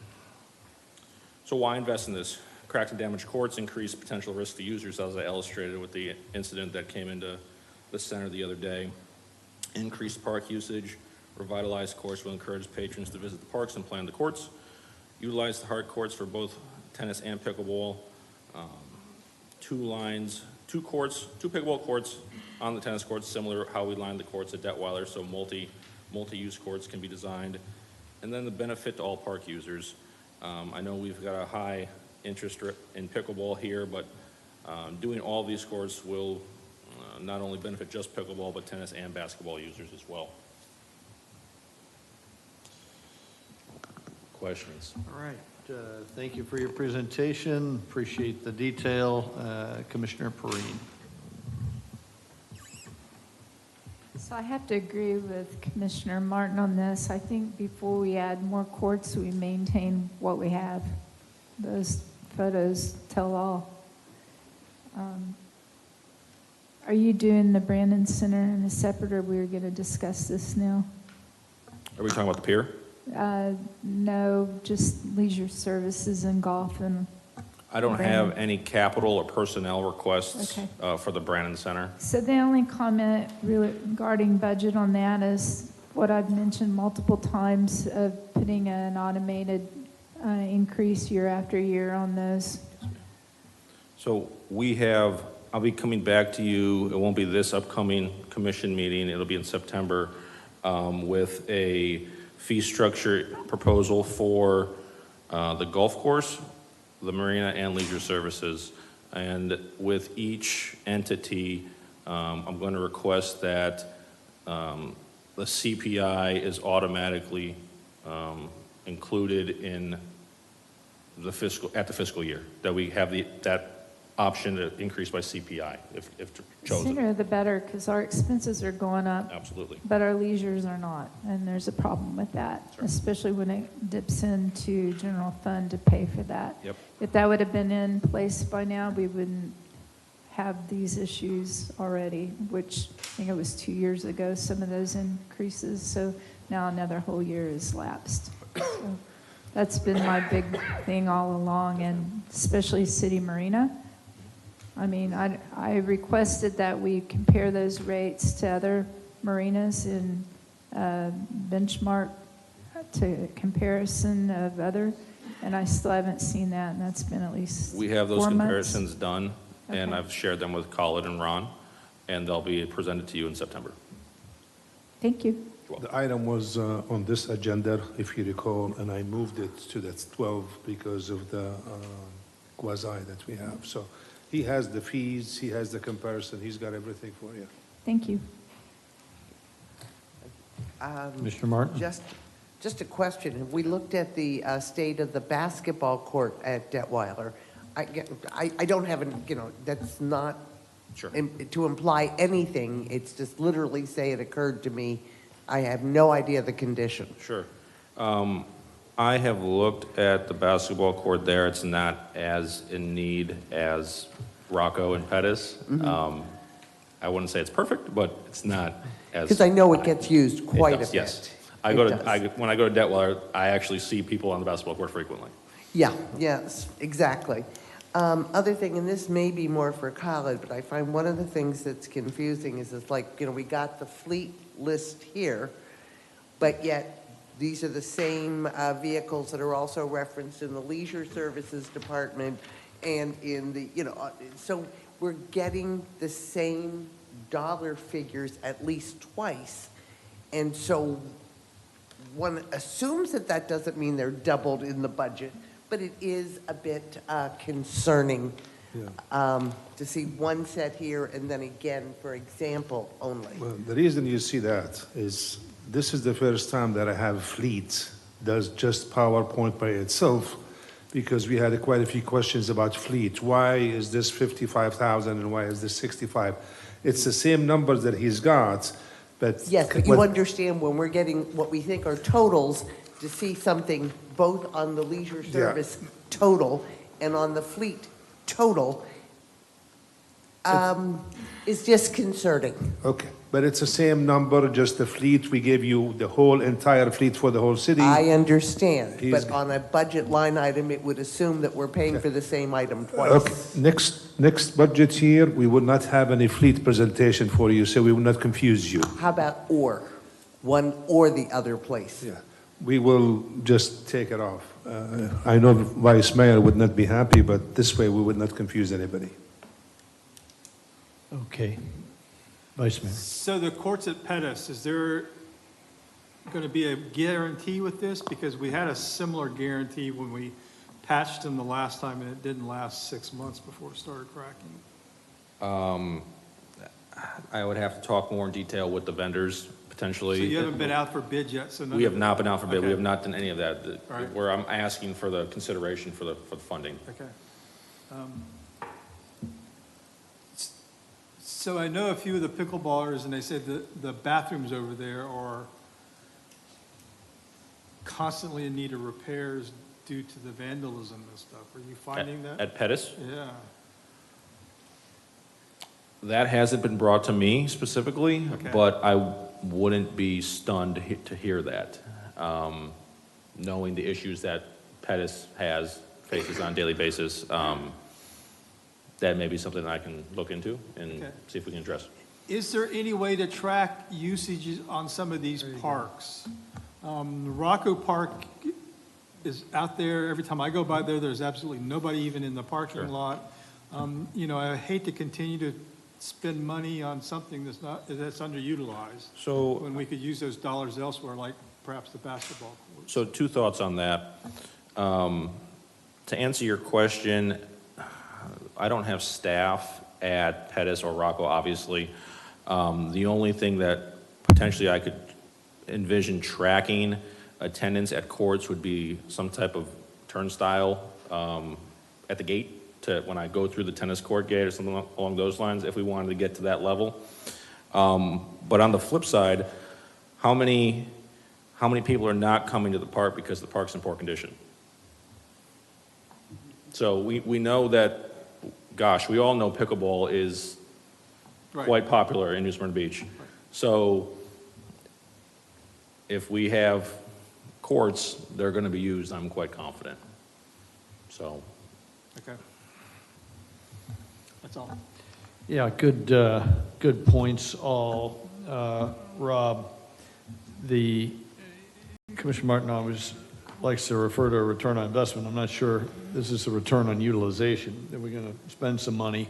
So why invest in this? Cracked and damaged courts increase potential risk to users, as I illustrated with the incident that came into the center the other day. Increased park usage. Revitalized courts will encourage patrons to visit the parks and plan the courts. Utilize the hard courts for both tennis and pickleball. Two pickleball courts on the tennis courts, similar how we lined the courts at Detweiler, so multi-use courts can be designed. And then the benefit to all park users. I know we've got a high interest in pickleball here, but doing all these courts will not only benefit just pickleball, but tennis and basketball users as well. Questions? All right. Thank you for your presentation. Appreciate the detail. Commissioner Perrine. So I have to agree with Commissioner Martin on this. I think before we add more courts, we maintain what we have. Those photos tell all. Are you doing the Brandon Center in a separate, or we're going to discuss this now? Are we talking about the pier? No, just leisure services and golf and. I don't Brandon. have any capital or personnel requests Okay. for the Brandon Center. So the only comment really regarding budget on that is what I've mentioned multiple times of putting an automated increase year after year on those. So I'll be coming back to you, it won't be this upcoming commission meeting, it'll be in September, with a fee structure proposal for the golf course, the marina, and leisure services. And with each entity, I'm going to request that the CPI is automatically included in the fiscal year, that we have that option to increase by CPI if chosen. Sooner the better, because our expenses are going up. Absolutely. But our leisures are not, and there's a problem with that, especially when it dips into general fund to pay for that. Yep. If that would have been in place by now, we wouldn't have these issues already, which I think it was 2 years ago, some of those increases, so now another whole year is lapsed. So that's been my big thing all along, and especially City Marina. I mean, I requested that we compare those rates to other marinas in benchmark to comparison of other, and I still haven't seen that, and that's been at least We have those 4 months. comparisons done, and Okay. I've shared them with Khalid and Ron, and they'll be presented to you in September. Thank you. The item was on this agenda, if you recall, and I moved it to that 12 because of the quasi that we have. So he has the fees, he has the comparison, he's got everything for you. Thank you. Mr. Martin? Just a question. Have we looked at the state of the basketball court at Detweiler? I don't have, that's not Sure. to imply anything. It's just literally say it occurred to me. I have no idea the condition. Sure. I have looked at the basketball court there. It's not as in need as Rocco and Pettis. I wouldn't say it's perfect, but it's not as. Because I know it gets used quite a does, bit. yes. It does. When I go to Detweiler, I actually see people on the basketball court frequently. Yeah, yes, exactly. Other thing, and this may be more for college, but I find one of the things that's confusing is it's like, we got the fleet list here, but yet these are the same vehicles that are also referenced in the leisure services department and in the, so we're getting the same dollar figures at least twice. And so one assumes that that doesn't mean they're doubled in the budget, but it is a bit concerning to see one set here and then again, for example, only. Well, the reason you see that is this is the first time that I have fleet does just PowerPoint by itself, because we had quite a few questions about fleet. Why is this 55,000 and why is this 65? It's the same numbers that he's got, but Yes, but you understand when we're getting what we think are totals, to see something both on the leisure service total and on the fleet total, is disconcerting. Okay, but it's the same number, just the fleet, we gave you the whole entire fleet for the whole city. I understand, He's- but on a budget line item, it would assume that we're paying for the same item twice. Okay, next budget year, we will not have any fleet presentation for you, so we will not confuse you. How about or? One or the other place? Yeah, we will just take it off. I know Vice Mayor would not be happy, but this way we would not confuse anybody. Okay. Vice Mayor. So the courts at Pettus, is there going to be a guarantee with this? Because we had a similar guarantee when we patched them the last time, and it didn't last 6 months before it started cracking. I would have to talk more in detail with the vendors, potentially. So you haven't been out for bid yet, so none We of have not been out for bid. We Okay. have not done any of that. All right. Where I'm asking for the consideration for the funding. Okay. So I know a few of the pickleballers, and they said the bathrooms over there are constantly in need of repairs due to the vandalism and stuff. Are you finding that? At Pettus? Yeah. That hasn't been brought to me specifically, Okay. but I wouldn't be stunned to hear that, knowing the issues that Pettus faces on a daily basis. That may be something I can look into and Okay. see if we can address. Is there any way to track usages on some of these parks? Rocco Park is out there. Every time I go by there, there's absolutely nobody even in the parking Sure. lot. You know, I hate to continue to spend money on something that's underutilized, So, when we could use those dollars elsewhere, like perhaps the basketball court. so two thoughts on that. To answer your question, I don't have staff at Pettus or Rocco, obviously. The only thing that potentially I could envision tracking attendance at courts would be some type of turnstile at the gate to when I go through the tennis court gate or something along those lines, if we wanted to get to that level. But on the flip side, how many people are not coming to the park because the park's in poor condition? So we know that, gosh, we all know pickleball is Right. quite popular in New Smyrna Beach. So if we have courts, they're going to be used, I'm quite confident. So, Okay. That's all. Yeah, good points all. Rob, the Commissioner Martin always likes to refer to a return on investment. I'm not sure this is a return on utilization, that we're going to spend some money.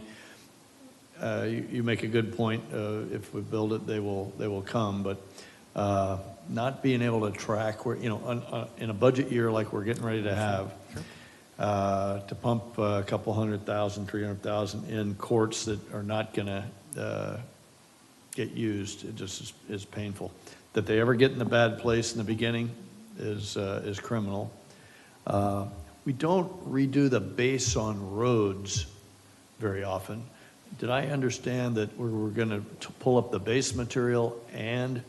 You make a good point. If we build it, they will come, but not being able to track where, in a budget year like we're getting ready to have, to pump a couple 100,000, 300,000 in courts that are not going to get used, it just is painful. That they ever get in a bad place in the beginning is criminal. We don't redo the base on roads very often. Did I understand that we're going to pull up the base material and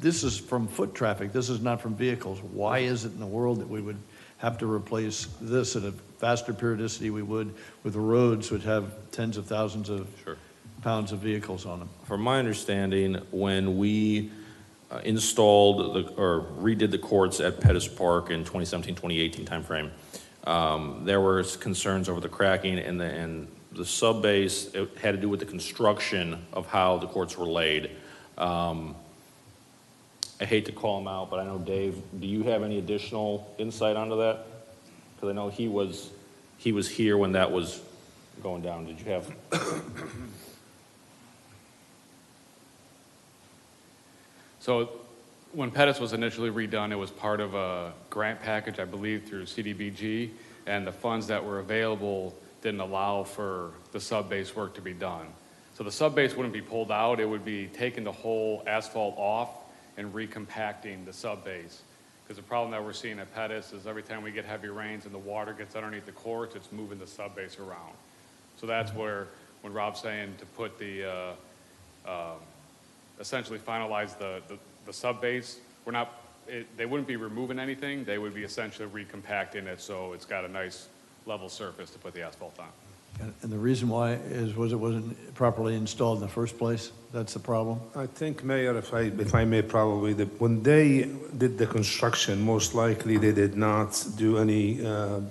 this is from foot traffic, this is not from vehicles. Why is it in the world that we would have to replace this at a faster periodicity we would with roads which have tens of thousands of pounds of vehicles on them? from my understanding, when we installed or redid the courts at Pettus Park in 2017, 2018 timeframe, there were concerns over the cracking and the sub-base. It had to do with the construction of how the courts were laid. I hate to call him out, but I know, Dave, do you have any additional insight onto that? Because I know he was here when that was going down. Did you have? So when Pettus was initially redone, it was part of a grant package, I believe, through CDBG, and the funds that were available didn't allow for the sub-base work to be done. So the sub-base wouldn't be pulled out, it would be taking the whole asphalt off and recompacting the sub-base. Because the problem that we're seeing at Pettus is every time we get heavy rains and the water gets underneath the courts, it's moving the sub-base around. So that's where, when Rob's saying to put the, essentially finalize the sub-base, we're not, they wouldn't be removing anything, they would be essentially recompacting it so it's got a nice level surface to put the asphalt on. And the reason why was it wasn't properly installed in the first place? That's the problem? I think, Mayor, if I may probably, when they did the construction, most likely they did not do any,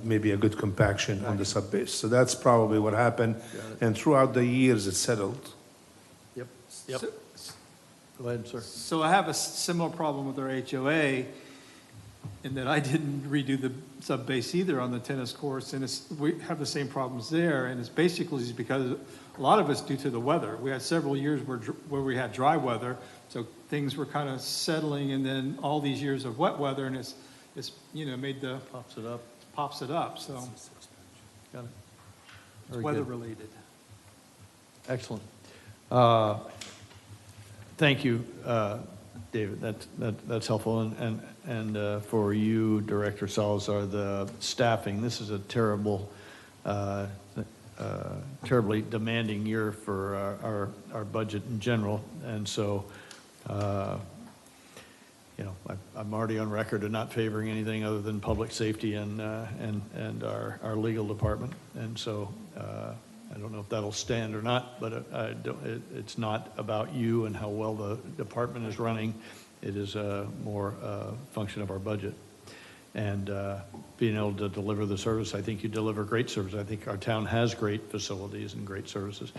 maybe a good compaction on the subbase. So that's probably what happened. And throughout the years, it settled. Yep. So- Go ahead, sir. So I have a similar problem with our HOA in that I didn't redo the sub-base either on the tennis courts, and we have the same problems there, and it's basically because a lot of it's due to the weather. We had several years where we had dry weather, so things were kind of settling, and then all these years of wet weather, and it's made the pops it up. So Got it. it's Very weather good. related. Excellent. Thank you, David. That's helpful. And for you, Director Salazar, the staffing, this is a terribly demanding year for our budget in general. And so, I'm already on record of not favoring anything other than public safety and our legal department. And so, I don't know if that'll stand or not, but it's not about you and how well the department is running. It is more a function of our budget. And being able to deliver the service, I think you deliver great service. I think our town has great facilities and great services.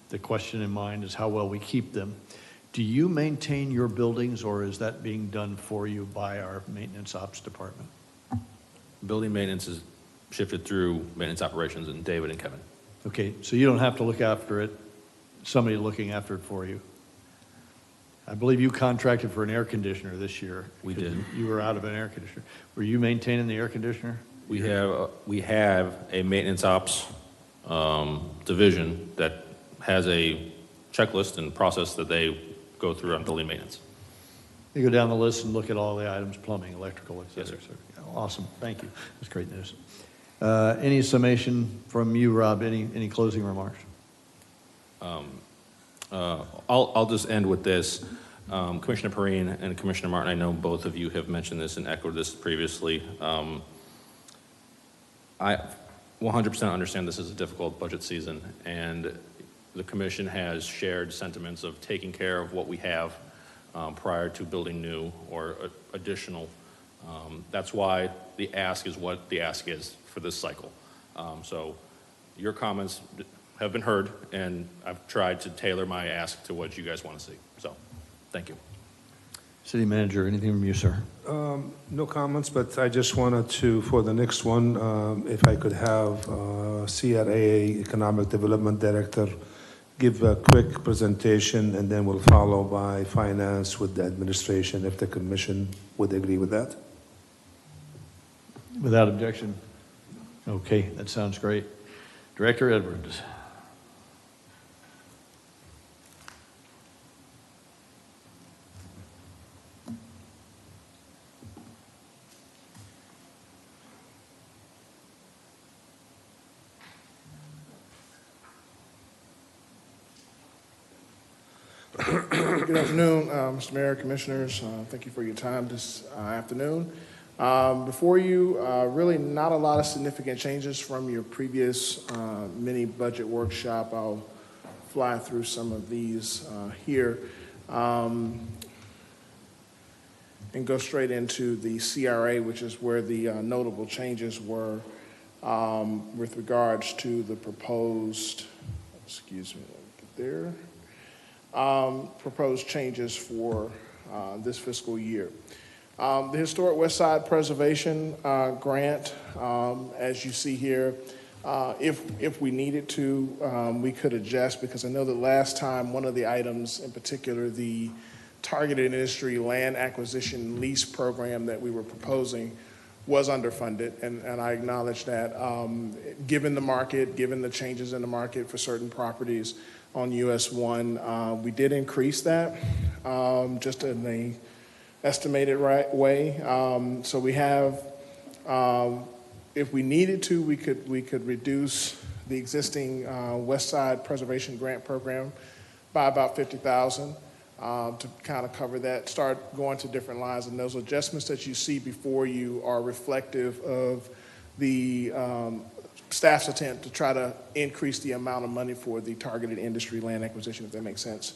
The question in mind is how well we keep them. Do you maintain your buildings, or is that being done for you by our maintenance ops department? Building maintenance is shifted through maintenance operations and David and Kevin. Okay, so you don't have to look after it, somebody looking after it for you. I believe you contracted for an air conditioner this year. We did. You were out of an air conditioner. Were you maintaining the air conditioner? We have a maintenance ops division that has a checklist and process that they go through on building maintenance. You go down the list and look at all the items, plumbing, electrical, et cetera. Yes, sir. Awesome, thank you. That's great news. Any summation from you, Rob? Any closing remarks? I'll just end with this. Commissioner Perrine and Commissioner Martin, I know both of you have mentioned this and echoed this previously. I 100% understand this is a difficult budget season, and the commission has shared sentiments of taking care of what we have prior to building new or additional. That's why the ask is what the ask is for this cycle. So your comments have been heard, and I've tried to tailor my ask to what you guys want to see. So thank you. City Manager, anything from you, sir? No comments, but I just wanted to, for the next one, if I could have CRA Economic Development Director give a quick presentation, and then we'll follow by finance with the administration, if the commission would agree with that. Without objection. Okay, that sounds great. Director Edwards. Good afternoon, Mr. Mayor, Commissioners. Thank you for your time this afternoon. Before you, really not a lot of significant changes from your previous mini budget workshop. I'll fly through some of these here and go straight into the CRA, which is where the notable changes were with regards to the proposed, excuse me, let me get there. Proposed changes for this fiscal year. The Historic West Side Preservation Grant, as you see here, if we needed to, we could adjust, because I know that last time one of the items, in particular the targeted industry land acquisition lease program that we were proposing, was underfunded, and I acknowledge that. Given the market, given the changes in the market for certain properties on US 1, we did increase that just in a estimated way. So we have, if we needed to, we could reduce the existing West Side Preservation Grant Program by about $50,000 to kind of cover that, start going to different lines. And those adjustments that you see before you are reflective of the staff's attempt to try to increase the amount of money for the targeted industry land acquisition, if that makes sense.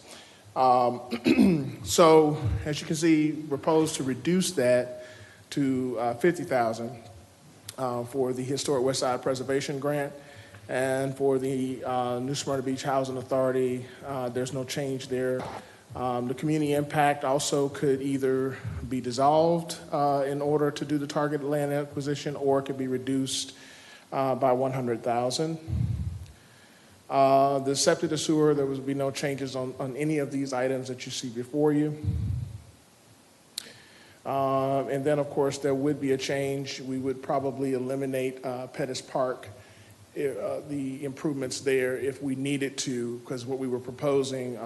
So as you can see, we propose to reduce that to $50,000 for the Historic West Side Preservation Grant. And for the New Smyrna Beach Housing Authority, there's no change there. The community impact also could either be dissolved in order to do the targeted land acquisition, or it could be reduced by $100,000. The septic to sewer, there would be no changes on any of these items that you see before you. And then, of course, there would be a change. We would probably eliminate Pettis Park, the improvements there if we needed to, because what we were proposing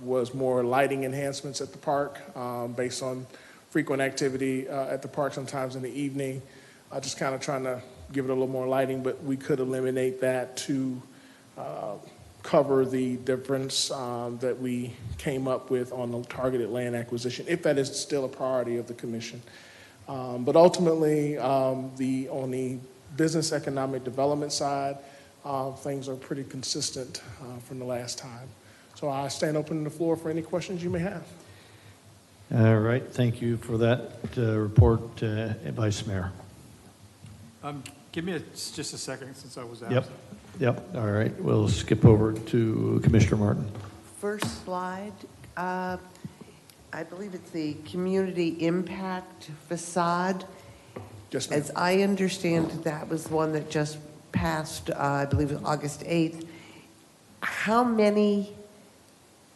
was more lighting enhancements at the park based on frequent activity at the park sometimes in the evening. Just kind of trying to give it a little more lighting, but we could eliminate that to cover the difference that we came up with on the targeted land acquisition, if that is still a priority of the commission. But ultimately, on the business economic development side, things are pretty consistent from the last time. So I stand open to the floor for any questions you may have. All right, thank you for that report, Vice Mayor. Give me just a second since I was Yep, absent. yep, all right, we'll skip over to Commissioner Martin. First slide, I believe it's the community impact facade. Yes, ma'am. As I understand, that was one that just passed, I believe it was August 8th. How many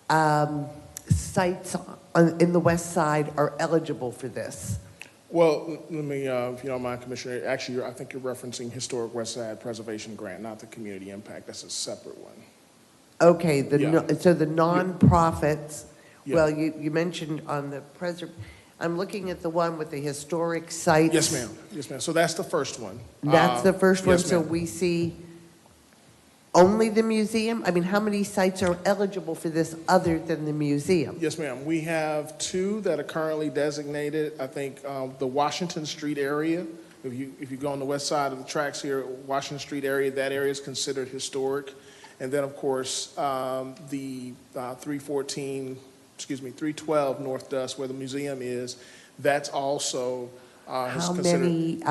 sites in the west side are eligible for this? Well, let me, if you don't mind, Commissioner, actually, I think you're referencing Historic West Side Preservation Grant, not the community impact. That's a separate one. Okay, Yeah. so the nonprofits, Yeah. well, you mentioned on the I'm looking at the one with the historic sites. Yes, ma'am. Yes, ma'am. So that's the first one. That's the first one, yes, so ma'am. we see only the museum? I mean, how many sites are eligible for this other than the museum? Yes, ma'am. We have two that are currently designated. I think the Washington Street area, if you go on the west side of the tracks here, Washington Street area, that area is considered historic. And then, of course, the 312 North Dust, where the museum is, that's also How considered. many,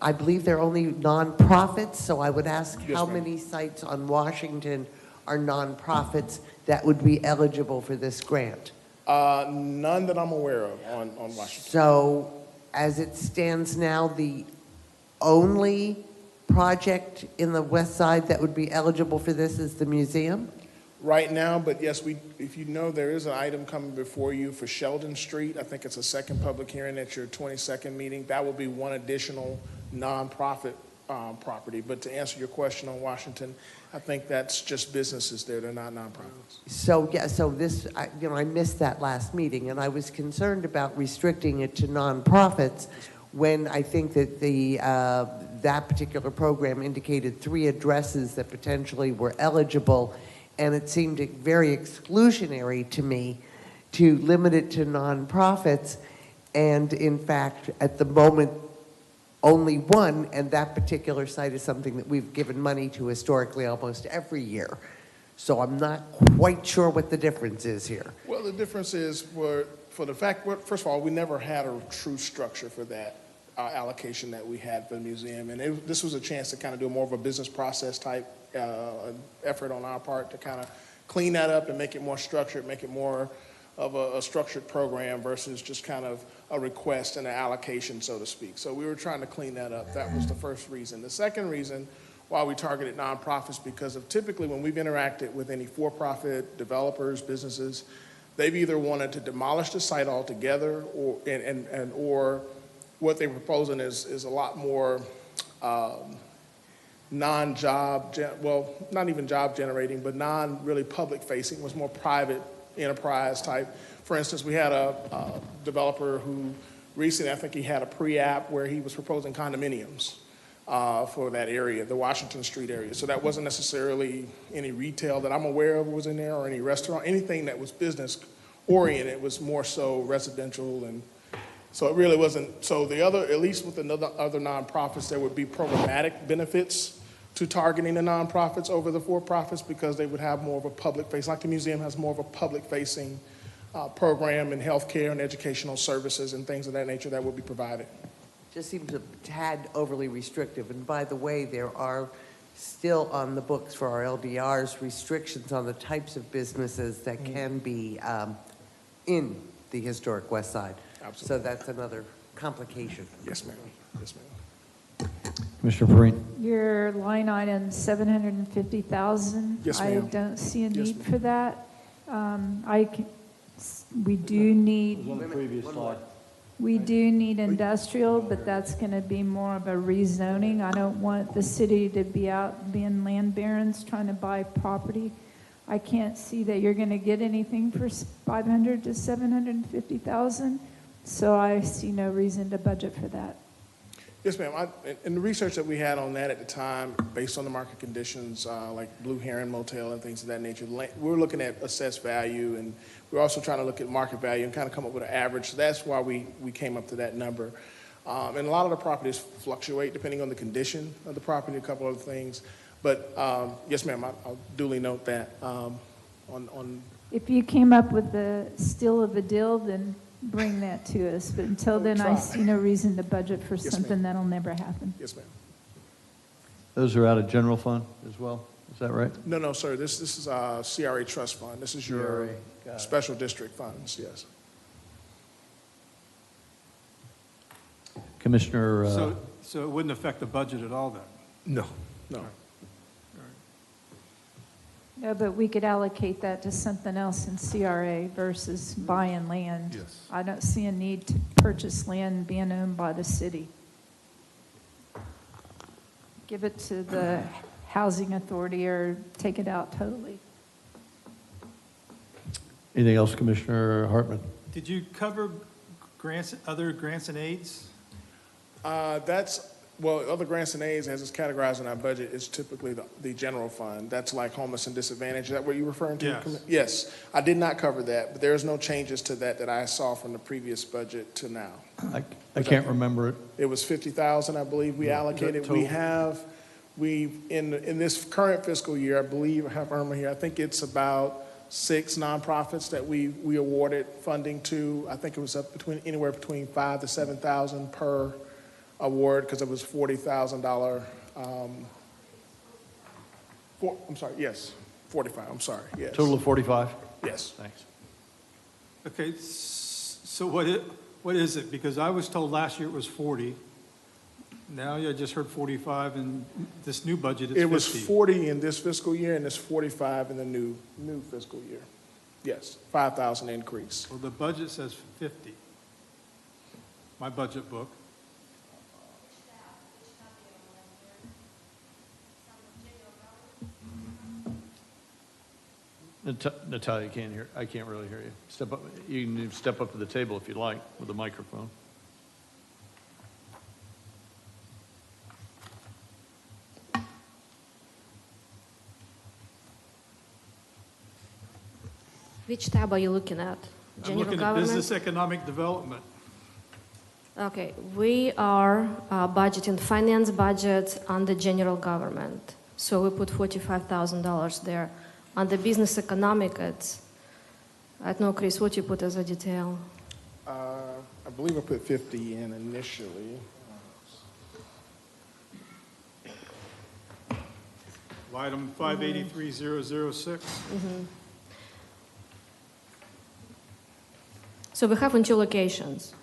I believe they're only nonprofits, so I would ask Yes, how ma'am. many sites on Washington are nonprofits that would be eligible for this grant? None that I'm aware of on Washington. So, as it stands now, the only project in the west side that would be eligible for this is the museum? Right now, but yes, if you know, there is an item coming before you for Sheldon Street. I think it's a second public hearing at your 22nd meeting. That will be one additional nonprofit property. But to answer your question on Washington, I think that's just businesses there. They're not nonprofits. So, yeah, so this, I missed that last meeting, and I was concerned about restricting it to nonprofits when I think that that particular program indicated 3 addresses that potentially were eligible, and it seemed very exclusionary to me to limit it to nonprofits, and in fact, at the moment, only one, and that particular site is something that we've given money to historically almost every year. So I'm not quite sure what the difference is here. Well, the difference is for the fact, first of all, we never had a true structure for that allocation that we had for the museum. And this was a chance to kind of do more of a business process type effort on our part to kind of clean that up and make it more structured, make it more of a structured program versus just kind of a request and an allocation, so to speak. So we were trying to clean that up. That was the first reason. The second reason why we targeted nonprofits, because of typically when we've interacted with any for-profit developers, businesses, they've either wanted to demolish the site altogether or what they're proposing is a lot more non-job, well, not even job generating, but non-really public facing, was more private enterprise type. For instance, we had a developer who recently, I think he had a pre-app where he was proposing condominiums for that area, the Washington Street area. So that wasn't necessarily any retail that I'm aware of was in there, or any restaurant, anything that was business oriented. It was more so residential, and so it really wasn't. So the other, at least with the other nonprofits, there would be programmatic benefits targeting the nonprofits over the for-profits because they would have more of a public face, like the museum has more of a public-facing program in healthcare and educational services and things of that nature that would be provided. Just seems a tad overly restrictive. And by the way, there are still on the books for our LDRs restrictions on the types of businesses that can be in the historic West Side. Absolutely. So that's another complication. Yes, ma'am. Yes, ma'am. Commissioner Fareed? Your line item, 750,000. Yes, I ma'am. don't see a Yes, need ma'am. for that. We do need, On the previous slide. we do need industrial, but that's going to be more of a rezoning. I don't want the city to be out being land barons trying to buy property. I can't see that you're going to get anything for 500 to 750,000. So I see no reason to budget for that. Yes, ma'am. In the research that we had on that at the time, based on the market conditions, like Blue Heron Motel and things of that nature, we're looking at assessed value, and we're also trying to look at market value and kind of come up with an average. So that's why we came up to that number. And a lot of the properties fluctuate depending on the condition of the property, a couple other things. But yes, ma'am, I'll duly note that on. If you came up with the steal of the deal, then bring that to us. But until then, I see no reason to budget for something that'll never happen. Yes, ma'am. Those are out of general fund as well, is that right? No, sir. This is CRA trust fund. This is your special district funds. Yes. Commissioner, So it wouldn't affect the budget at all then? No. No. No, but we could allocate that to something else in CRA versus buying land. Yes. I don't see a need to purchase land being owned by the city. Give it to the housing authority or take it out totally. anything else, Commissioner Hartman? Did you cover grants, other grants and aids? Other grants and aids, as it's categorized in our budget, is typically the general fund. That's like homeless and disadvantaged. Is that what you're referring to? Yes. Yes. I did not cover that, but there's no changes to that I saw from the previous budget to now. I can't remember it. It was 50,000, I believe, we allocated. In this current fiscal year, I believe, I have Irma here, I think it's about 6 nonprofits that we awarded funding to. I think it was anywhere between 5,000 to 7,000 per award, because it was $40,000. I'm sorry, yes, 45, I'm sorry, yes. Total of 45? Yes. Thanks. Okay, so what is it? Because I was told last year it was 40. Now I just heard 45, and this new budget is 50. It was 40 in this fiscal year, and it's 45 in the new fiscal year. Yes, 5,000 increase. Well, the budget says 50. My budget book. Natalia, I can't really hear you. Step up, you can step up to the table if you like with a microphone. Which tab are you looking at? I'm looking at business economic development. Okay, we are budgeting finance budget under general government. So we put $45,000 there. On the business economic, I don't know, Chris, what you put as a detail? I believe I put 50 in initially. Item 583006. So we have in 2 locations,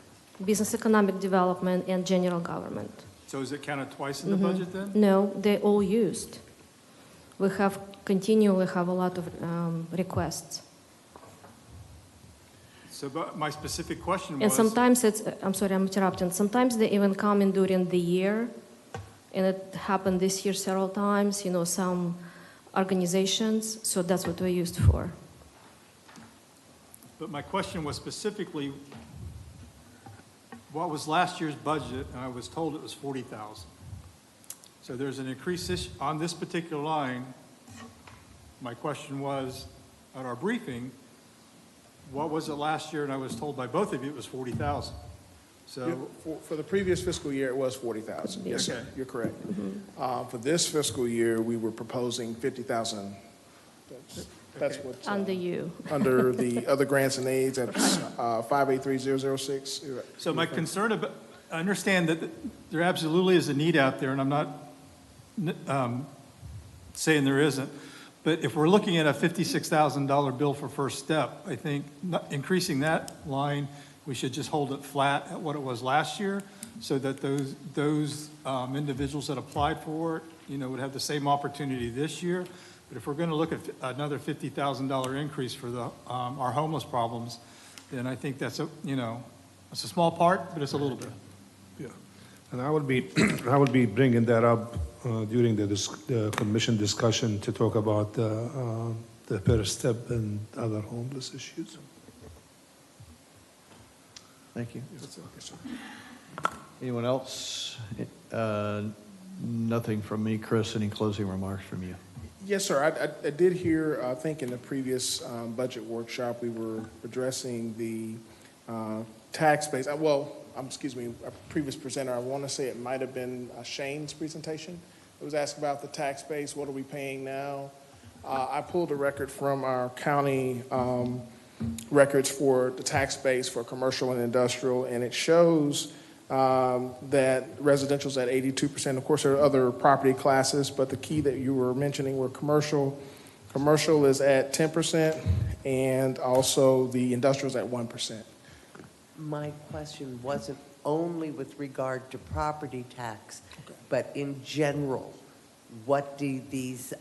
business economic development and general government. So is it counted twice in the budget then? No, they're all used. We continually have a lot of requests. So but my specific question was. And sometimes I'm sorry, I'm interrupting. Sometimes they even come in during the year, and it happened this year several times, some organizations, so that's what we're used for. But my question was specifically, what was last year's budget? And I was told it was 40,000. So there's an increase on this particular line. My question was, at our briefing, what was it last year? And I was told by both of you it was 40,000. So, For the previous fiscal year, it was 40,000. Yes, sir, Okay. you're correct. For this fiscal year, we were proposing 50,000. That's what's. Under you. Under the other grants and aids at 583006. so my concern about, I understand that there absolutely is a need out there, and I'm not saying there isn't. But if we're looking at a $56,000 bill for First Step, I think increasing that line, we should just hold it flat at what it was last year, so that those individuals that applied for it, would have the same opportunity this year. But if we're going to look at another $50,000 increase for our homeless problems, then I think that's it's a small part, but it's a little bit. Yeah, and I will be, I will be bringing that up during the commission discussion to talk about the First Step and other homeless issues. Thank you. Yes, sir. Anyone else? Nothing from me. Chris, any closing remarks from you? Yes, sir. I did hear, I think in the previous budget workshop, we were addressing the tax base. Excuse me, a previous presenter, I want to say it might have been Shane's presentation. It was asked about the tax base, what are we paying now? I pulled a record from our county records for the tax base for commercial and industrial, and it shows that residential's at 82%. Of course, there are other property classes, but the key that you were mentioning were commercial. Commercial is at 10%, and also the industrial is at 1%. My question wasn't only with regard to property tax, but in general, what do these,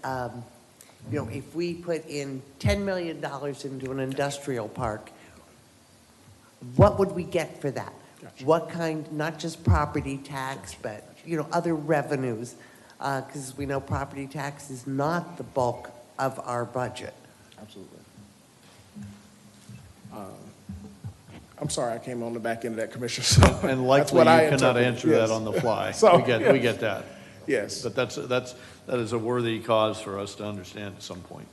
if we put in $10 million into an industrial park, what would we get for that? Gotcha. What kind, not just property tax, but, other revenues? Because we know property tax is not the bulk of our budget. Absolutely. I'm sorry, I came on the back end of that, Commissioner. So And that's likely what I you cannot interpreted. answer Yes. that on the fly. So, We get that. Yes. But that is a worthy cause for us to understand at some point.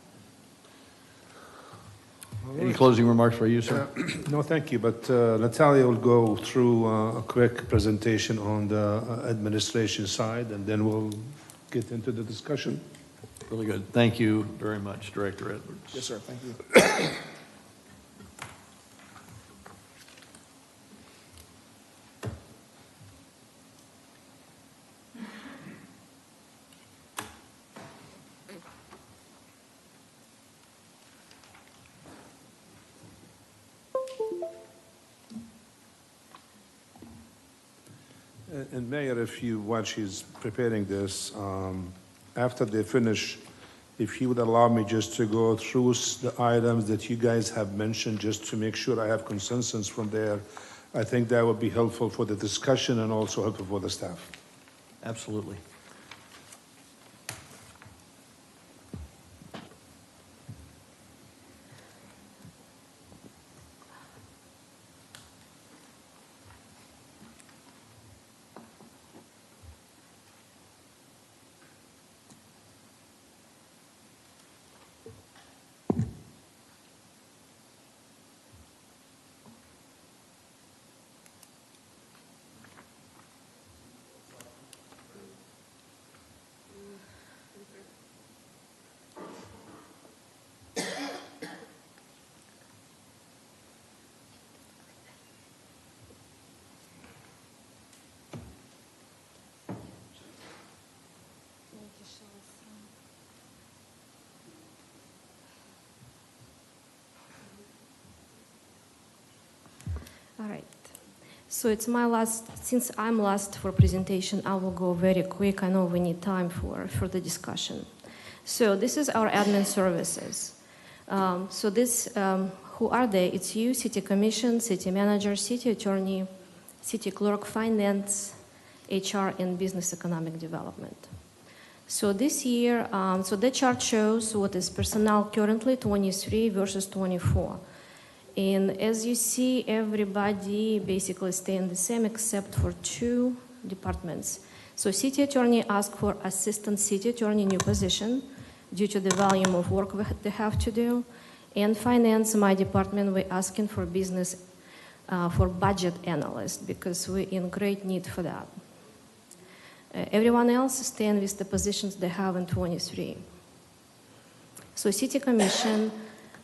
Any closing remarks for you, sir? No, thank you, but Natalia will go through a quick presentation on the administration side, and then we'll get into the discussion. Really good. Thank you very much, Director Edwards. Yes, sir. Thank you. And Mayor, while she's preparing this, after they finish, if you would allow me just to go through the items that you guys have mentioned, just to make sure I have consensus from there, I think that would be helpful for the discussion and also helpful for the staff. Absolutely. All right. So it's my last, since I'm last for presentation, I will go very quick. I know we need time for the discussion. So this is our admin services. So this, who are they? It's you, city commission, city manager, city attorney, city clerk, finance, HR, and business economic development. So this year, so the chart shows what is personnel currently 23 versus 24. And as you see, everybody basically staying the same except for two departments. So city attorney asked for assistant city attorney new position due to the volume of work they have to do. And finance, my department, we're asking for business for budget analyst because we're in great need for that. Everyone else stand with the positions they have in 23. So City Commission,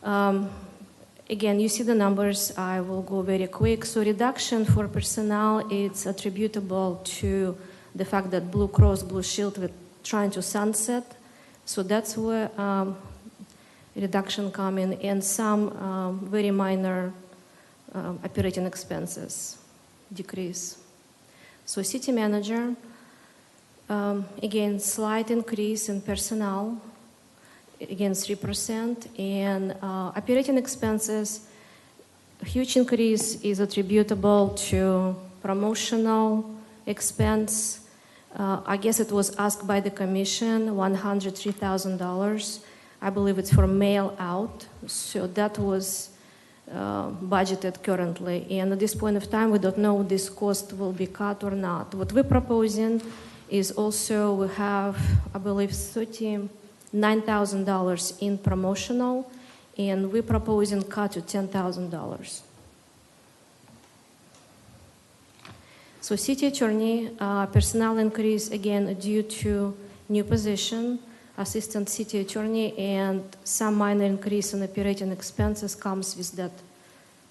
again, you see the numbers. I will go very quick. So reduction for personnel, it's attributable to the fact that Blue Cross Blue Shield were trying to sunset. So that's where reduction come in, and some very minor operating expenses decrease. So city manager, again, slight increase in personnel, again 3%, and operating expenses, huge increase is attributable to promotional expense. I guess it was asked by the commission, $103,000. I believe it's for mail out, so that was budgeted currently. And at this point of time, we don't know if this cost will be cut or not. What we're proposing is also we have, I believe, $39,000 in promotional, and we're proposing cut to $10,000. So city attorney, personnel increase, again, due to new position, assistant city attorney, and some minor increase in operating expenses comes with that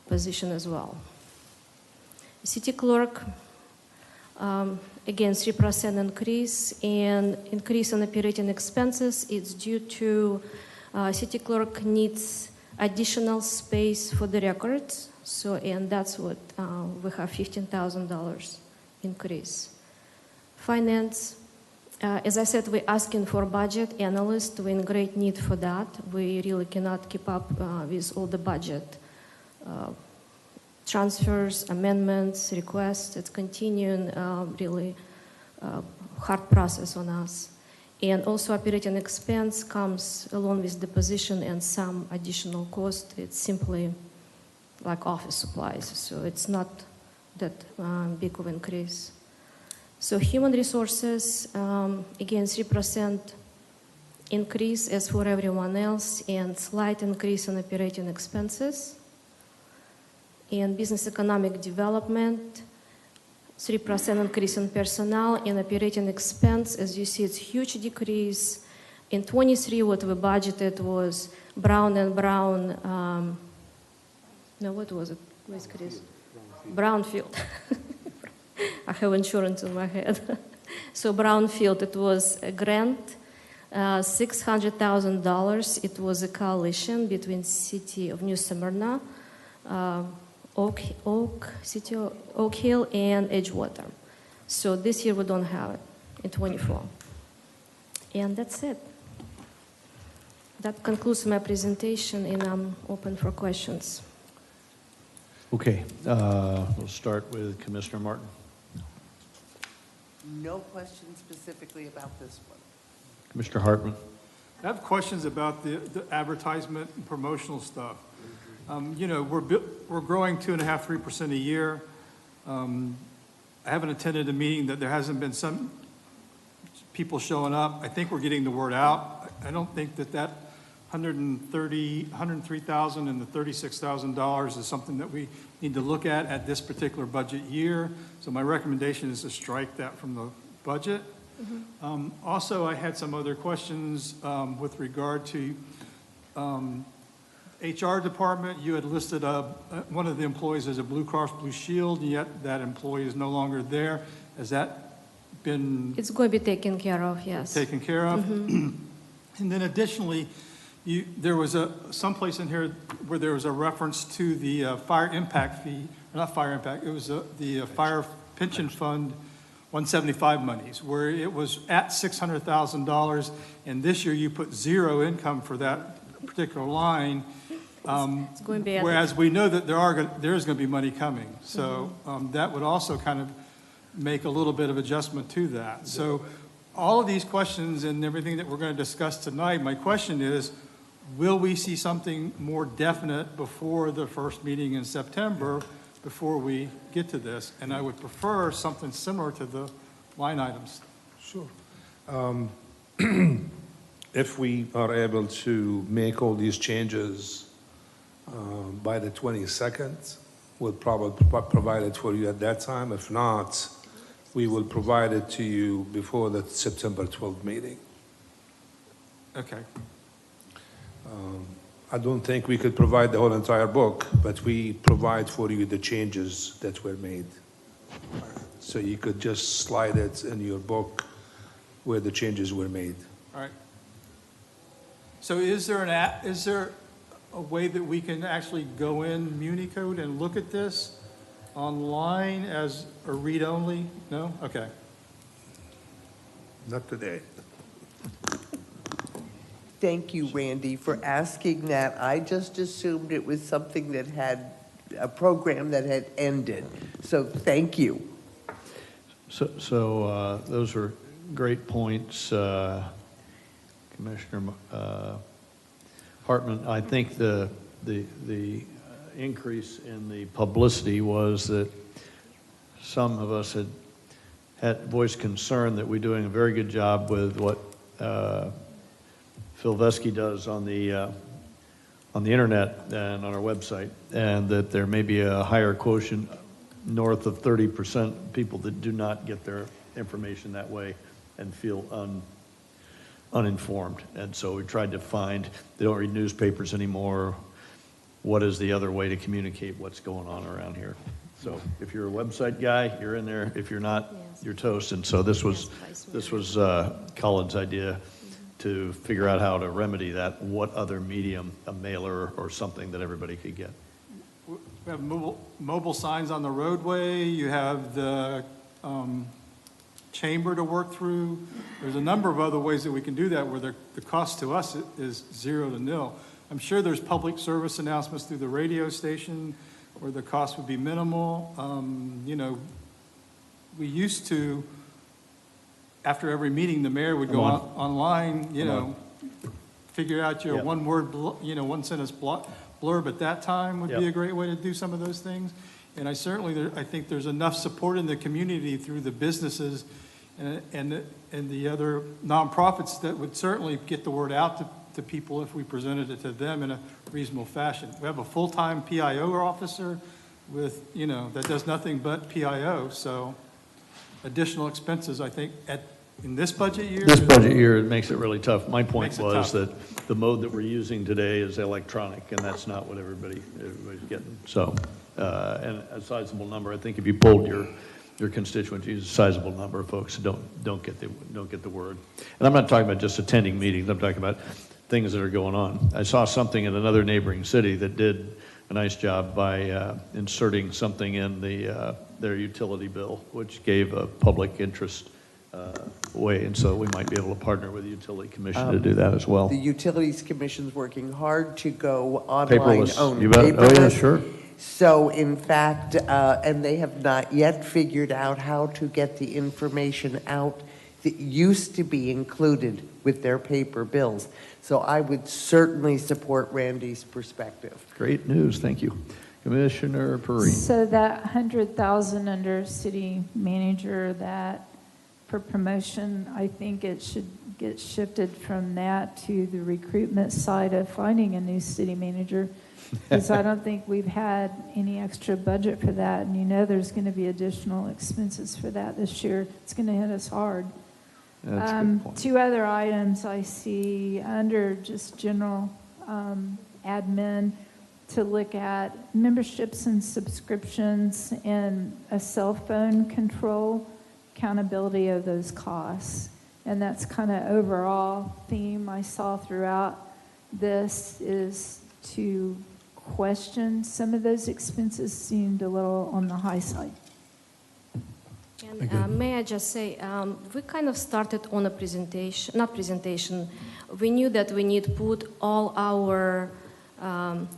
position as well. City clerk, again, 3% increase, and increase in operating expenses, it's due to city clerk needs additional space for the records, so, and that's what we have $15,000 increase. Finance, as I said, we're asking for budget analyst. We're in great need for that. We really cannot keep up with all the budget transfers, amendments, requests. It's continuing really hard process on us. And also operating expense comes along with the position and some additional cost. It's simply like office supplies, so it's not that big of an increase. So human resources, again, 3% increase as for everyone else, and slight increase in operating expenses. And business economic development, 3% increase in personnel and operating expense. As you see, it's huge decrease. In 23, what we budgeted was Brown and Brown, no, what was it? Where's Chris? Brownfield. I have insurance in my head. So Brownfield, it was a grant, $600,000. It was a coalition between City of New Smyrna, Oak Hill, and Edgewater. So this year we don't have it in 24. And that's it. That concludes my presentation, and I'm open for questions. Okay, we'll start with Commissioner Martin. No questions specifically about this one. Commissioner Hartman. I have questions about the advertisement and promotional stuff. You know, we're growing 2.5%, 3% a year. I haven't attended a meeting that there hasn't been some people showing up. I think we're getting the word out. I don't think that $103,000 and the $36,000 is something that we need to look at this particular budget year. So my recommendation is to strike that from the budget. Mm-hmm. Also, I had some other questions with regard to HR department. You had listed one of the employees as a Blue Cross Blue Shield, yet that employee is no longer there. Has that been? It's going to be taken care of, yes. Taken care of? Mm-hmm. And then additionally, there was someplace in here where there was a reference to the fire impact fee, not fire impact, it was the fire pension fund 175 monies, where it was at $600,000, and this year you put zero income for that particular line. It's going to be whereas we know that there is going to be money coming. So that would also kind of make a little bit of adjustment to that. So all of these questions and everything that we're going to discuss tonight, my question is, will we see something more definite before the first meeting in September, before we get to this? And I would prefer something similar to the line items. Sure. If we are able to make all these changes by the 22nd, we'll probably provide it for you at that time. If not, we will provide it to you before the September 12th meeting. Okay. I don't think we could provide the whole entire book, but we provide for you the changes that were made. So you could just slide it in your book where the changes were made. All right. So is there a way that we can actually go in MuniCode and look at this online as a read-only? No? Okay. Not today. Thank you, Randy, for asking that. I just assumed it was something that had, a program that had ended. So thank you. So those are great points, Commissioner Hartman. I think the increase in the publicity was that some of us had voiced concern that we're doing a very good job with what Phil Vesky does on the internet and on our website, and that there may be a higher quotient north of 30% people that do not get their information that way and feel uninformed. And so we tried to find, they don't read newspapers anymore. What is the other way to communicate what's going on around here? So if you're a website guy, you're in there. If you're not, you're toast. And so this was Colin's idea to figure out how to remedy that. What other medium, a mailer or something that everybody could get? We have mobile signs on the roadway. You have the chamber to work through. There's a number of other ways that we can do that where the cost to us is 0 to nil. I'm sure there's public service announcements through the radio station where the cost would be minimal. You know, we used to, after every meeting, the mayor would go online, you know, figure out your one-word, one-sentence blurb at that time would be a great way to do some of those things. And I think there's enough support in the community through the businesses and the other nonprofits that would certainly get the word out to people if we presented it to them in a reasonable fashion. We have a full-time PIO officer with, that does nothing but PIO, so additional expenses, I think, in this budget year? This budget year, it makes it really tough. My point was that the mode that we're using today is electronic, and that's not what everybody's getting. So, and a sizable number, I think if you polled your constituencies, a sizable number of folks don't get the word. And I'm not talking about just attending meetings. I'm talking about things that are going on. I saw something in another neighboring city that did a nice job by inserting something in their utility bill, which gave a public interest way, and so we might be able to partner with the Utility Commission to do that as well. The Utilities Commission's working hard to go online Paperless. only. You bet. Paperless. Oh, yeah, sure. So in fact, and they have not yet figured out how to get the information out that used to be included with their paper bills. So I would certainly support Randy's perspective. Great news. Thank you. Commissioner Perrine. So that 100,000 under city manager, that for promotion, I think it should get shifted from that to the recruitment side of finding a new city manager, because I don't think we've had any extra budget for that, and there's going to be additional expenses for that this year. It's going to hit us hard. That's a good point. 2 other items I see under just general admin to look at memberships and subscriptions and a cell phone control, accountability of those costs. And that's kind of overall theme I saw throughout this, is to question some of those expenses seemed a little on the high side. And may I just say, we kind of started on a presentation, we knew that we need to put all our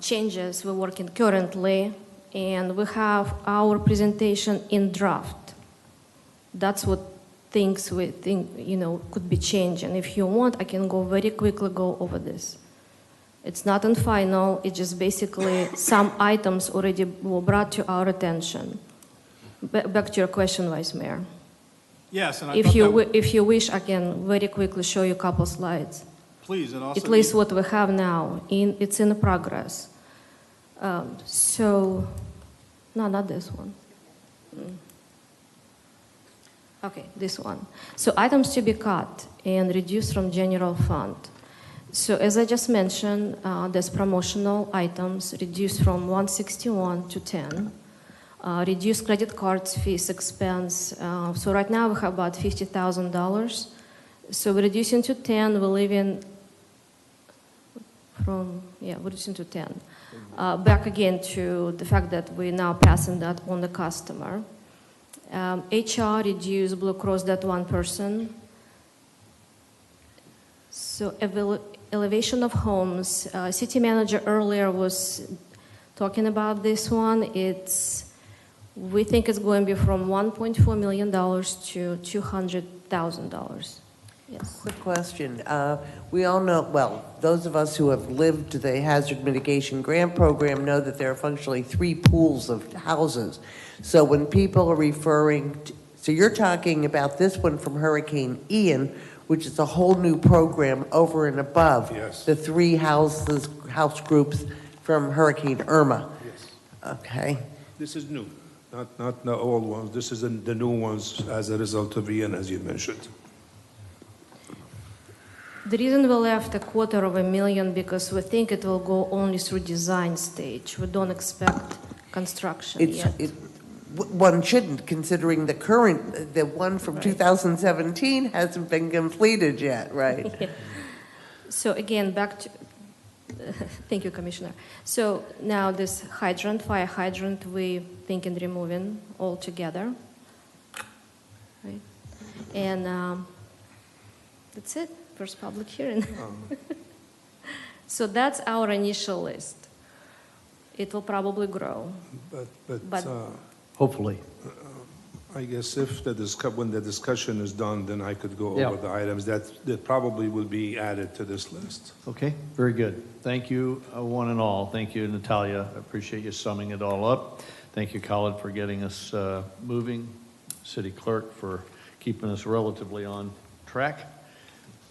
changes we're working currently, and we have our presentation in draft. That's what things we think, could be changed. And if you want, I can very quickly go over this. It's not in final, it's just basically some items already were brought to our attention. Back to your question, Vice Mayor. Yes, and if you wish, I can very quickly show you a couple slides. Please, and also at least what we have now, it's in progress. So No, not this one. Okay, this one. So items to be cut and reduced from general fund. So as I just mentioned, there's promotional items reduced from 161 to 10. Reduced credit cards fees expense. So right now we have about $50,000. So we're reducing to 10. We're leaving we're reducing to 10. Back again to the fact that we're now passing that on the customer. HR reduced Blue Cross that one person. So elevation of homes. City manager earlier was talking about this one. We think it's going to be from $1.4 million to $200,000. Yes. Quick question. We all know, well, those of us who have lived the hazard mitigation grant program know that there are functionally 3 pools of houses. So when people are referring to, so you're talking about this one from Hurricane Ian, which is a whole new program over and above the 3 house groups from Hurricane Irma. Yes. Okay. This is new, not the old ones. This is the new ones as a result of Ian, as you mentioned. The reason we left $250,000 because we think it will go only through design stage. We don't expect construction yet. One shouldn't, considering the one from 2017 hasn't been completed yet, right? Yeah. So again, back to, thank you, Commissioner. So now this fire hydrant, we thinking removing altogether, right? And that's it. First public hearing. So that's our initial list. It will probably grow. But hopefully. I guess if when the discussion is done, then I could go Yeah. over the items that probably will be added to this list. Okay, very good. Thank you, one and all. Thank you, Natalia. I appreciate you summing it all up. Thank you, Khalid, for getting us moving. City Clerk for keeping us relatively on track.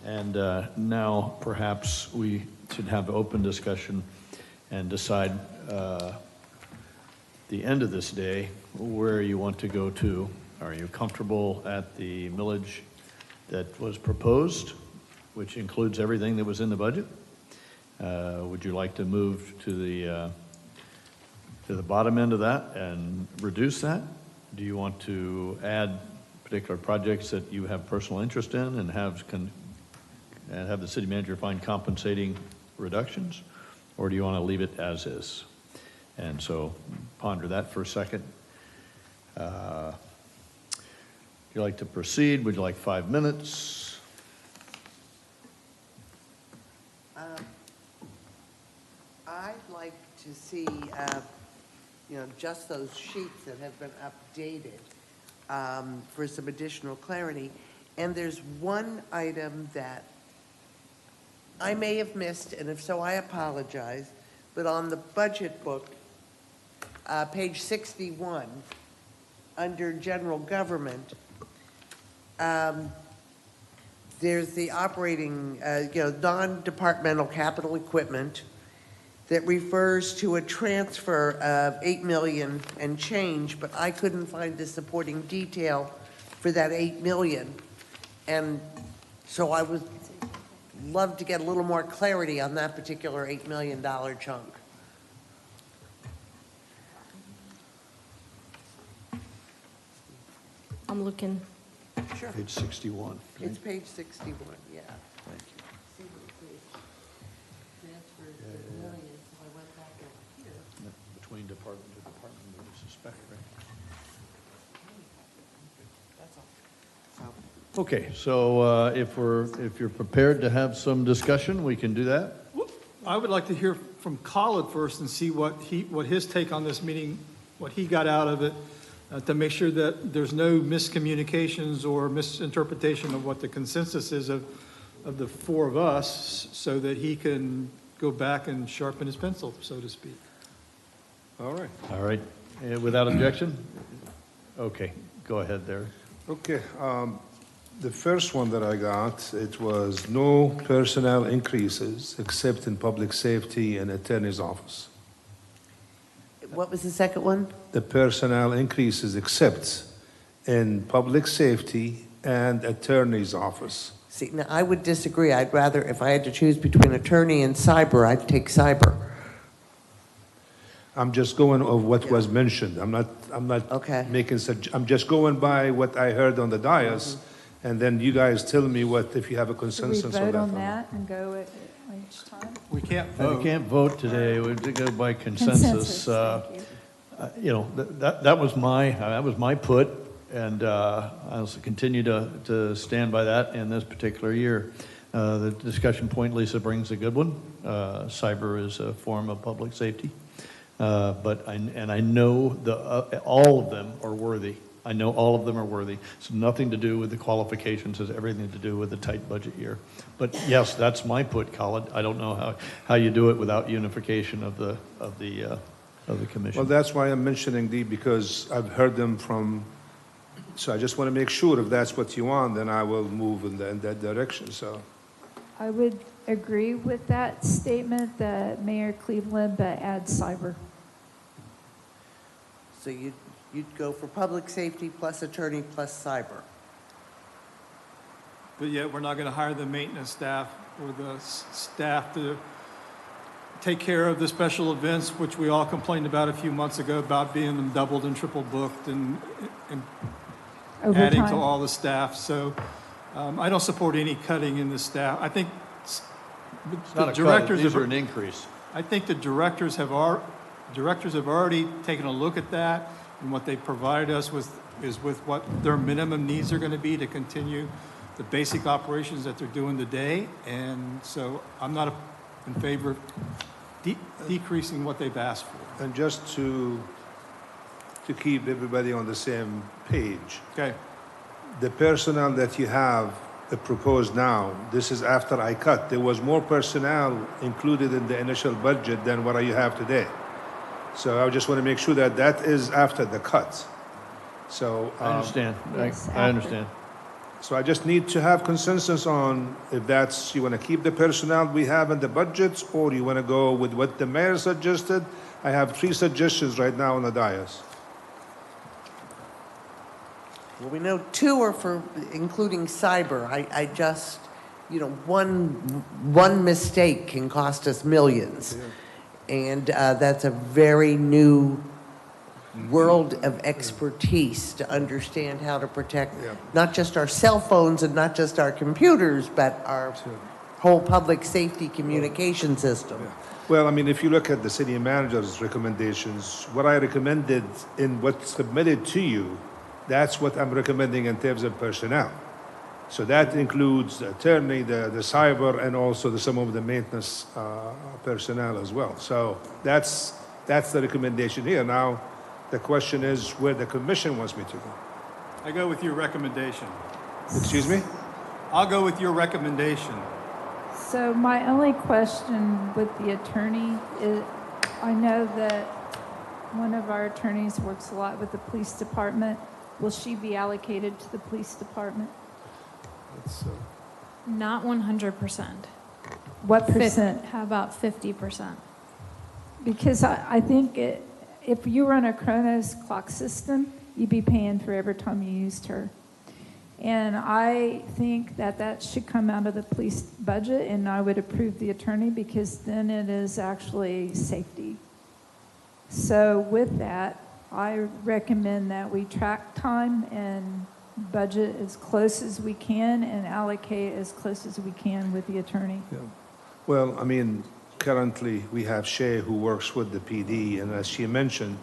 And now perhaps we should have open discussion and decide the end of this day where you want to go to. Are you comfortable at the millage that was proposed, which includes everything that was in the budget? Would you like to move to the bottom end of that and reduce that? Do you want to add particular projects that you have personal interest in and have the city manager find compensating reductions? Or do you want to leave it as is? And so ponder that for a second. Would you like to proceed? Would you like 5 minutes? I'd like to see, just those sheets that have been updated for some additional clarity. And there's one item that I may have missed, and if so, I apologize, but on the budget book, page 61, under general government, there's the operating, non-departmental capital equipment that refers to a transfer of $8 million and change, but I couldn't find the supporting detail for that $8 million. And so I would love to get a little more clarity on that particular $8 million chunk. I'm looking. Sure. Page 61. It's page 61, yeah. Thank you. Between department to department, I would suspect, right? Okay, so if you're prepared to have some discussion, we can do that. I would like to hear from Khalid first and see what his take on this meeting, what he got out of it, to make sure that there's no miscommunications or misinterpretation of what the consensus is of the 4 of us, so that he can go back and sharpen his pencil, so to speak. All right. All right, without objection? Okay, go ahead there. Okay. The first one that I got, it was no personnel increases except in public safety and attorney's office. What was the second one? The personnel increases except in public safety and attorney's office. See, now, I would disagree. I'd rather, if I had to choose between attorney and cyber, I'd take cyber. I'm just going of what was mentioned. I'm not Okay. making, I'm just going by what I heard on the dais, and then you guys tell me what, if you have a Should we consensus on vote that. on or not. that and go at each time? We can't You vote. can't vote today, we have to go by consensus. Thank you. You know, that was my put, and I'll continue to stand by that in this particular year. The discussion point Lisa brings a good one. Cyber is a form of public safety. But I know all of them are worthy. I know all of them are worthy. It's nothing to do with the qualifications, it's everything to do with the tight budget year. But yes, that's my put, Colin. I don't know how you do it without unification of the commission. Well, that's why I'm mentioning because I've heard them from, so I just want to make sure if that's what you want, then I will move in that direction, so. I would agree with that statement that Mayor Cleveland, but add cyber. So you'd go for public safety plus attorney plus cyber. But yet, we're not going to hire the maintenance staff or the staff to take care of the special events, which we all complained about a few months ago, about being them doubled and triple booked and adding to Overtime. all the staff. So I don't support any cutting in the staff. I think It's the not a cut, directors these have, are an increase. I think the directors have already taken a look at that, and what they provided us with is with what their minimum needs are going to be to continue the basic operations that they're doing today. And so I'm not in favor of decreasing what they've asked for. And just to keep everybody on the same page, Okay. the personnel that you have proposed now, this is after I cut. There was more personnel included in the initial budget than what you have today. So I just want to make sure that that is after the cut. So I understand, Yes, I understand. So I just need to have consensus on if that's, you want to keep the personnel we have in the budgets, or you want to go with what the mayor suggested. I have 3 suggestions right now on the dais. Well, we know 2 are for including cyber. I just, one mistake can cost us millions. And that's a very new world of expertise to understand how to protect not just our cell phones and not just our computers, but our whole public safety communication system. Well, I mean, if you look at the city manager's recommendations, what I recommended in what's submitted to you, that's what I'm recommending in terms of personnel. So that includes the attorney, the cyber, and also some of the maintenance personnel as well. So that's the recommendation here. Now, the question is where the commission wants me to go. I go with your recommendation. Excuse me? I'll go with your recommendation. So my only question with the attorney is, I know that one of our attorneys works a lot with the police department. Will she be allocated to the police department? Not 100%. What percent? How about 50%? Because I think if you run a Kronos clock system, you'd be paying for every time you used her. And I think that should come out of the police budget, and I would approve the attorney because then it is actually safety. So with that, I recommend that we track time and budget as close as we can and allocate as close as we can with the attorney. Yeah. Well, I mean, currently we have Shay who works with the PD, and as she mentioned,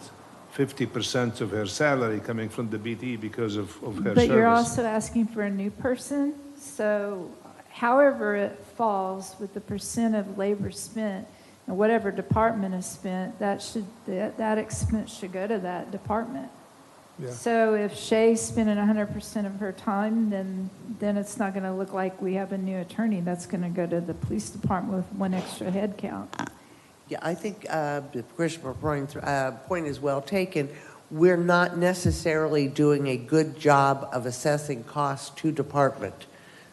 50% of her salary coming from the PD because of her service. But you're also asking for a new person, so however it falls with the percent of labor spent and whatever department is spent, that expense should go to that department. Yeah. So if Shay's spending 100% of her time, then it's not going to look like we have a new attorney. That's going to go to the police department with 1 extra head count. Yeah, I think Commissioner Bryan's point is well taken. We're not necessarily doing a good job of assessing costs to department.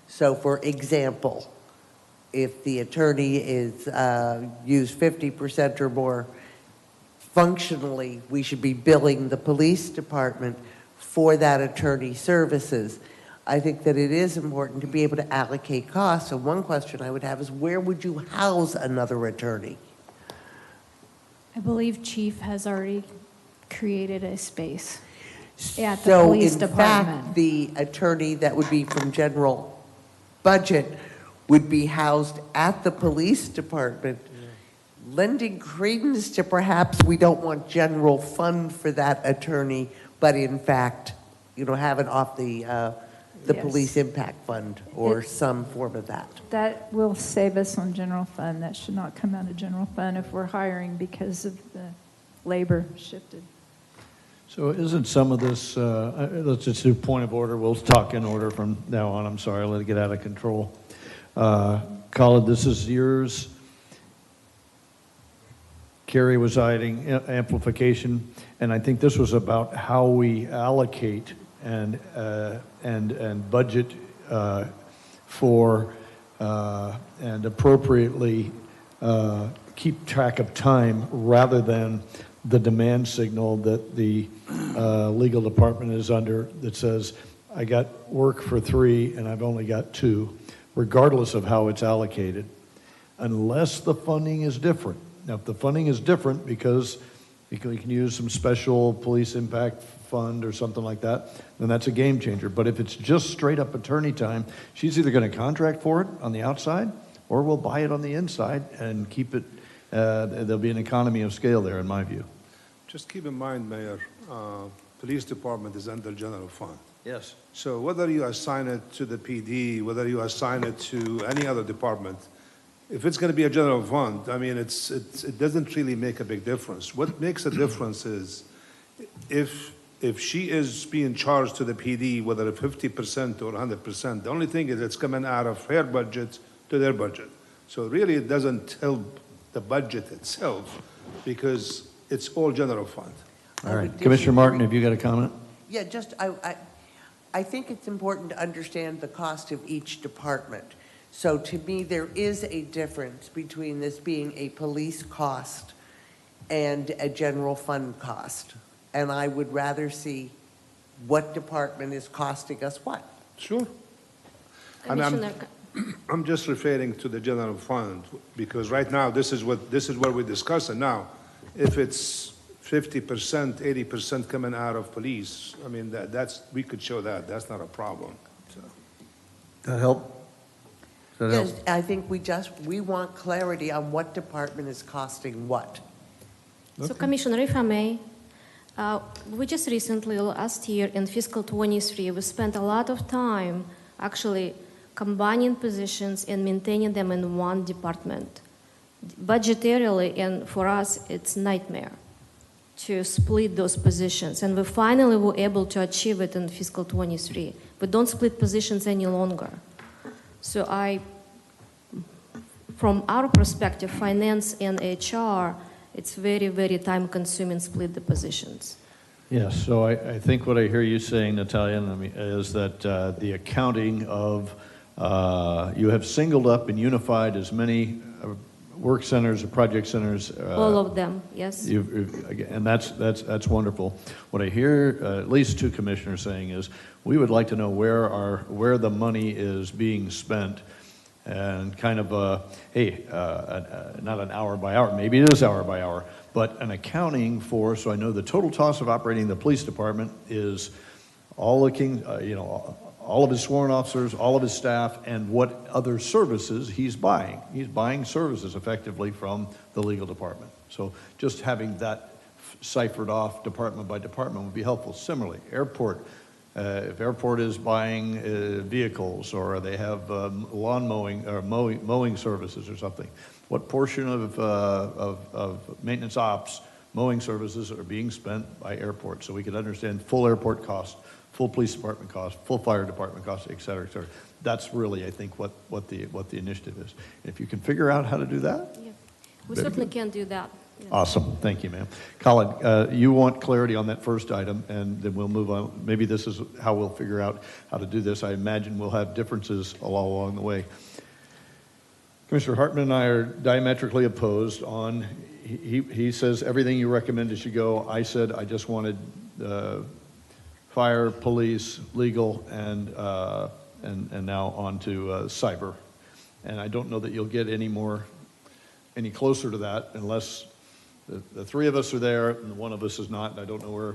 So, for example, if the attorney is used 50% or more, functionally, we should be billing the police department for that attorney services. I think that it is important to be able to allocate costs. So one question I would have is, where would you house another attorney? I believe Chief has already created a space at the police department. So in fact, the attorney that would be from general budget would be housed at the police department, lending credence to perhaps we don't want general fund for that attorney, but in fact, have it off the Yes. police impact fund or some form of that. That will save us on general fund. That should not come out of general fund if we're hiring because of the labor shifted. So isn't some of this, let's just do point of order, we'll talk in order from now on, I'm sorry, let it get out of control. Colin, this is yours. Carrie was adding amplification, and I think this was about how we allocate and budget for and appropriately keep track of time rather than the demand signal that the legal department is under that says, I got work for 3 and I've only got 2, regardless of how it's allocated, unless the funding is different. Now, if the funding is different because we can use some special police impact fund or something like that, then that's a game changer. But if it's just straight up attorney time, she's either going to contract for it on the outside or we'll buy it on the inside and keep it. There'll be an economy of scale there, in my view. Just keep in mind, Mayor, police department is under general fund. Yes. So whether you assign it to the PD, whether you assign it to any other department, if it's going to be a general fund, I mean, it doesn't really make a big difference. What makes a difference is if she is being charged to the PD, whether 50% or 100%, the only thing is it's coming out of her budget to their budget. So really it doesn't help the budget itself because it's all general fund. All right. Commissioner Martin, have you got a comment? Yeah, I think it's important to understand the cost of each department. So to me, there is a difference between this being a police cost and a general fund cost. And I would rather see what department is costing us what. Sure. And I'm just referring to the general fund because right now this is what we're discussing now. If it's 50%, 80% coming out of police, I mean we could show that. That's not a problem. So. That help? Yes, I think we want clarity on what department is costing what. So Commissioner, if I may, we just recently, last year in fiscal 23, we spent a lot of time actually combining positions and maintaining them in one department. Budgetarily, and for us, it's nightmare to split those positions. And we finally were able to achieve it in fiscal 23. We don't split positions any longer. So from our perspective, finance and HR, it's very, very time-consuming split the positions. Yes, so I think what I hear you saying, Natalia, is that the accounting of, you have singled up and unified as many work centers or project centers. All of them, yes. And that's wonderful. What I hear at least 2 commissioners saying is, we would like to know where the money is being spent, and kind of not an hour by hour, maybe it is hour by hour, but an accounting for, so I know the total cost of operating the police department is all of his sworn officers, all of his staff, and what other services he's buying. He's buying services effectively from the legal department. So just having that ciphered off department by department would be helpful. Similarly, airport, if airport is buying vehicles or they have lawn mowing or mowing services or something, what portion of maintenance ops mowing services are being spent by airport, so we could understand full airport cost, full police department cost, full fire department cost, et cetera, et cetera. That's really, I think, what the initiative is. If you can figure out how to do that, yeah. We certainly can do that. Yeah. Awesome. Thank you, ma'am. Colin, you want clarity on that first item, and then we'll move on. Maybe this is how we'll figure out how to do this. I imagine we'll have differences all along the way. Commissioner Hartman and I are diametrically opposed on he says everything you recommended should go. I said I just wanted fire, police, legal, and now on to cyber. And I don't know that you'll get any closer to that unless the three of us are there and one of us is not, and I don't know where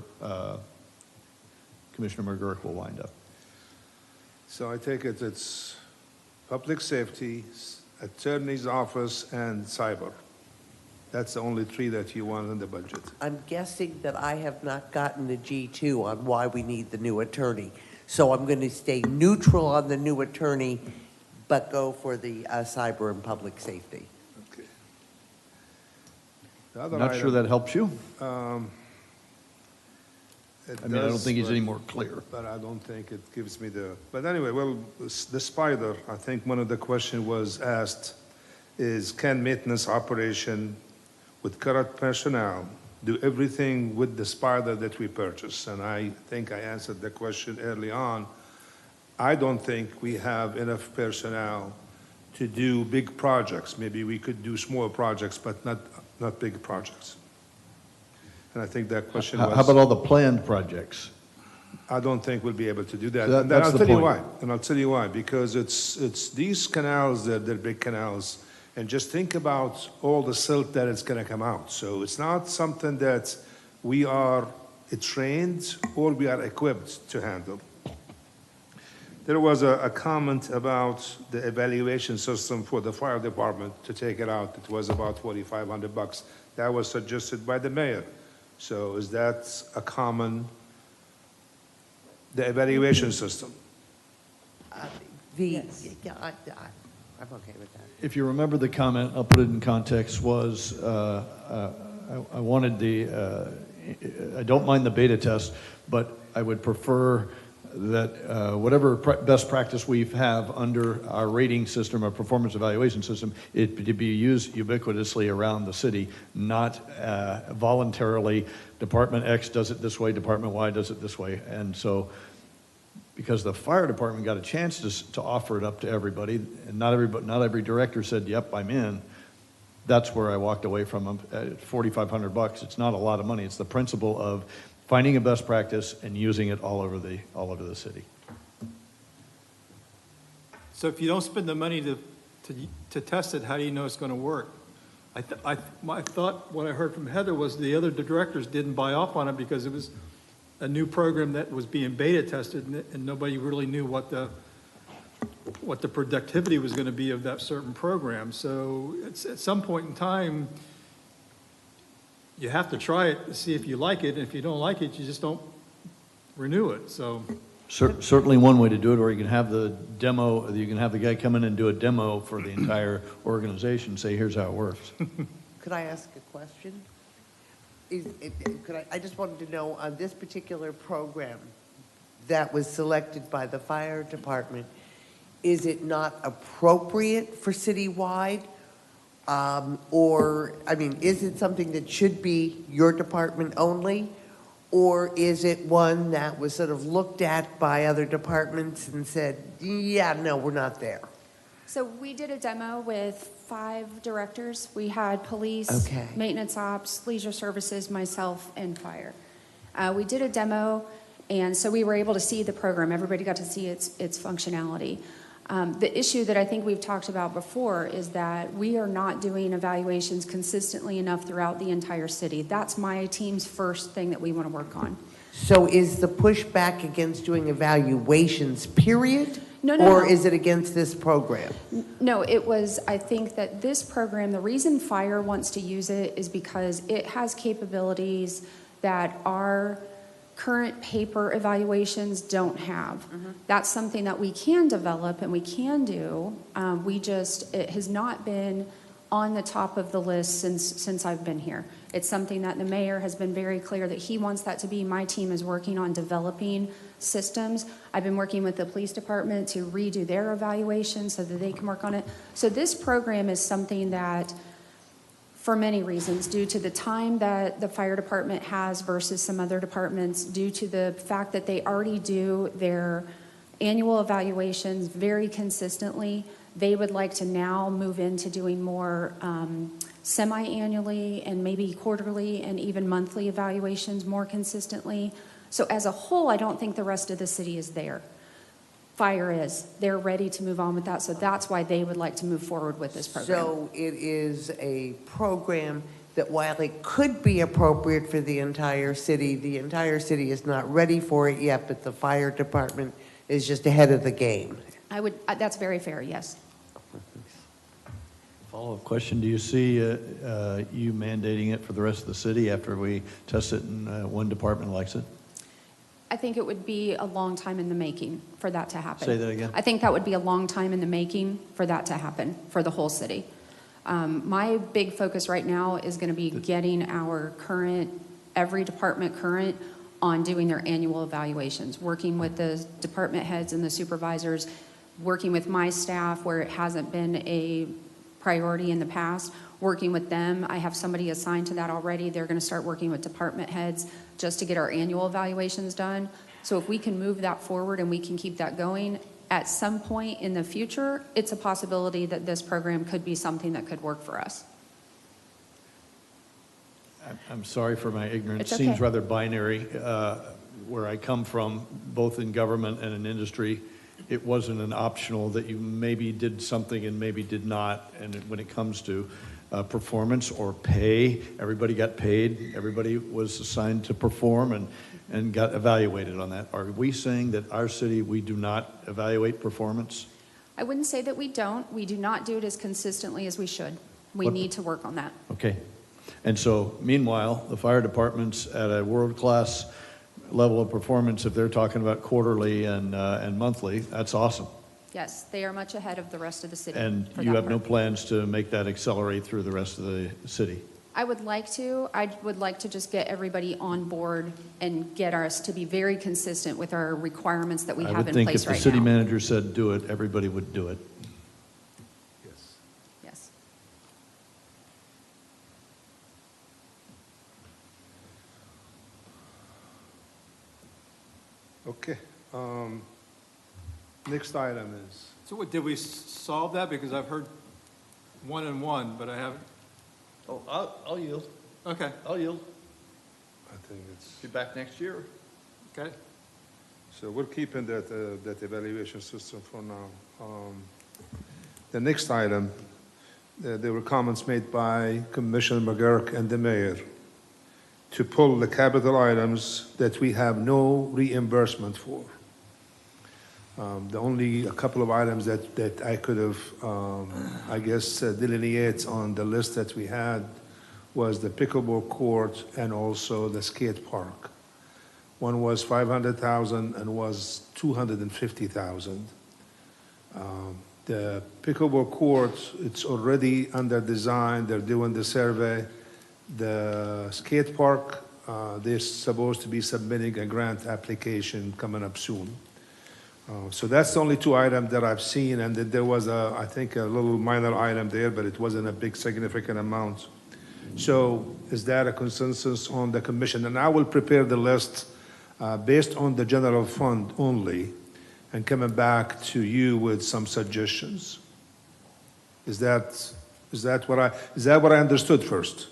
Commissioner McGurk will wind up. So I take it's public safety, attorney's office, and cyber. That's the only three that you want in the budget. I'm guessing that I have not gotten the G2 on why we need the new attorney. So I'm going to stay neutral on the new attorney, but go for the cyber and public safety. Okay. The other Not sure item, that helps you. it I mean, I don't does, think he's but- any more clear. But I don't think it gives me the, but anyway, well, the spider, I think one of the questions was asked is, can maintenance operation with current personnel do everything with the spider that we purchase? And I think I answered the question early on. I don't think we have enough personnel to do big projects. Maybe we could do small projects, but not big projects. And I think that question was. How about all the planned projects? I don't think we'll be able to do that. So And that's I'll the tell you point. why. And I'll tell you why. Because it's these canals, they're big canals. And just think about all the silt that is going to come out. So it's not something that we are trained or we are equipped to handle. There was a comment about the evaluation system for the fire department to take it out. It was about $4,500. That was suggested by the mayor. So is that a common, the evaluation system? Yeah, I'm okay with that. If you remember the comment, I'll put it in context, was I wanted I don't mind the beta test, but I would prefer that whatever best practice we have under our rating system, our performance evaluation system, it to be used ubiquitously around the city, not voluntarily, Department X does it this way, Department Y does it this way. And so, because the fire department got a chance to offer it up to everybody, and not every director said, yep, I'm in. That's where I walked away from them at $4,500. It's not a lot of money. It's the principle of finding a best practice and using it all over the city. So if you don't spend the money to test it, how do you know it's going to work? I thought what I heard from Heather was the other directors didn't buy off on it because it was a new program that was being beta tested, and nobody really knew what the productivity was going to be of that certain program. So it's, at some point in time, you have to try it to see if you like it, and if you don't like it, you just don't renew it. So Certainly one way to do it, or you can have the demo, you can have the guy come in and do a demo for the entire organization, say, here's how it works. Could I ask a question? I just wanted to know, on this particular program that was selected by the fire department, is it not appropriate for citywide? Or, I mean, is it something that should be your department only? Or is it one that was sort of looked at by other departments and said, yeah, no, we're not there? So we did a demo with 5 directors. We had police, Okay. maintenance ops, leisure services, myself, and fire. We did a demo, and so we were able to see the program. Everybody got to see its functionality. The issue that I think we've talked about before is that we are not doing evaluations consistently enough throughout the entire city. That's my team's first thing that we want to work on. So is the pushback against doing evaluations, period? No. Or is it against this program? No, it was, I think that this program, the reason fire wants to use it is because it has capabilities that our current paper evaluations don't have. That's something that we can develop and we can do. It has not been on the top of the list since I've been here. It's something that the mayor has been very clear that he wants that to be. My team is working on developing systems. I've been working with the police department to redo their evaluation so that they can work on it. So this program is something that, for many reasons, due to the time that the fire department has versus some other departments, due to the fact that they already do their annual evaluations very consistently, they would like to now move into doing more semi-annually and maybe quarterly and even monthly evaluations more consistently. So as a whole, I don't think the rest of the city is there. Fire is. They're ready to move on with that, so that's why they would like to move forward with this program. So it is a program that while it could be appropriate for the entire city is not ready for it yet, but the fire department is just ahead of the game. That's very fair, yes. Follow-up question, do you see you mandating it for the rest of the city after we test it and one department likes it? I think it would be a long time in the making for that to happen. Say that again? I think that would be a long time in the making for that to happen for the whole city. My big focus right now is going to be getting our every department current on doing their annual evaluations, working with the department heads and the supervisors, working with my staff where it hasn't been a priority in the past, working with them. I have somebody assigned to that already. They're going to start working with department heads just to get our annual evaluations done. So if we can move that forward and we can keep that going, at some point in the future, it's a possibility that this program could be something that could work for us. I'm sorry for my ignorance. It's okay. Seems rather binary. Where I come from, both in government and in industry, it wasn't an optional that you maybe did something and maybe did not. And when it comes to performance or pay, everybody got paid. Everybody was assigned to perform and got evaluated on that. Are we saying that our city, we do not evaluate performance? I wouldn't say that we don't. We do not do it as consistently as we should. We need to work on that. Okay. And so, meanwhile, the fire department's at a world-class level of performance. If they're talking about quarterly and monthly, that's awesome. Yes, they are much ahead of the rest of the city. And for you that have no work. plans to make that accelerate through the rest of the city? I would like to. I would like to just get everybody on board and get us to be very consistent with our requirements that we have in place right now. I would think if the city manager said do it, everybody would do it. Yes. Okay. Next item is, So what, did we solve that? Because I've heard 1 and 1, but I haven't. Oh, I'll yield. Okay. I'll yield. I think it's, Be back next year. Okay. so we're keeping that evaluation system for now. The next item, there were comments made by Commissioner McGurk and the mayor to pull the capital items that we have no reimbursement for. The only a couple of items that I could have, I guess, delineate on the list that we had was the pickleball court and also the skate park. One was $500,000 and was $250,000. The pickleball court, it's already under design. They're doing the survey. The skate park, they're supposed to be submitting a grant application coming up soon. So that's the only two items that I've seen, and that there was I think a little minor item there, but it wasn't a big significant amount. So is that a consensus on the commission? And I will prepare the list based on the general fund only, and coming back to you with some suggestions. Is that what I understood first?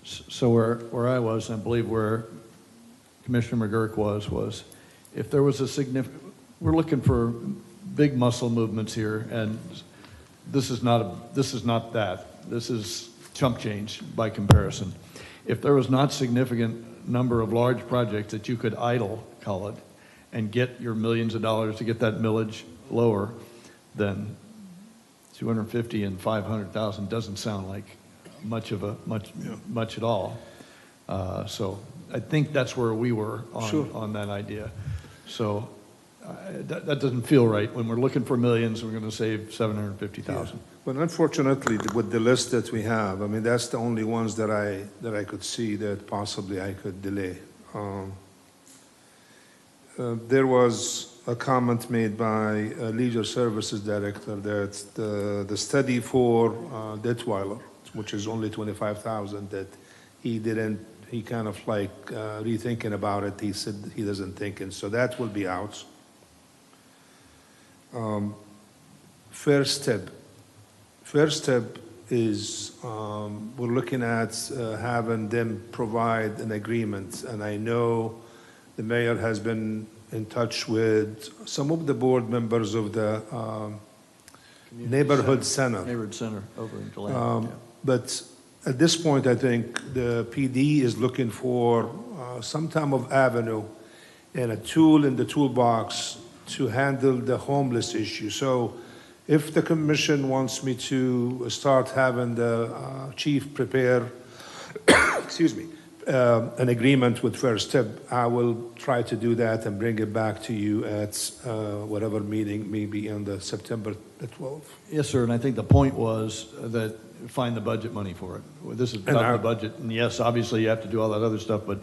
So where I was, and I believe where Commissioner McGurk was if there was a significant, we're looking for big muscle movements here, and this is not that. This is chump change by comparison. If there was not significant number of large projects that you could idle, call it, and get your millions of dollars to get that millage lower, then 250 and 500,000 doesn't sound like much at all. So I think that's where we were on that idea. So that doesn't feel right. When we're looking for millions, we're going to save 750,000. Well, unfortunately, with the list that we have, I mean, that's the only ones that I could see that possibly I could delay. There was a comment made by a Leisure Services Director that the study for Detweiler, which is only 25,000, that he kind of like rethinking about it. He said he doesn't think, and so that will be out. First step. First step is we're looking at having them provide an agreement. And I know the mayor has been in touch with some of the board members of the neighborhood center. Neighborhood center over in Deland. Yeah. But at this point, I think the PD is looking for some type of avenue and a tool in the toolbox to handle the homeless issue. So if the commission wants me to start having the chief prepare, excuse me, an agreement with First Step, I will try to do that and bring it back to you at whatever meeting, maybe on the September the 12th. Yes, sir, and I think the point was that find the budget money for it. Well, this is about the budget, and yes, obviously you have to do all that other stuff, but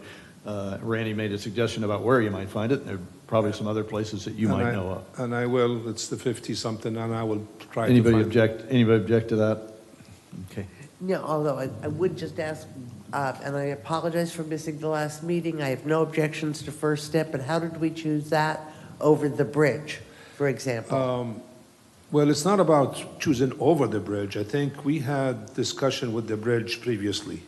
Randy made a suggestion about where you might find it, and there are probably some other places that you might know of. And I will, it's the 50-something, and I will try Anybody to find Anybody object to that? Okay. No, although I would just ask, and I apologize for missing the last meeting, I have no objections to First Step, but how did we choose that over the bridge, for example? Well, it's not about choosing over the bridge. I think we had discussion with the bridge previously.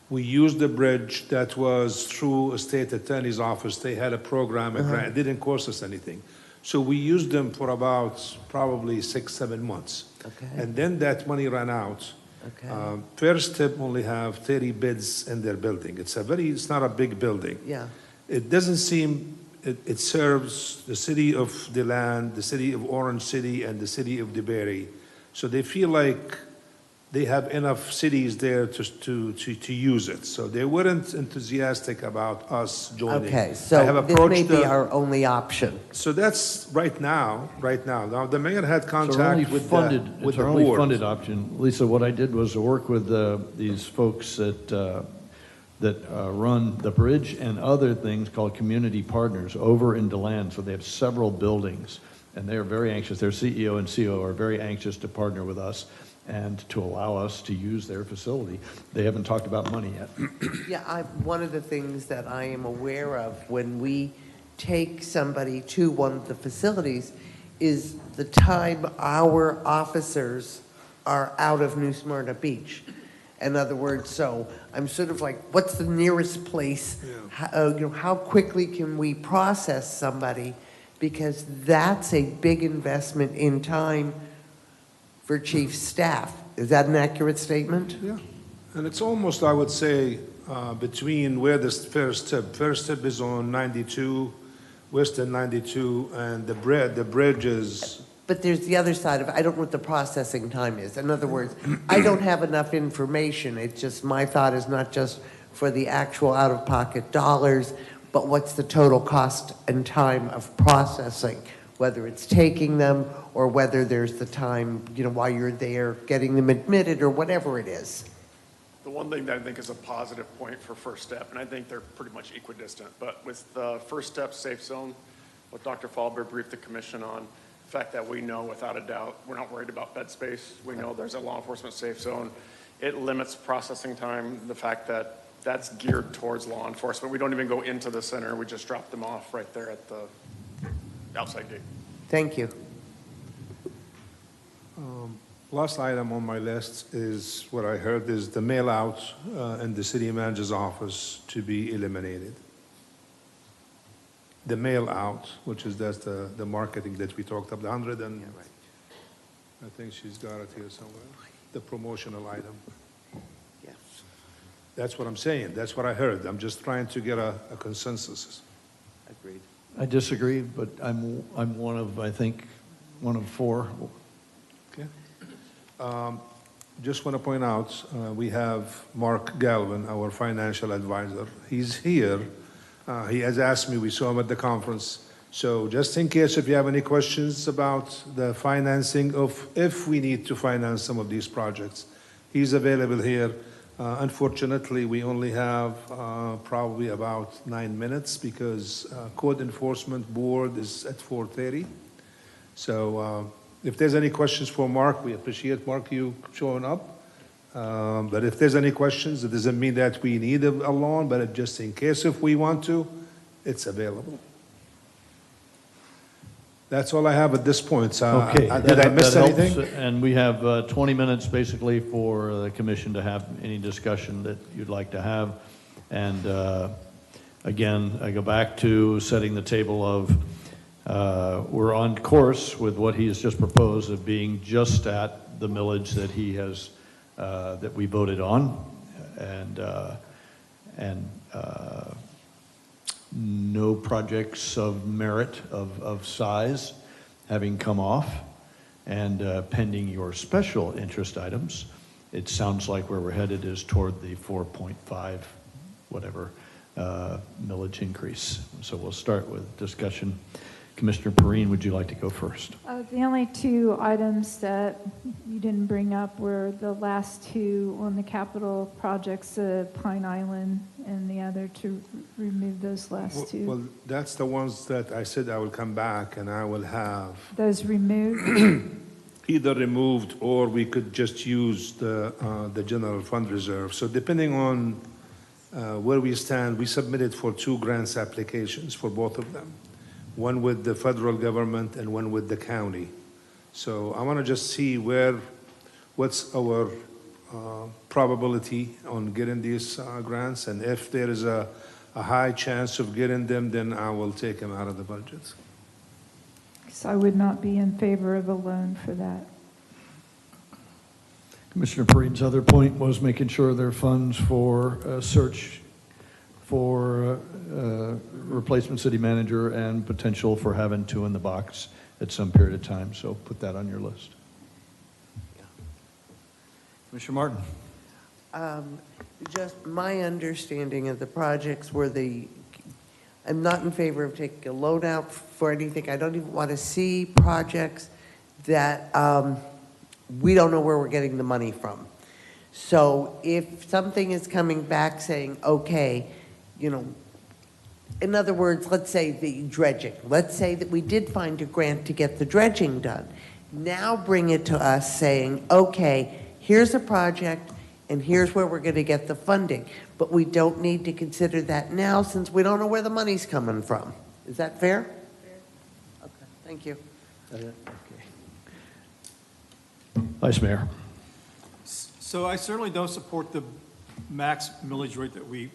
We used the bridge that was through a state attorney's office. They had a program, a grant. It didn't cost us anything. So we used them for about probably 6-7 months. Okay. And then that money ran out. Okay. First Step only have 30 beds in their building. It's not a big building. Yeah. It doesn't seem, it serves the city of DeLand, the city of Orange City, and the city of DeBerry. So they feel like they have enough cities there to use it. So they weren't enthusiastic about us joining. Okay, I so have this may approached be our only option. So that's right now. Now, the mayor had It's our only contact with funded, the it's our only board. funded option. Lisa, what I did was to work with these folks that run the bridge and other things called community partners over in DeLand. So they have several buildings, and they are very anxious. Their CEO and COO are very anxious to partner with us and to allow us to use their facility. They haven't talked about money yet. Yeah, one of the things that I am aware of when we take somebody to one of the facilities is the time our officers are out of New Smyrna Beach. In other words, so I'm sort of like, what's the nearest place? How quickly can we process somebody? Because that's a big investment in time for chief staff. Is that an accurate statement? Yeah, and it's almost, I would say, between where this First Step is on 92, Western 92, and the bridge is. But there's the other side of it. I don't know what the processing time is. In other words, I don't have enough information. It's just, my thought is not just for the actual out-of-pocket dollars, but what's the total cost and time of processing, whether it's taking them or whether there's the time, while you're there, getting them admitted or whatever it is. The one thing that I think is a positive point for First Step, and I think they're pretty much equidistant, but with the First Step Safe Zone, what Dr. Falber briefed the commission on, the fact that we know without a doubt, we're not worried about bed space. We know there's a law enforcement safe zone. It limits processing time, the fact that that's geared towards law enforcement. We don't even go into the center. We just drop them off right there at the outside gate. Thank you. Last item on my list is what I heard is the mail out in the city manager's office to be eliminated. The mail out, which is that's the marketing that we talked about, 100 and I think she's got it here somewhere. The promotional item. Yes. That's what I'm saying. That's what I heard. I'm just trying to get a consensus. Agreed. I disagree, but I'm one of, I think, one of four. Okay. Just want to point out, we have Mark Galvin, our financial advisor. He's here. He has asked me, we saw him at the conference. So just in case if you have any questions about the financing of, if we need to finance some of these projects, he's available here. Unfortunately, we only have probably about 9 minutes because Code Enforcement Board is at 4:30. So if there's any questions for Mark, we appreciate, Mark, you showing up. But if there's any questions, it doesn't mean that we need a loan, but just in case if we want to, it's available. That's all I have at this point. So, Okay. did I miss that helps, anything? And we have 20 minutes basically for the commission to have any discussion that you'd like to have. And again, I go back to setting the table of, we're on course with what he has just proposed of being just at the millage that he has, that we voted on. And no projects of merit of size having come off, and pending your special interest items, it sounds like where we're headed is toward the 4.5 whatever millage increase. So we'll start with discussion. Commissioner Perrine, would you like to go first? The only two items that you didn't bring up were the last two on the capital projects, Pine Island and the other, to remove those last two. Well, that's the ones that I said I will come back and I will have Those removed? either removed or we could just use the general fund reserve. So depending on where we stand, we submitted for 2 grants applications for both of them. One with the federal government and one with the county. So I want to just see what's our probability on getting these grants, and if there is a high chance of getting them, then I will take them out of the budget. So I would not be in favor of a loan for that. Commissioner Perrine's other point was making sure there are funds for search for replacement city manager and potential for having 2 in the box at some period of time. So put that on your list. Commissioner Martin. Just my understanding of the projects were I'm not in favor of taking a loan out for anything. I don't even want to see projects that we don't know where we're getting the money from. So if something is coming back saying, okay, you know, in other words, let's say the dredging. Let's say that we did find a grant to get the dredging done. Now bring it to us saying, okay, here's a project and here's where we're going to get the funding. But we don't need to consider that now since we don't know where the money's coming from. Is that fair? Fair. Okay, thank you. Okay. Vice Mayor. So I certainly don't support the max millage rate that we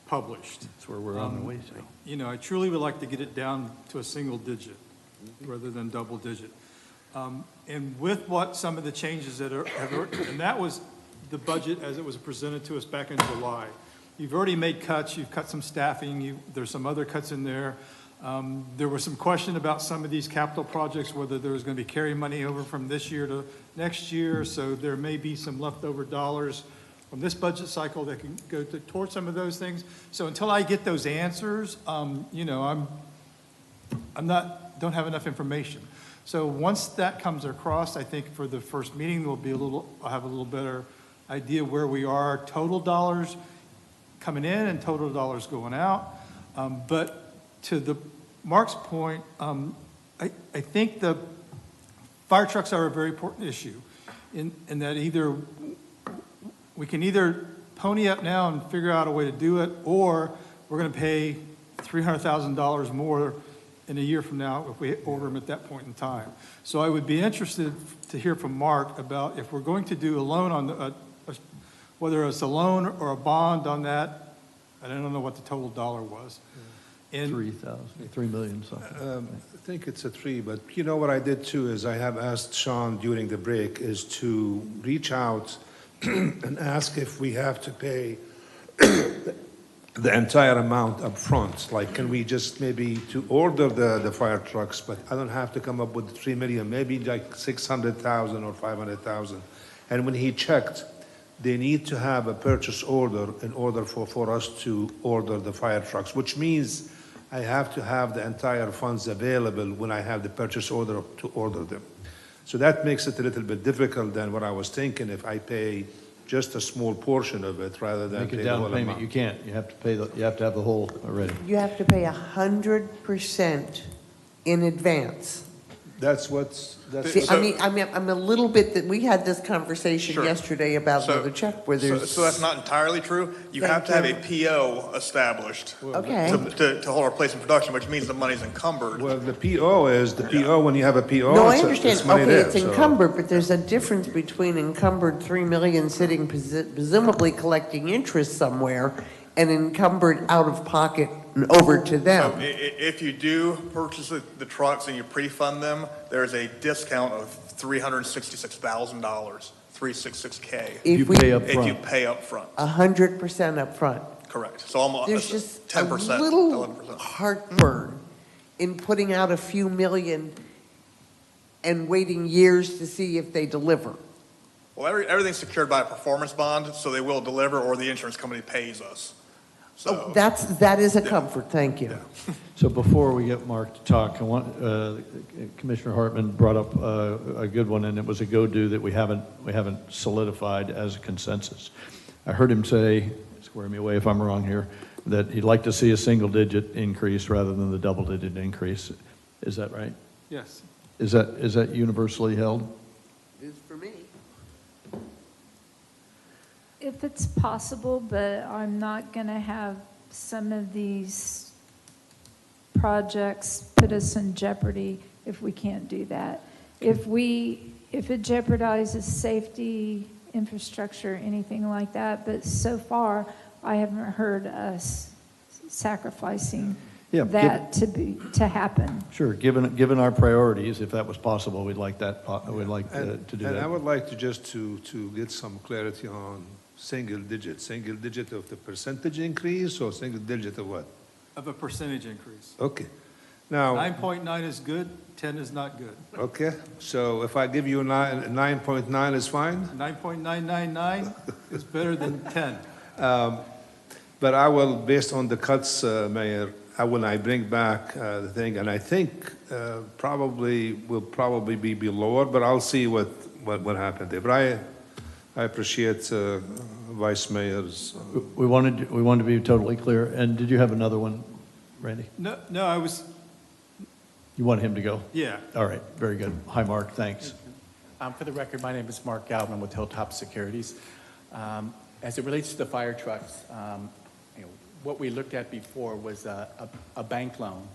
published. That's where we're on the way to. You know, I truly would like to get it down to a single digit rather than double digit. And with what some of the changes that and that was the budget as it was presented to us back in July. You've already made cuts, you've cut some staffing, there's some other cuts in there. There was some question about some of these capital projects, whether there was going to be carry money over from this year to next year, so there may be some leftover dollars from this budget cycle that can go towards some of those things. So until I get those answers, you know, don't have enough information. So once that comes across, I think for the first meeting, I'll have a little better idea where we are, total dollars coming in and total dollars going out. But to Mark's point, I think the fire trucks are a very important issue in that we can either pony up now and figure out a way to do it, or we're going to pay $300,000 more in a year from now if we order them at that point in time. So I would be interested to hear from Mark about if we're going to do a loan on whether it's a loan or a bond on that. I don't know what the total dollar was. And 3 million something. I think it's a 3, but you know what I did too is I have asked Sean during the break is to reach out and ask if we have to pay the entire amount up front. Like, can we just maybe to order the fire trucks, but I don't have to come up with 3 million, maybe like 600,000 or 500,000. And when he checked, they need to have a purchase order in order for us to order the fire trucks, which means I have to have the entire funds available when I have the purchase order to order them. So that makes it a little bit difficult than what I was thinking if I pay just a small portion of it rather than Make pay a the whole down payment. amount. You can't. You have to pay you have to have the whole already. You have to pay 100% in advance. That's what's, that's. See, I'm a little bit, that we had this conversation Sure. yesterday about So- another check where So there's. so that's not entirely true. You Thank have to have you. a PO established. Okay. To hold our place in production, which means the money's encumbered. Well, the PO, when you have a PO. No, I it's- understand. it's money Okay, there, it's so- encumbered, but there's a difference between encumbered 3 million sitting presumably collecting interest somewhere and encumbered out of pocket and over to So them. if you do purchase the trucks and you pre-fund them, there's a discount of $366,000, 366K. If you pay up If you front. pay up front, 100% upfront. correct. So almost There's just a 10%, little 11%. heartburn in putting out a few million and waiting years to see if they deliver. Well, everything's secured by a performance bond, so they will deliver or the insurance company pays us. Oh, that is a comfort, thank you. So before we get Mark to talk, I want, Commissioner Hartman brought up a good one, and it was a go-do that we haven't solidified as a consensus. I heard him say, square me away if I'm wrong here, that he'd like to see a single-digit increase rather than the double-digit increase. Is that right? Yes. Is that universally held? It is for me. If it's possible, but I'm not going to have some of these projects put us in jeopardy if we can't do that. If it jeopardizes safety, infrastructure, anything like that, but so far, I haven't heard us sacrificing Yeah, that to happen. Sure, given our priorities, if that was possible, we'd like that, we'd like to do And I that. would like to get some clarity on single digit of the percentage increase or single digit of what? Of a percentage increase. Okay. Now, 9.9 is good, 10 is not good. okay, so if I give you 9.9 is fine? 9.999 is better than 10. But I will, based on the cuts, Mayor, when I bring back the thing, and I think will probably be lower, but I'll see what happened there. But I appreciate Vice Mayor's. We wanted to be totally clear. And did you have another one, Randy? No, I was, You want him to go? yeah. All right, very good. Hi, Mark, thanks. For the record, my name is Mark Galvin with Hilltop Securities. As it relates to the fire trucks, what we looked at before was a bank loan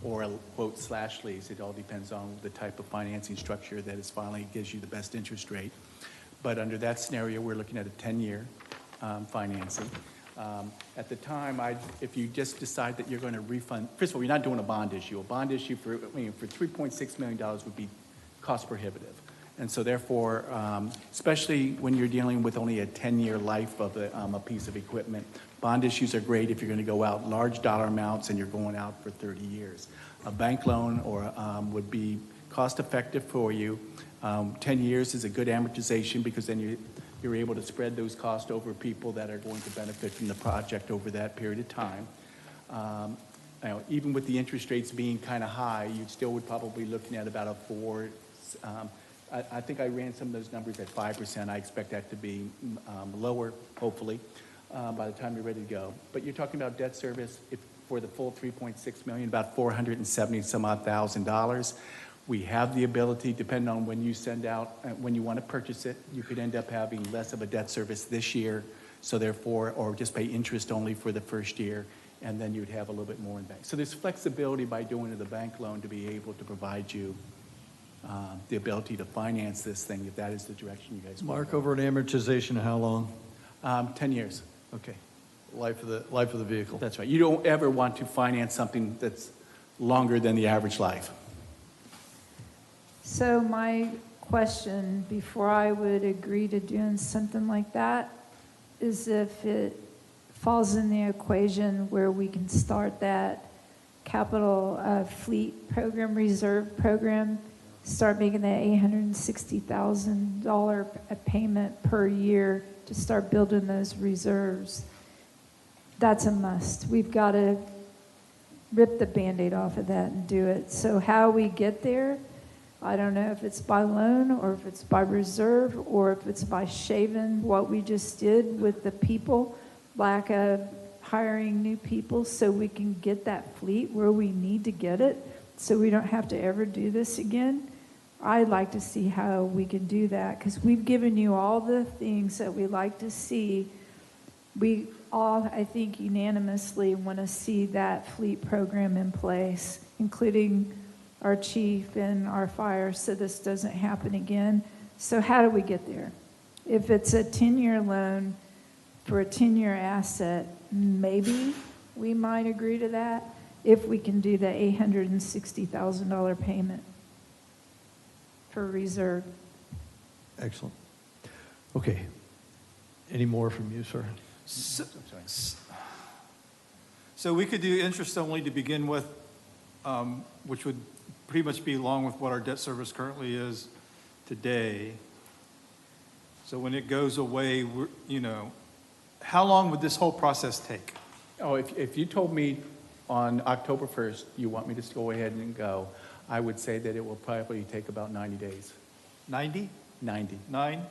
or a quote / lease. It all depends on the type of financing structure that is finally gives you the best interest rate. But under that scenario, we're looking at a 10-year financing. At the time, if you just decide that you're going to refund, first of all, you're not doing a bond issue. A bond issue for $3.6 million would be cost prohibitive. And so therefore, especially when you're dealing with only a 10-year life of a piece of equipment, bond issues are great if you're going to go out large dollar amounts and you're going out for 30 years. A bank loan would be cost effective for you. 10 years is a good amortization because then you're able to spread those costs over people that are going to benefit from the project over that period of time. Even with the interest rates being kind of high, you still would probably be looking at about a 4. I think I ran some of those numbers at 5%. I expect that to be lower, hopefully, by the time you're ready to go. But you're talking about debt service for the full $3.6 million, about $470,000. We have the ability, depending on when you send out, when you want to purchase it, you could end up having less of a debt service this year, so therefore, or just pay interest only for the first year, and then you'd have a little bit more in bank. So there's flexibility by doing the bank loan to be able to provide you the ability to finance this thing if that is the direction you guys want. Mark, over an amortization of how long? 10 years. Okay. Life of the vehicle. That's right. You don't ever want to finance something that's longer than the average life. So my question, before I would agree to doing something like that, is if it falls in the equation where we can start that capital fleet program, reserve program, start making that $860,000 payment per year to start building those reserves. That's a must. We've got to rip the Band-Aid off of that and do it. So how we get there, I don't know if it's by loan or if it's by reserve or if it's by shaving what we just did with the people, lack of hiring new people so we can get that fleet where we need to get it. so we don't have to ever do this again. I'd like to see how we can do that, because we've given you all the things that we like to see. We all, I think, unanimously want to see that fleet program in place, including our chief and our fire, so this doesn't happen again. So how do we get there? If it's a 10-year loan for a 10-year asset, maybe we might agree to that if we can do the $860,000 payment for reserve. Excellent. Okay. Any more from you, sir? So we could do interest only to begin with, which would pretty much be along with what our debt service currently is today. So when it goes away, how long would this whole process take? Oh, if you told me on October 1st, you want me to go ahead and go, I would say that it will probably take about 90 days. 90? 90. 90.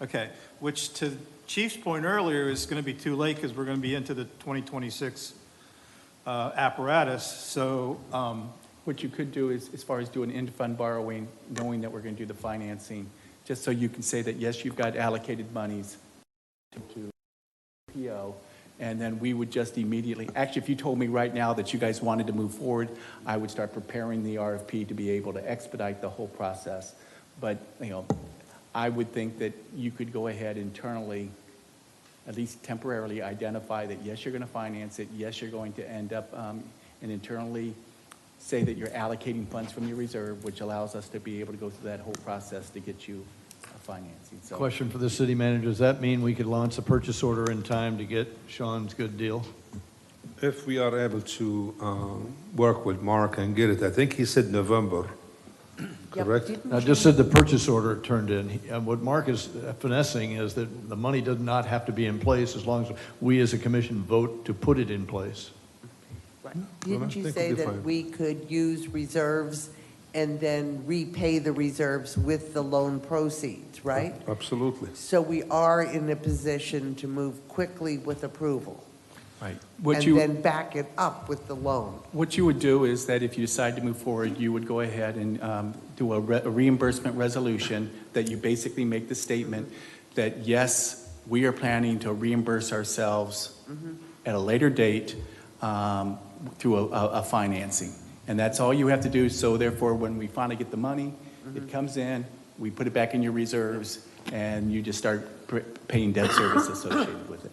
Okay, which to Chief's point earlier is going to be too late because we're going to be into the 2026 apparatus. So what you could do is, as far as doing in-fund borrowing, knowing that we're going to do the financing, just so you can say that, yes, you've got allocated monies to PO, and then we would just immediately, actually, if you told me right now that you guys wanted to move forward, I would start preparing the RFP to be able to expedite the whole process. But, I would think that you could go ahead internally, at least temporarily identify that, yes, you're going to finance it, yes, you're going to end up, and internally say that you're allocating funds from your reserve, which allows us to be able to go through that whole process to get you financing. So, Question for the city manager. Does that mean we could launch a purchase order in time to get Sean's good deal? If we are able to work with Mark and get it, I think he said November, correct? I just said the purchase order turned in. What Mark is finessing is that the money does not have to be in place as long as we as a commission vote to put it in place. Didn't you say that we could use reserves and then repay the reserves with the loan proceeds, right? Absolutely. So we are in a position to move quickly with approval. right. And then back it up with the loan. What you would do is that if you decide to move forward, you would go ahead and do a reimbursement resolution that you basically make the statement that, yes, we are planning to reimburse ourselves at a later date through a financing. And that's all you have to do. So therefore, when we finally get the money, it comes in, we put it back in your reserves, and you just start paying debt service associated with it.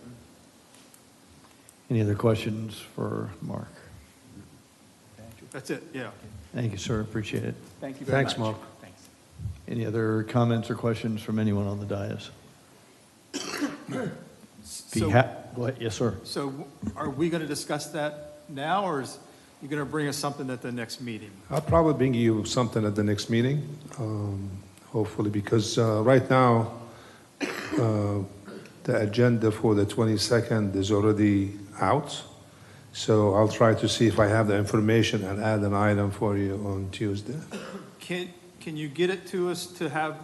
Any other questions for Mark? that's it, yeah. Thank you, sir. Appreciate it. Thank you very much. Thanks, Mark. Thanks. Any other comments or questions from anyone on the dais? So- Go ahead. Yes, sir. So are we going to discuss that now, or is you going to bring us something at the next meeting? I'll probably bring you something at the next meeting, hopefully, because right now, the agenda for the 22nd is already out. So I'll try to see if I have the information and add an item for you on Tuesday. Can you get it to us to have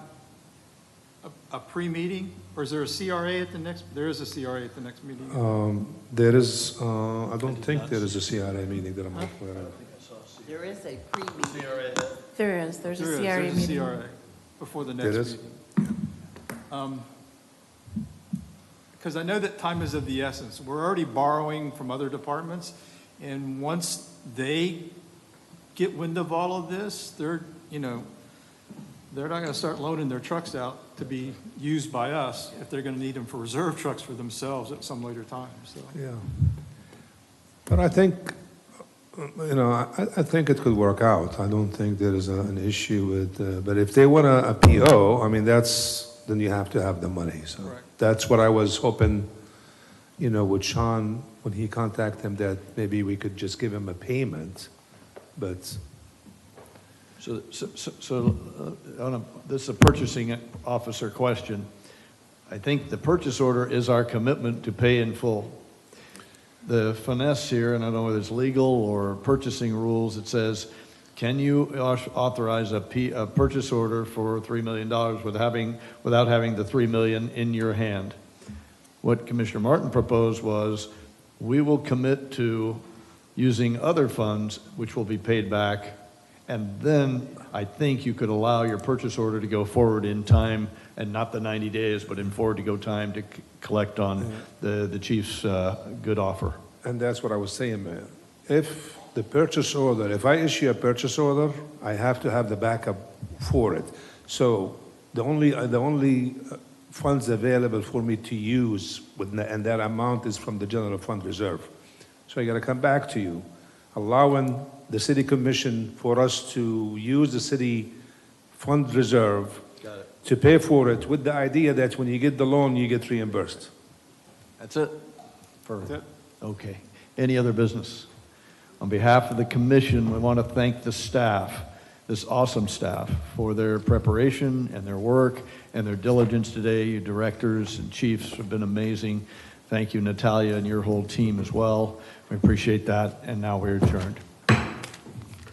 a pre-meeting? Or is there a CRA at the next, there is a CRA at the next meeting? There is, I don't think there is a CRA meeting that I'm aware of. There is a pre-meeting. There's a CRA There's a meeting. CRA before the There next is? meeting. Because I know that time is of the essence. We're already borrowing from other departments, and once they get wind of all of this, they're not going to start loaning their trucks out to be used by us if they're going to need them for reserve trucks for themselves at some later time, so. Yeah. But I think, I think it could work out. I don't think there is an issue with, but if they want a PO, I mean, then you have to have the money. So that's what I was hoping, with Sean, when he contacted him, that maybe we could just give him a payment, but. This is a purchasing officer question. I think the purchase order is our commitment to pay in full. The finesse here, and I don't know whether it's legal or purchasing rules, it says, can you authorize a purchase order for $3 million without having the $3 million in your hand? What Commissioner Martin proposed was, we will commit to using other funds, which will be paid back. And then I think you could allow your purchase order to go forward in time, and not the 90 days, but in forward to go time to collect on the chief's good offer. And that's what I was saying, man. If the purchase order, if I issue a purchase order, I have to have the backup for it. So the only funds available for me to use, and that amount is from the general fund reserve. So I got to come back to you, allowing the city commission for us to use the city fund reserve to pay for it, with the idea that when you get the loan, you get reimbursed. That's it? Okay. Any other business? On behalf of the commission, we want to thank the staff, this awesome staff, for their preparation and their work and their diligence today. Your directors and chiefs have been amazing. Thank you, Natalia, and your whole team as well. We appreciate that, and now we're adjourned.